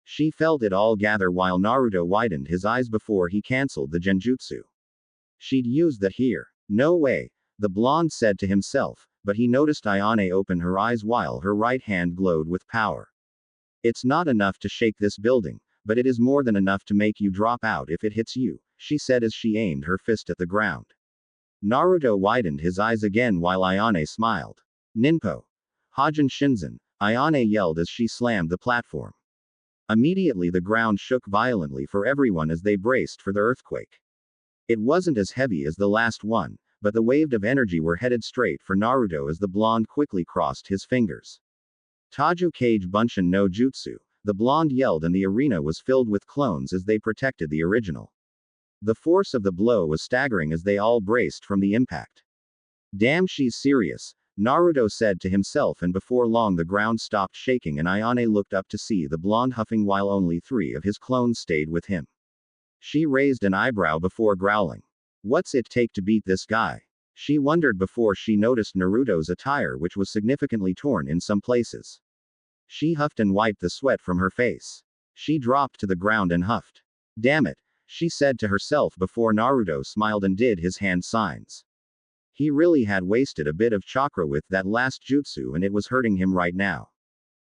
She felt it all gather while Naruto widened his eyes before he cancelled the genjutsu. She'd used that here. "No way," the blonde said to himself, but he noticed Ayane open her eyes while her right hand glowed with power. "It's not enough to shake this building, but it is more than enough to make you drop out if it hits you," she said as she aimed her fist at the ground. Naruto widened his eyes again while Ayane smiled. "Ninpo. Hajin Shinzen," Ayane yelled as she slammed the platform. Immediately the ground shook violently for everyone as they braced for the earthquake. It wasn't as heavy as the last one, but the wave of energy were headed straight for Naruto as the blonde quickly crossed his fingers. "Taju Kage Bunshin no Jutsu," the blonde yelled, and the arena was filled with clones as they protected the original. The force of the blow was staggering as they all braced from the impact. "Damn, she's serious," Naruto said to himself, and before long the ground stopped shaking and Ayane looked up to see the blonde huffing while only 3 of his clones stayed with him. She raised an eyebrow before growling. "What's it take to beat this guy?" she wondered before she noticed Naruto's attire, which was significantly torn in some places. She huffed and wiped the sweat from her face. She dropped to the ground and huffed. "Damn it," she said to herself before Naruto smiled and did his hand signs. He really had wasted a bit of chakra with that last jutsu and it was hurting him right now.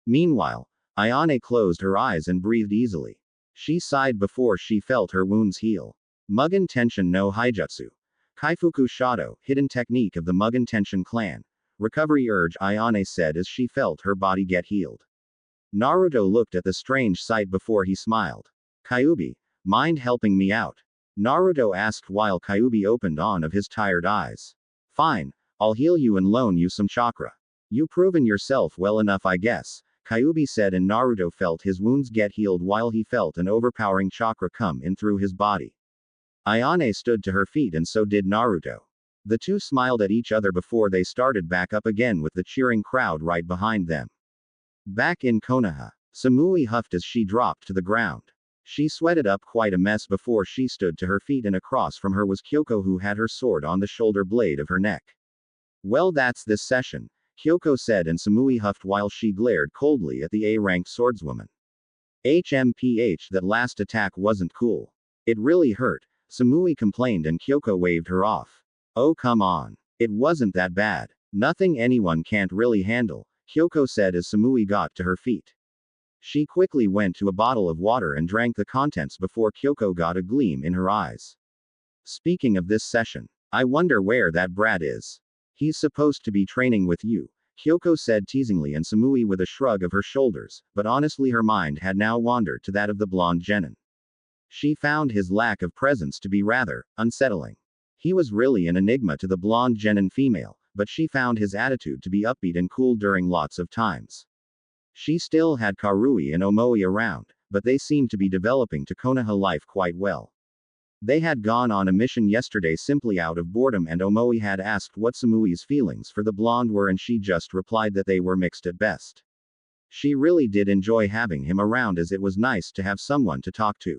Meanwhile, Ayane closed her eyes and breathed easily. She sighed before she felt her wounds heal. Mugen Tenshin no Haijutsu. Kaifuku Shadow, hidden technique of the Mugen Tenshin clan. Recovery urge, Ayane said as she felt her body get healed. Naruto looked at the strange sight before he smiled. Kyuubi, mind helping me out? Naruto asked while Kyuubi opened on of his tired eyes. Fine, I'll heal you and loan you some chakra. You proven yourself well enough, I guess, Kyuubi said, and Naruto felt his wounds get healed while he felt an overpowering chakra come in through his body. Ayane stood to her feet and so did Naruto. The two smiled at each other before they started back up again with the cheering crowd right behind them. Back in Konoha, Samui huffed as she dropped to the ground. She sweated up quite a mess before she stood to her feet, and across from her was Kyoko, who had her sword on the shoulder blade of her neck. Well, that's this session, Kyoko said, and Samui huffed while she glared coldly at the A-ranked swordswoman. HMPH, that last attack wasn't cool. It really hurt, Samui complained, and Kyoko waved her off. Oh come on. It wasn't that bad. Nothing anyone can't really handle, Kyoko said as Samui got to her feet. She quickly went to a bottle of water and drank the contents before Kyoko got a gleam in her eyes. Speaking of this session, I wonder where that brat is. He's supposed to be training with you, Kyoko said teasingly, and Samui with a shrug of her shoulders, but honestly her mind had now wandered to that of the blonde genin. She found his lack of presence to be rather unsettling. He was really an enigma to the blonde genin female, but she found his attitude to be upbeat and cool during lots of times. She still had Karui and Omoi around, but they seemed to be developing to Konoha life quite well. They had gone on a mission yesterday simply out of boredom, and Omoi had asked what Samui's feelings for the blonde were, and she just replied that they were mixed at best. She really did enjoy having him around, as it was nice to have someone to talk to.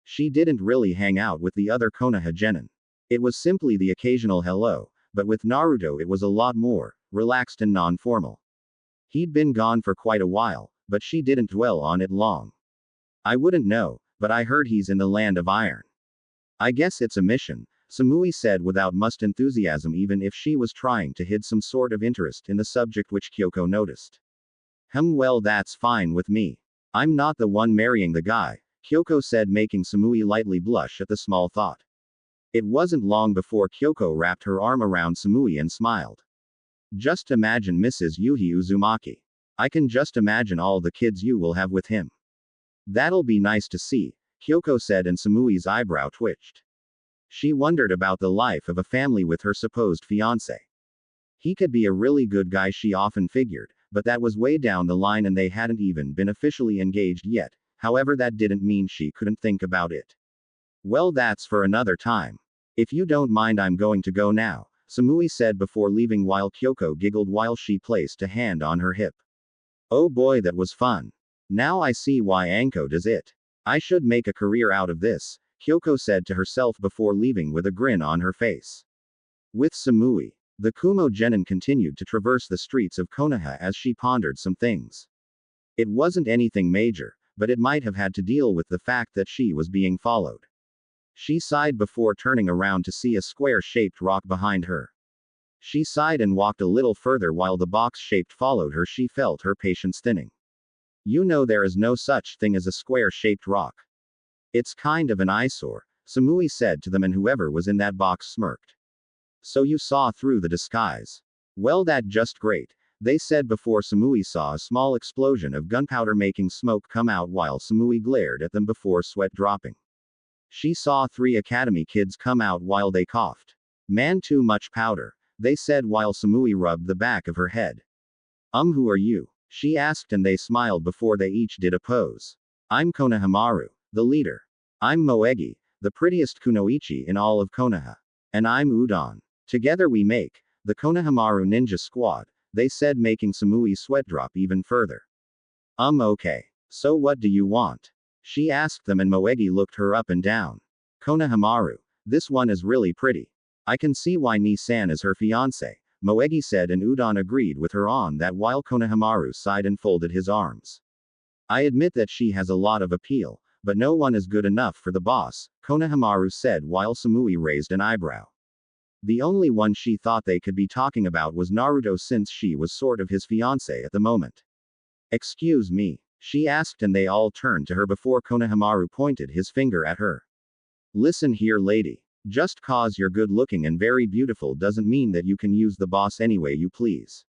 She didn't really hang out with the other Konoha genin. It was simply the occasional hello, but with Naruto it was a lot more relaxed and non-formal. He'd been gone for quite a while, but she didn't dwell on it long. I wouldn't know, but I heard he's in the land of iron. I guess it's a mission, Samui said without much enthusiasm, even if she was trying to hide some sort of interest in the subject, which Kyoko noticed. Well, that's fine with me. I'm not the one marrying the guy, Kyoko said, making Samui lightly blush at the small thought. It wasn't long before Kyoko wrapped her arm around Samui and smiled. Just imagine Mrs. Yuhi Uzumaki. I can just imagine all the kids you will have with him. That'll be nice to see, Kyoko said, and Samui's eyebrow twitched. She wondered about the life of a family with her supposed fiancé. He could be a really good guy, she often figured, but that was way down the line and they hadn't even been officially engaged yet. However, that didn't mean she couldn't think about it. Well, that's for another time. If you don't mind, I'm going to go now, Samui said before leaving, while Kyoko giggled while she placed a hand on her hip. Oh boy, that was fun. Now I see why Anko does it. I should make a career out of this, Kyoko said to herself before leaving with a grin on her face. With Samui, the Kumo genin continued to traverse the streets of Konoha as she pondered some things. It wasn't anything major, but it might have had to deal with the fact that she was being followed. She sighed before turning around to see a square-shaped rock behind her. She sighed and walked a little further while the box-shaped followed her. She felt her patience thinning. You know, there is no such thing as a square-shaped rock. It's kind of an eyesore, Samui said to them, and whoever was in that box smirked. So you saw through the disguise. Well, that's just great, they said before Samui saw a small explosion of gunpowder making smoke come out while Samui glared at them before sweat dropping. She saw 3 academy kids come out while they coughed. Man, too much powder, they said while Samui rubbed the back of her head. Who are you? She asked, and they smiled before they each did a pose. I'm Konohamaru, the leader. I'm Moegi, the prettiest kunoichi in all of Konoha. And I'm Udon. Together we make the Konohamaru Ninja Squad, they said, making Samui's sweat drop even further. Okay. So what do you want? She asked them, and Moegi looked her up and down. Konohamaru, this one is really pretty. I can see why Ni-san is her fiancé, Moegi said, and Udon agreed with her on that while Konohamaru sighed and folded his arms. I admit that she has a lot of appeal, but no one is good enough for the boss, Konohamaru said while Samui raised an eyebrow. The only one she thought they could be talking about was Naruto, since she was sort of his fiancé at the moment. Excuse me, She asked, and they all turned to her before Konohamaru pointed his finger at her. Listen here, lady. Just cause you're good looking and very beautiful doesn't mean that you can use the boss any way you please.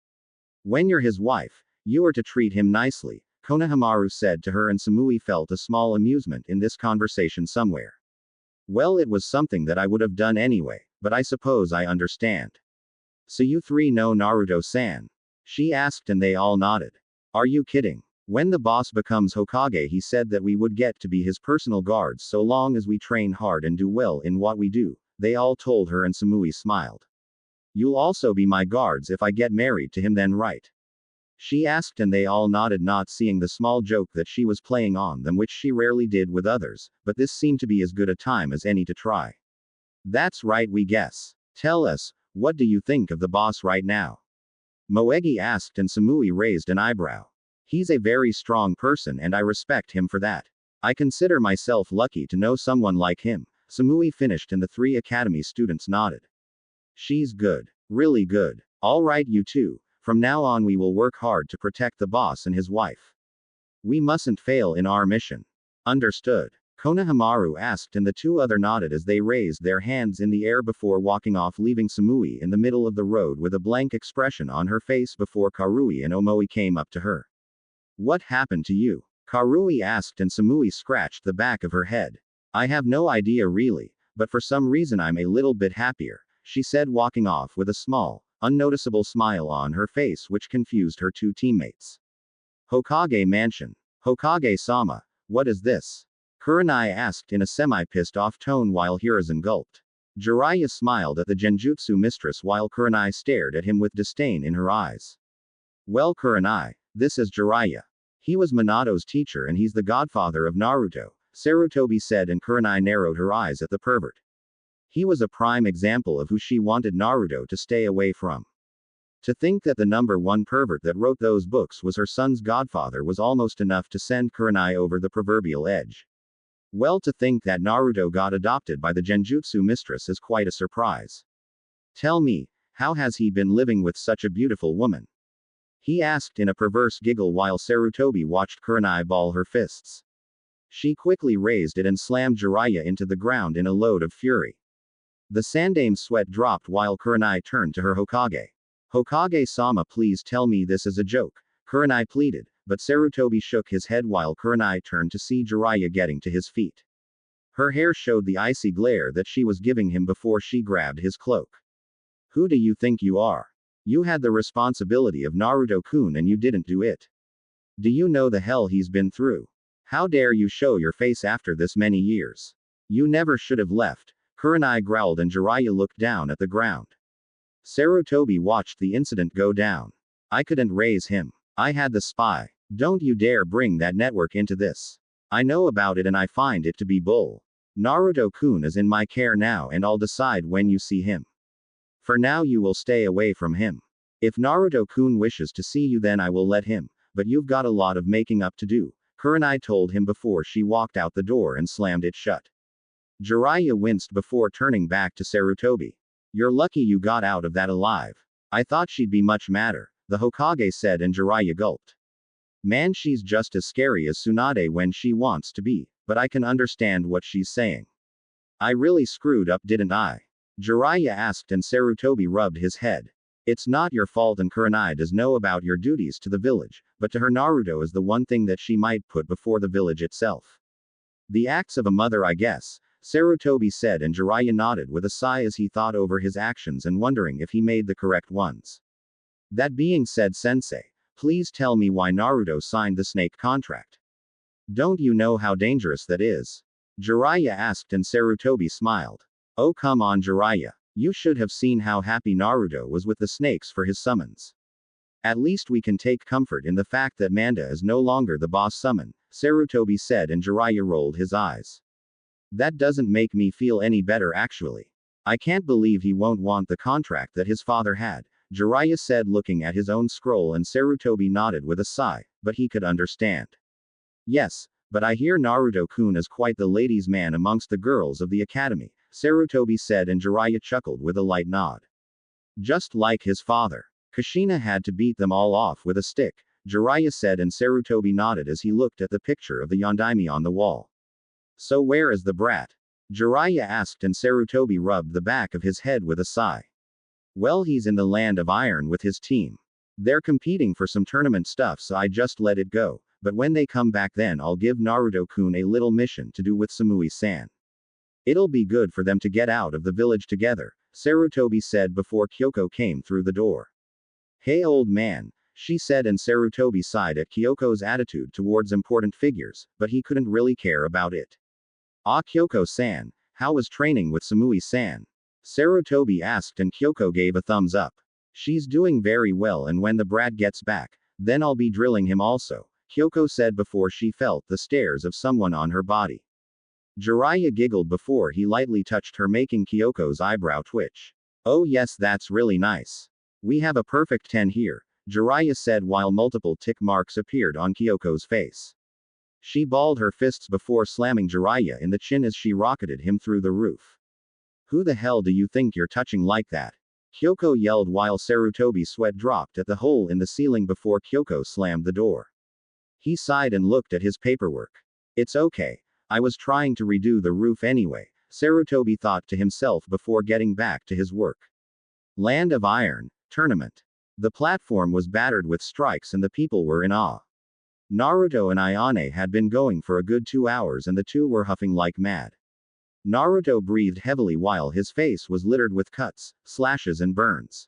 When you're his wife, you are to treat him nicely, Konohamaru said to her, and Samui felt a small amusement in this conversation somewhere. Well, it was something that I would have done anyway, but I suppose I understand. So you three know Naruto-san? She asked, and they all nodded. Are you kidding? When the boss becomes Hokage, he said that we would get to be his personal guards so long as we train hard and do well in what we do, they all told her, and Samui smiled. You'll also be my guards if I get married to him then, right? She asked, and they all nodded, not seeing the small joke that she was playing on them, which she rarely did with others, but this seemed to be as good a time as any to try. That's right, we guess. Tell us, what do you think of the boss right now? Moegi asked, and Samui raised an eyebrow. He's a very strong person and I respect him for that. I consider myself lucky to know someone like him, Samui finished, and the three academy students nodded. She's good. Really good. All right, you two. From now on we will work hard to protect the boss and his wife. We mustn't fail in our mission. Understood. Konohamaru asked, and the two other nodded as they raised their hands in the air before walking off, leaving Samui in the middle of the road with a blank expression on her face before Karui and Omoi came up to her. What happened to you? Karui asked, and Samui scratched the back of her head. I have no idea really, but for some reason I'm a little bit happier, she said, walking off with a small, unnoticeable smile on her face which confused her two teammates. Hokage Mansion. Hokage-sama, what is this? Kurenai asked in a semi-pissed off tone while Hiruzen gulped. Jiraiya smiled at the Genjutsu mistress while Kurenai stared at him with disdain in her eyes. Well, Kurenai, this is Jiraiya. He was Minato's teacher and he's the godfather of Naruto, Sarutobi said, and Kurenai narrowed her eyes at the pervert. He was a prime example of who she wanted Naruto to stay away from. To think that the number one pervert that wrote those books was her son's godfather was almost enough to send Kurenai over the proverbial edge. Well, to think that Naruto got adopted by the Genjutsu mistress is quite a surprise. Tell me, how has he been living with such a beautiful woman? He asked in a perverse giggle while Sarutobi watched Kurenai ball her fists. She quickly raised it and slammed Jiraiya into the ground in a load of fury. The Sandame's sweat dropped while Kurenai turned to her Hokage. Hokage-sama, please tell me this is a joke, Kurenai pleaded, but Sarutobi shook his head while Kurenai turned to see Jiraiya getting to his feet. Her hair showed the icy glare that she was giving him before she grabbed his cloak. Who do you think you are? You had the responsibility of Naruto-kun and you didn't do it. Do you know the hell he's been through? How dare you show your face after this many years? You never should have left, Kurenai growled, and Jiraiya looked down at the ground. Sarutobi watched the incident go down. I couldn't raise him. I had the spy. Don't you dare bring that network into this. I know about it and I find it to be bull. Naruto-kun is in my care now and I'll decide when you see him. For now you will stay away from him. If Naruto-kun wishes to see you then I will let him, but you've got a lot of making up to do, Kurenai told him before she walked out the door and slammed it shut. Jiraiya winced before turning back to Sarutobi. You're lucky you got out of that alive. I thought she'd be much madder, the Hokage said, and Jiraiya gulped. Man, she's just as scary as Tsunade when she wants to be, but I can understand what she's saying. I really screwed up, didn't I? Jiraiya asked, and Sarutobi rubbed his head. It's not your fault, and Kurenai does know about your duties to the village, but to her Naruto is the one thing that she might put before the village itself. The acts of a mother, I guess, Sarutobi said, and Jiraiya nodded with a sigh as he thought over his actions and wondering if he made the correct ones. That being said, Sensei, please tell me why Naruto signed the snake contract. Don't you know how dangerous that is? Jiraiya asked, and Sarutobi smiled. Oh come on, Jiraiya. You should have seen how happy Naruto was with the snakes for his summons. At least we can take comfort in the fact that Manda is no longer the boss summon, Sarutobi said, and Jiraiya rolled his eyes. That doesn't make me feel any better actually. I can't believe he won't want the contract that his father had, Jiraiya said, looking at his own scroll, and Sarutobi nodded with a sigh, but he could understand. Yes, but I hear Naruto-kun is quite the ladies' man amongst the girls of the academy, Sarutobi said, and Jiraiya chuckled with a light nod. Just like his father. Kushina had to beat them all off with a stick, Jiraiya said, and Sarutobi nodded as he looked at the picture of the Yondaime on the wall. So where is the brat? Jiraiya asked, and Sarutobi rubbed the back of his head with a sigh. Well, he's in the land of iron with his team. They're competing for some tournament stuff, so I just let it go, but when they come back then I'll give Naruto-kun a little mission to do with Samui-san. It'll be good for them to get out of the village together, Sarutobi said before Kyoko came through the door. Hey old man, she said, and Sarutobi sighed at Kyoko's attitude towards important figures, but he couldn't really care about it. Ah, Kyoko-san, how was training with Samui-san? Sarutobi asked, and Kyoko gave a thumbs up. She's doing very well, and when the brat gets back, then I'll be drilling him also, Kyoko said before she felt the stares of someone on her body. Jiraiya giggled before he lightly touched her, making Kyoko's eyebrow twitch. Oh yes, that's really nice. We have a perfect 10 here, Jiraiya said while multiple tick marks appeared on Kyoko's face. She balled her fists before slamming Jiraiya in the chin as she rocketed him through the roof. Who the hell do you think you're touching like that? Kyoko yelled while Sarutobi's sweat dropped at the hole in the ceiling before Kyoko slammed the door. He sighed and looked at his paperwork. It's okay. I was trying to redo the roof anyway, Sarutobi thought to himself before getting back to his work. Land of Iron, tournament. The platform was battered with strikes and the people were in awe. Naruto and Ayane had been going for a good 2 hours and the two were huffing like mad. Naruto breathed heavily while his face was littered with cuts, slashes and burns.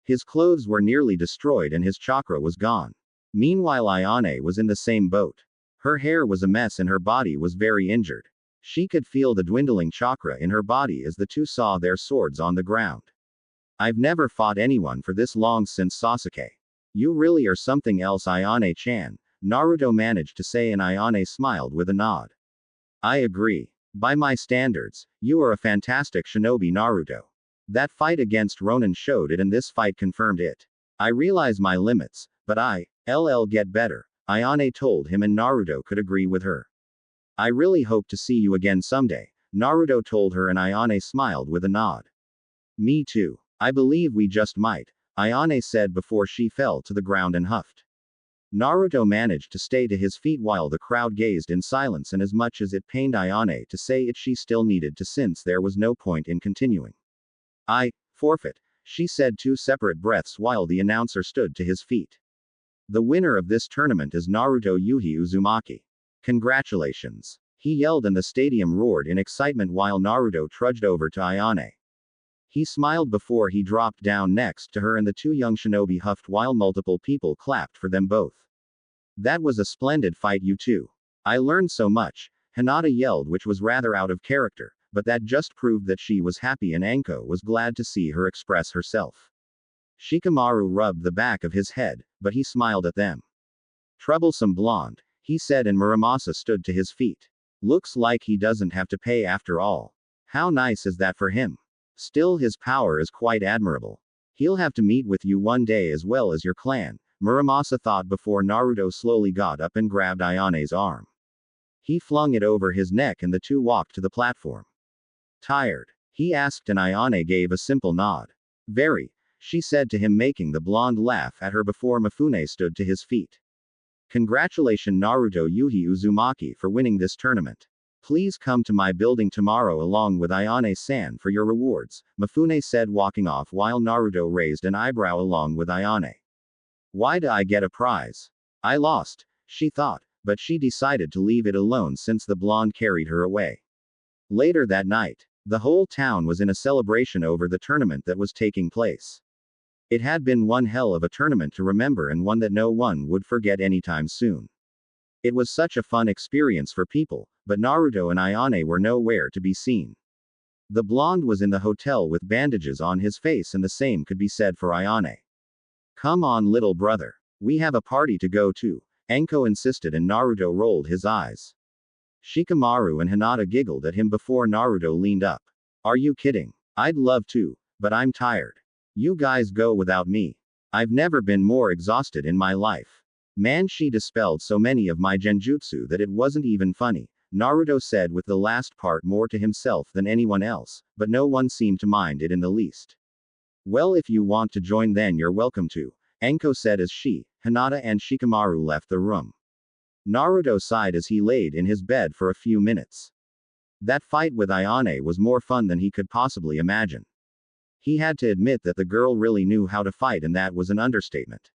His clothes were nearly destroyed and his chakra was gone. Meanwhile, Ayane was in the same boat. Her hair was a mess and her body was very injured. She could feel the dwindling chakra in her body as the two saw their swords on the ground. I've never fought anyone for this long since Sasuke. You really are something else, Ayane-chan, Naruto managed to say, and Ayane smiled with a nod. I agree. By my standards, you are a fantastic shinobi, Naruto. That fight against Ronin showed it and this fight confirmed it. I realize my limits, but I'll get better, Ayane told him, and Naruto could agree with her. I really hope to see you again someday, Naruto told her, and Ayane smiled with a nod. Me too. I believe we just might, Ayane said before she fell to the ground and huffed. Naruto managed to stay to his feet while the crowd gazed in silence, and as much as it pained Ayane to say it, she still needed to, since there was no point in continuing. I forfeit, she said, 2 separate breaths while the announcer stood to his feet. The winner of this tournament is Naruto Yuhi Uzumaki. Congratulations, he yelled, and the stadium roared in excitement while Naruto trudged over to Ayane. He smiled before he dropped down next to her, and the two young shinobi huffed while multiple people clapped for them both. That was a splendid fight, you two. I learned so much, Hinata yelled, which was rather out of character, but that just proved that she was happy and Anko was glad to see her express herself. Shikamaru rubbed the back of his head, but he smiled at them. Troublesome blonde, he said, and Muramasa stood to his feet. Looks like he doesn't have to pay after all. How nice is that for him? Still, his power is quite admirable. He'll have to meet with you one day as well as your clan, Muramasa thought before Naruto slowly got up and grabbed Ayane's arm. He flung it over his neck and the two walked to the platform. Tired? He asked, and Ayane gave a simple nod. Very, she said to him, making the blonde laugh at her before Mifune stood to his feet. Congratulations, Naruto Yuhi Uzumaki, for winning this tournament. Please come to my building tomorrow along with Ayane-san for your rewards, Mifune said, walking off while Naruto raised an eyebrow along with Ayane. Why do I get a prize? I lost, she thought, but she decided to leave it alone since the blonde carried her away. Later that night, the whole town was in a celebration over the tournament that was taking place. It had been one hell of a tournament to remember, and one that no one would forget anytime soon. It was such a fun experience for people, but Naruto and Ayane were nowhere to be seen. The blonde was in the hotel with bandages on his face, and the same could be said for Ayane. Come on, little brother. We have a party to go to, Anko insisted, and Naruto rolled his eyes. Shikamaru and Hinata giggled at him before Naruto leaned up. Are you kidding? I'd love to, but I'm tired. You guys go without me. I've never been more exhausted in my life. Man, she dispelled so many of my genjutsu that it wasn't even funny, Naruto said with the last part more to himself than anyone else, but no one seemed to mind it in the least. Well, if you want to join then you're welcome to, Anko said as she, Hinata and Shikamaru left the room. Naruto sighed as he laid in his bed for a few minutes. That fight with Ayane was more fun than he could possibly imagine. He had to admit that the girl really knew how to fight, and that was an understatement.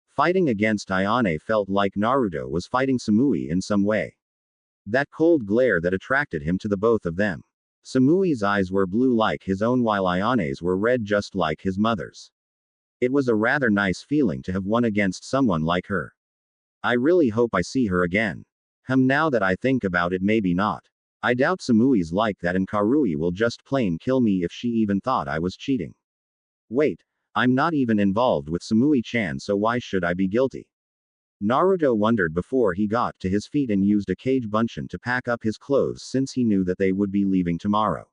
Fighting against Ayane felt like Naruto was fighting Samui in some way. That cold glare that attracted him to the both of them. Samui's eyes were blue like his own, while Ayane's were red just like his mother's. It was a rather nice feeling to have won against someone like her. I really hope I see her again. Now that I think about it, maybe not. I doubt Samui's like that, and Karui will just plain kill me if she even thought I was cheating. Wait, I'm not even involved with Samui-chan, so why should I be guilty? Naruto wondered before he got to his feet and used a kage bunshin to pack up his clothes since he knew that they would be leaving tomorrow.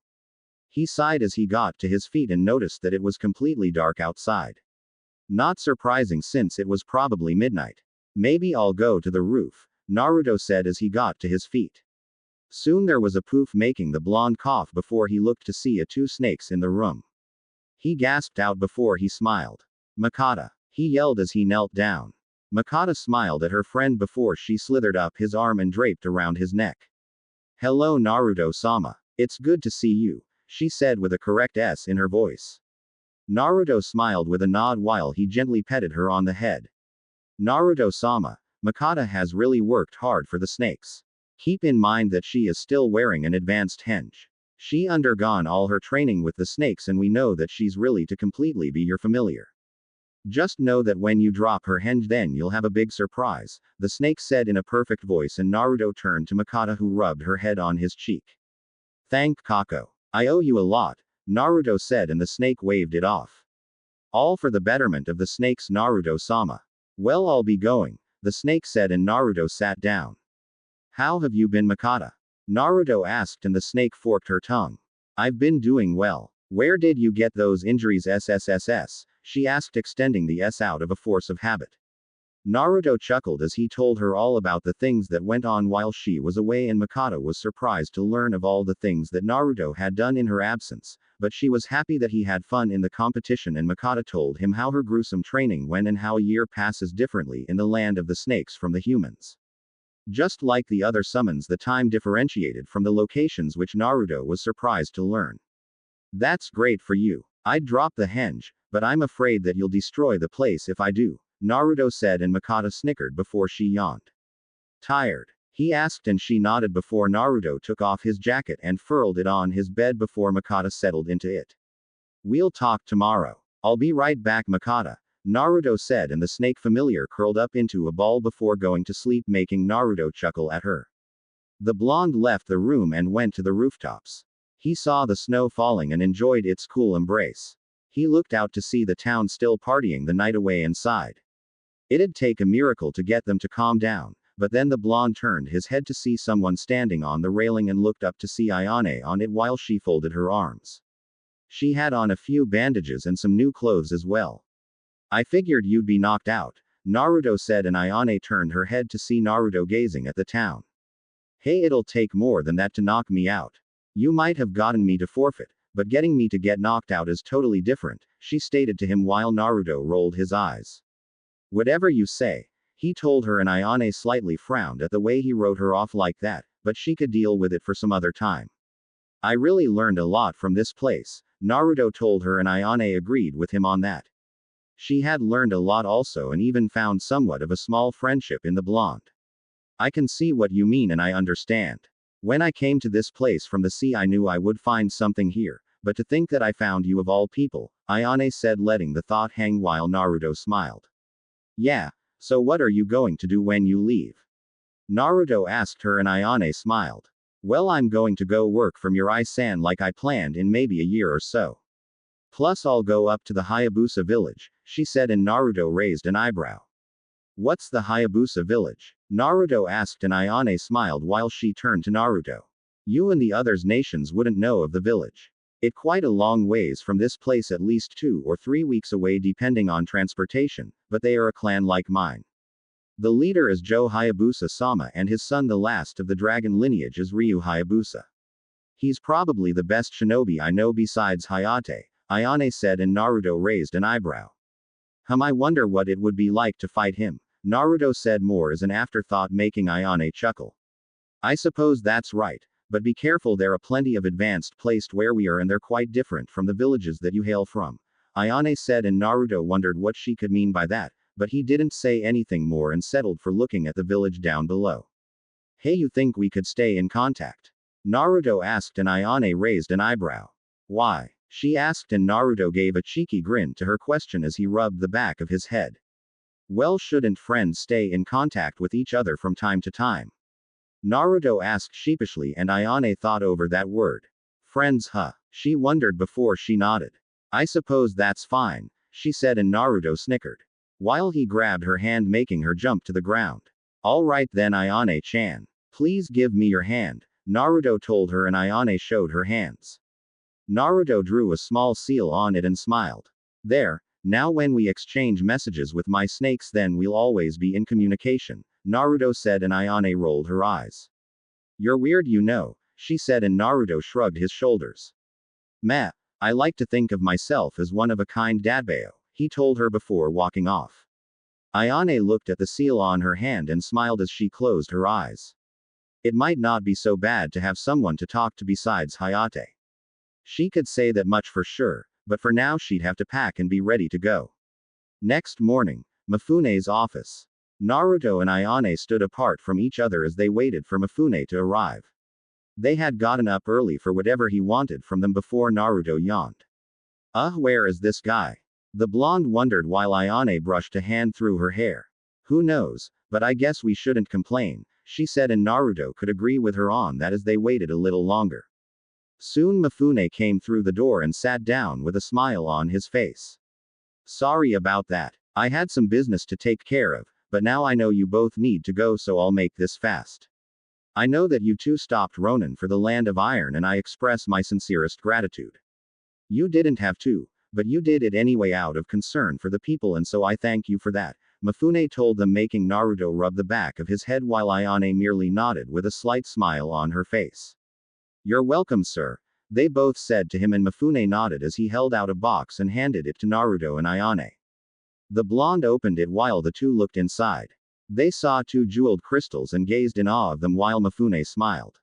He sighed as he got to his feet and noticed that it was completely dark outside. Not surprising since it was probably midnight. Maybe I'll go to the roof, Naruto said as he got to his feet. Soon there was a poof making the blonde cough before he looked to see two snakes in the room. He gasped out before he smiled. Makata, he yelled as he knelt down. Makata smiled at her friend before she slithered up his arm and draped around his neck. Hello Naruto-sama. It's good to see you, she said with a correct S in her voice. Naruto smiled with a nod while he gently petted her on the head. Naruto-sama, Makata has really worked hard for the snakes. Keep in mind that she is still wearing an advanced henge. She undergone all her training with the snakes, and we know that she's really to completely be your familiar. Just know that when you drop her henge, then you'll have a big surprise, the snake said in a perfect voice, and Naruto turned to Makata, who rubbed her head on his cheek. Thank Kako. I owe you a lot, Naruto said, and the snake waved it off. All for the betterment of the snakes, Naruto-sama. Well, I'll be going, the snake said, and Naruto sat down. How have you been, Makata? Naruto asked, and the snake forked her tongue. I've been doing well. Where did you get those injuries, SSSS? She asked, extending the S out of a force of habit. Naruto chuckled as he told her all about the things that went on while she was away, and Makata was surprised to learn of all the things that Naruto had done in her absence, but she was happy that he had fun in the competition, and Makata told him how her gruesome training went and how a year passes differently in the land of the snakes from the humans. Just like the other summons, the time differentiated from the locations, which Naruto was surprised to learn. That's great for you. I'd drop the henge, but I'm afraid that you'll destroy the place if I do, Naruto said, and Makata snickered before she yawned. Tired? He asked, and she nodded before Naruto took off his jacket and furled it on his bed before Makata settled into it. We'll talk tomorrow. I'll be right back, Makata, Naruto said, and the snake familiar curled up into a ball before going to sleep, making Naruto chuckle at her. The blonde left the room and went to the rooftops. He saw the snow falling and enjoyed its cool embrace. He looked out to see the town still partying the night away and sighed. It'd take a miracle to get them to calm down, but then the blonde turned his head to see someone standing on the railing and looked up to see Ayane on it while she folded her arms. She had on a few bandages and some new clothes as well. I figured you'd be knocked out, Naruto said, and Ayane turned her head to see Naruto gazing at the town. Hey, it'll take more than that to knock me out. You might have gotten me to forfeit, but getting me to get knocked out is totally different, she stated to him while Naruto rolled his eyes. Whatever you say, he told her, and Ayane slightly frowned at the way he wrote her off like that, but she could deal with it for some other time. I really learned a lot from this place, Naruto told her, and Ayane agreed with him on that. She had learned a lot also, and even found somewhat of a small friendship in the blonde. I can see what you mean, and I understand. When I came to this place from the sea, I knew I would find something here, but to think that I found you of all people, Ayane said, letting the thought hang while Naruto smiled. Yeah, so what are you going to do when you leave? Naruto asked her, and Ayane smiled. Well, I'm going to go work for Mirai-san like I planned in maybe a year or so. Plus I'll go up to the Hayabusa village, she said, and Naruto raised an eyebrow. What's the Hayabusa village? Naruto asked, and Ayane smiled while she turned to Naruto. You and the others' nations wouldn't know of the village. It quite a long ways from this place, at least 2 or 3 weeks away depending on transportation, but they are a clan like mine. The leader is Joe Hayabusa-sama, and his son, the last of the dragon lineage, is Ryu Hayabusa. He's probably the best shinobi I know besides Hayate, Ayane said, and Naruto raised an eyebrow. I wonder what it would be like to fight him. Naruto said more as an afterthought, making Ayane chuckle. I suppose that's right. But be careful, there are plenty of advanced placed where we are and they're quite different from the villages that you hail from. Ayane said, and Naruto wondered what she could mean by that, but he didn't say anything more and settled for looking at the village down below. Hey, you think we could stay in contact? Naruto asked, and Ayane raised an eyebrow. Why? She asked, and Naruto gave a cheeky grin to her question as he rubbed the back of his head. Well, shouldn't friends stay in contact with each other from time to time? Naruto asked sheepishly, and Ayane thought over that word. Friends, huh? She wondered before she nodded. I suppose that's fine, she said, and Naruto snickered, while he grabbed her hand, making her jump to the ground. All right then, Ayane-chan. Please give me your hand, Naruto told her, and Ayane showed her hands. Naruto drew a small seal on it and smiled. There, now when we exchange messages with my snakes, then we'll always be in communication, Naruto said, and Ayane rolled her eyes. You're weird, you know, she said, and Naruto shrugged his shoulders. Meh, I like to think of myself as one of a kind dadbao, he told her before walking off. Ayane looked at the seal on her hand and smiled as she closed her eyes. It might not be so bad to have someone to talk to besides Hayate. She could say that much for sure, but for now she'd have to pack and be ready to go. Next morning, Mifune's office. Naruto and Ayane stood apart from each other as they waited for Mifune to arrive. They had gotten up early for whatever he wanted from them before Naruto yawned. Where is this guy? The blonde wondered while Ayane brushed a hand through her hair. Who knows, but I guess we shouldn't complain, she said, and Naruto could agree with her on that as they waited a little longer. Soon Mifune came through the door and sat down with a smile on his face. Sorry about that. I had some business to take care of, but now I know you both need to go, so I'll make this fast. I know that you two stopped Ronin for the Land of Iron, and I express my sincerest gratitude. You didn't have to, but you did it anyway out of concern for the people, and so I thank you for that, Mifune told them, making Naruto rub the back of his head while Ayane merely nodded with a slight smile on her face. You're welcome, sir, they both said to him, and Mifune nodded as he held out a box and handed it to Naruto and Ayane. The blonde opened it while the two looked inside. They saw 2 jeweled crystals and gazed in awe of them while Mifune smiled.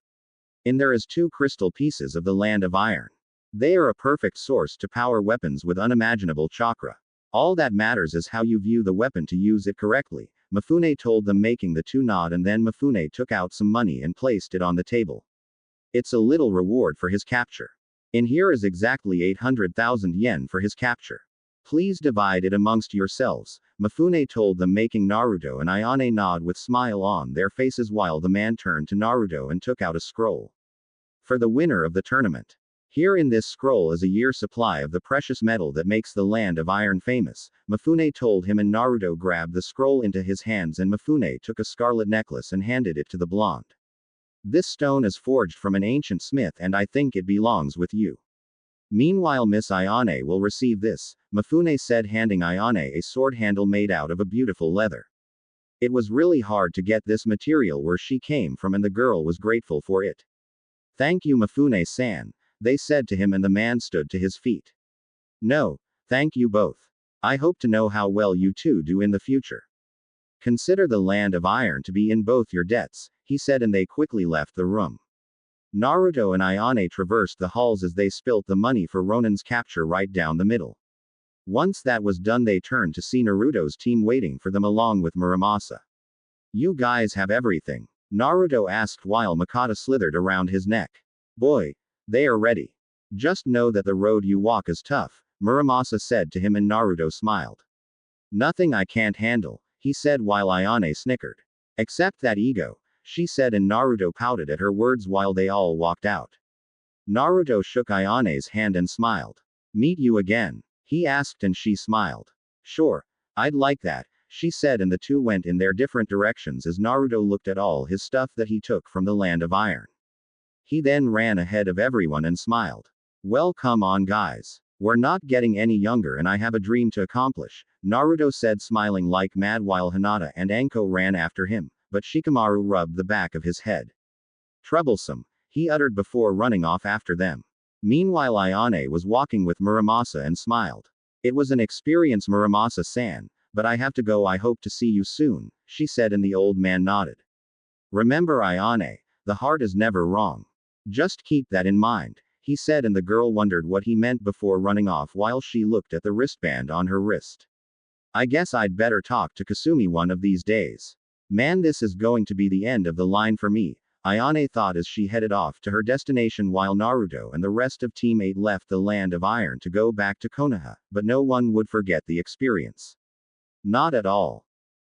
In there is 2 crystal pieces of the Land of Iron. They are a perfect source to power weapons with unimaginable chakra. All that matters is how you view the weapon to use it correctly, Mifune told them, making the two nod, and then Mifune took out some money and placed it on the table. It's a little reward for his capture. In here is exactly 800,000 yen for his capture. Please divide it amongst yourselves, Mifune told them, making Naruto and Ayane nod with smile on their faces while the man turned to Naruto and took out a scroll. For the winner of the tournament. Here in this scroll is a year's supply of the precious metal that makes the Land of Iron famous, Mifune told him, and Naruto grabbed the scroll into his hands, and Mifune took a scarlet necklace and handed it to the blonde. This stone is forged from an ancient smith, and I think it belongs with you. Meanwhile, Miss Ayane will receive this, Mifune said, handing Ayane a sword handle made out of a beautiful leather. It was really hard to get this material where she came from, and the girl was grateful for it. Thank you, Mifune-san, they said to him, and the man stood to his feet. No, thank you both. I hope to know how well you two do in the future. Consider the Land of Iron to be in both your debts, he said, and they quickly left the room. Naruto and Ayane traversed the halls as they spilt the money for Ronin's capture right down the middle. Once that was done, they turned to see Naruto's team waiting for them along with Muramasa. You guys have everything? Naruto asked while Makata slithered around his neck. Boy, they are ready. Just know that the road you walk is tough, Muramasa said to him, and Naruto smiled. Nothing I can't handle, he said while Ayane snickered. Except that ego, she said, and Naruto pouted at her words while they all walked out. Naruto shook Ayane's hand and smiled. Meet you again? He asked, and she smiled. Sure, I'd like that, she said, and the two went in their different directions as Naruto looked at all his stuff that he took from the Land of Iron. He then ran ahead of everyone and smiled. Well, come on guys. We're not getting any younger, and I have a dream to accomplish, Naruto said, smiling like mad while Hinata and Anko ran after him, but Shikamaru rubbed the back of his head. Troublesome, he uttered before running off after them. Meanwhile, Ayane was walking with Muramasa and smiled. It was an experience, Muramasa-san, but I have to go. I hope to see you soon, she said, and the old man nodded. Remember, Ayane, the heart is never wrong. Just keep that in mind, he said, and the girl wondered what he meant before running off while she looked at the wristband on her wrist. I guess I'd better talk to Kasumi one of these days. Man, this is going to be the end of the line for me, Ayane thought as she headed off to her destination while Naruto and the rest of Team 8 left the Land of Iron to go back to Konoha, but no one would forget the experience. Not at all.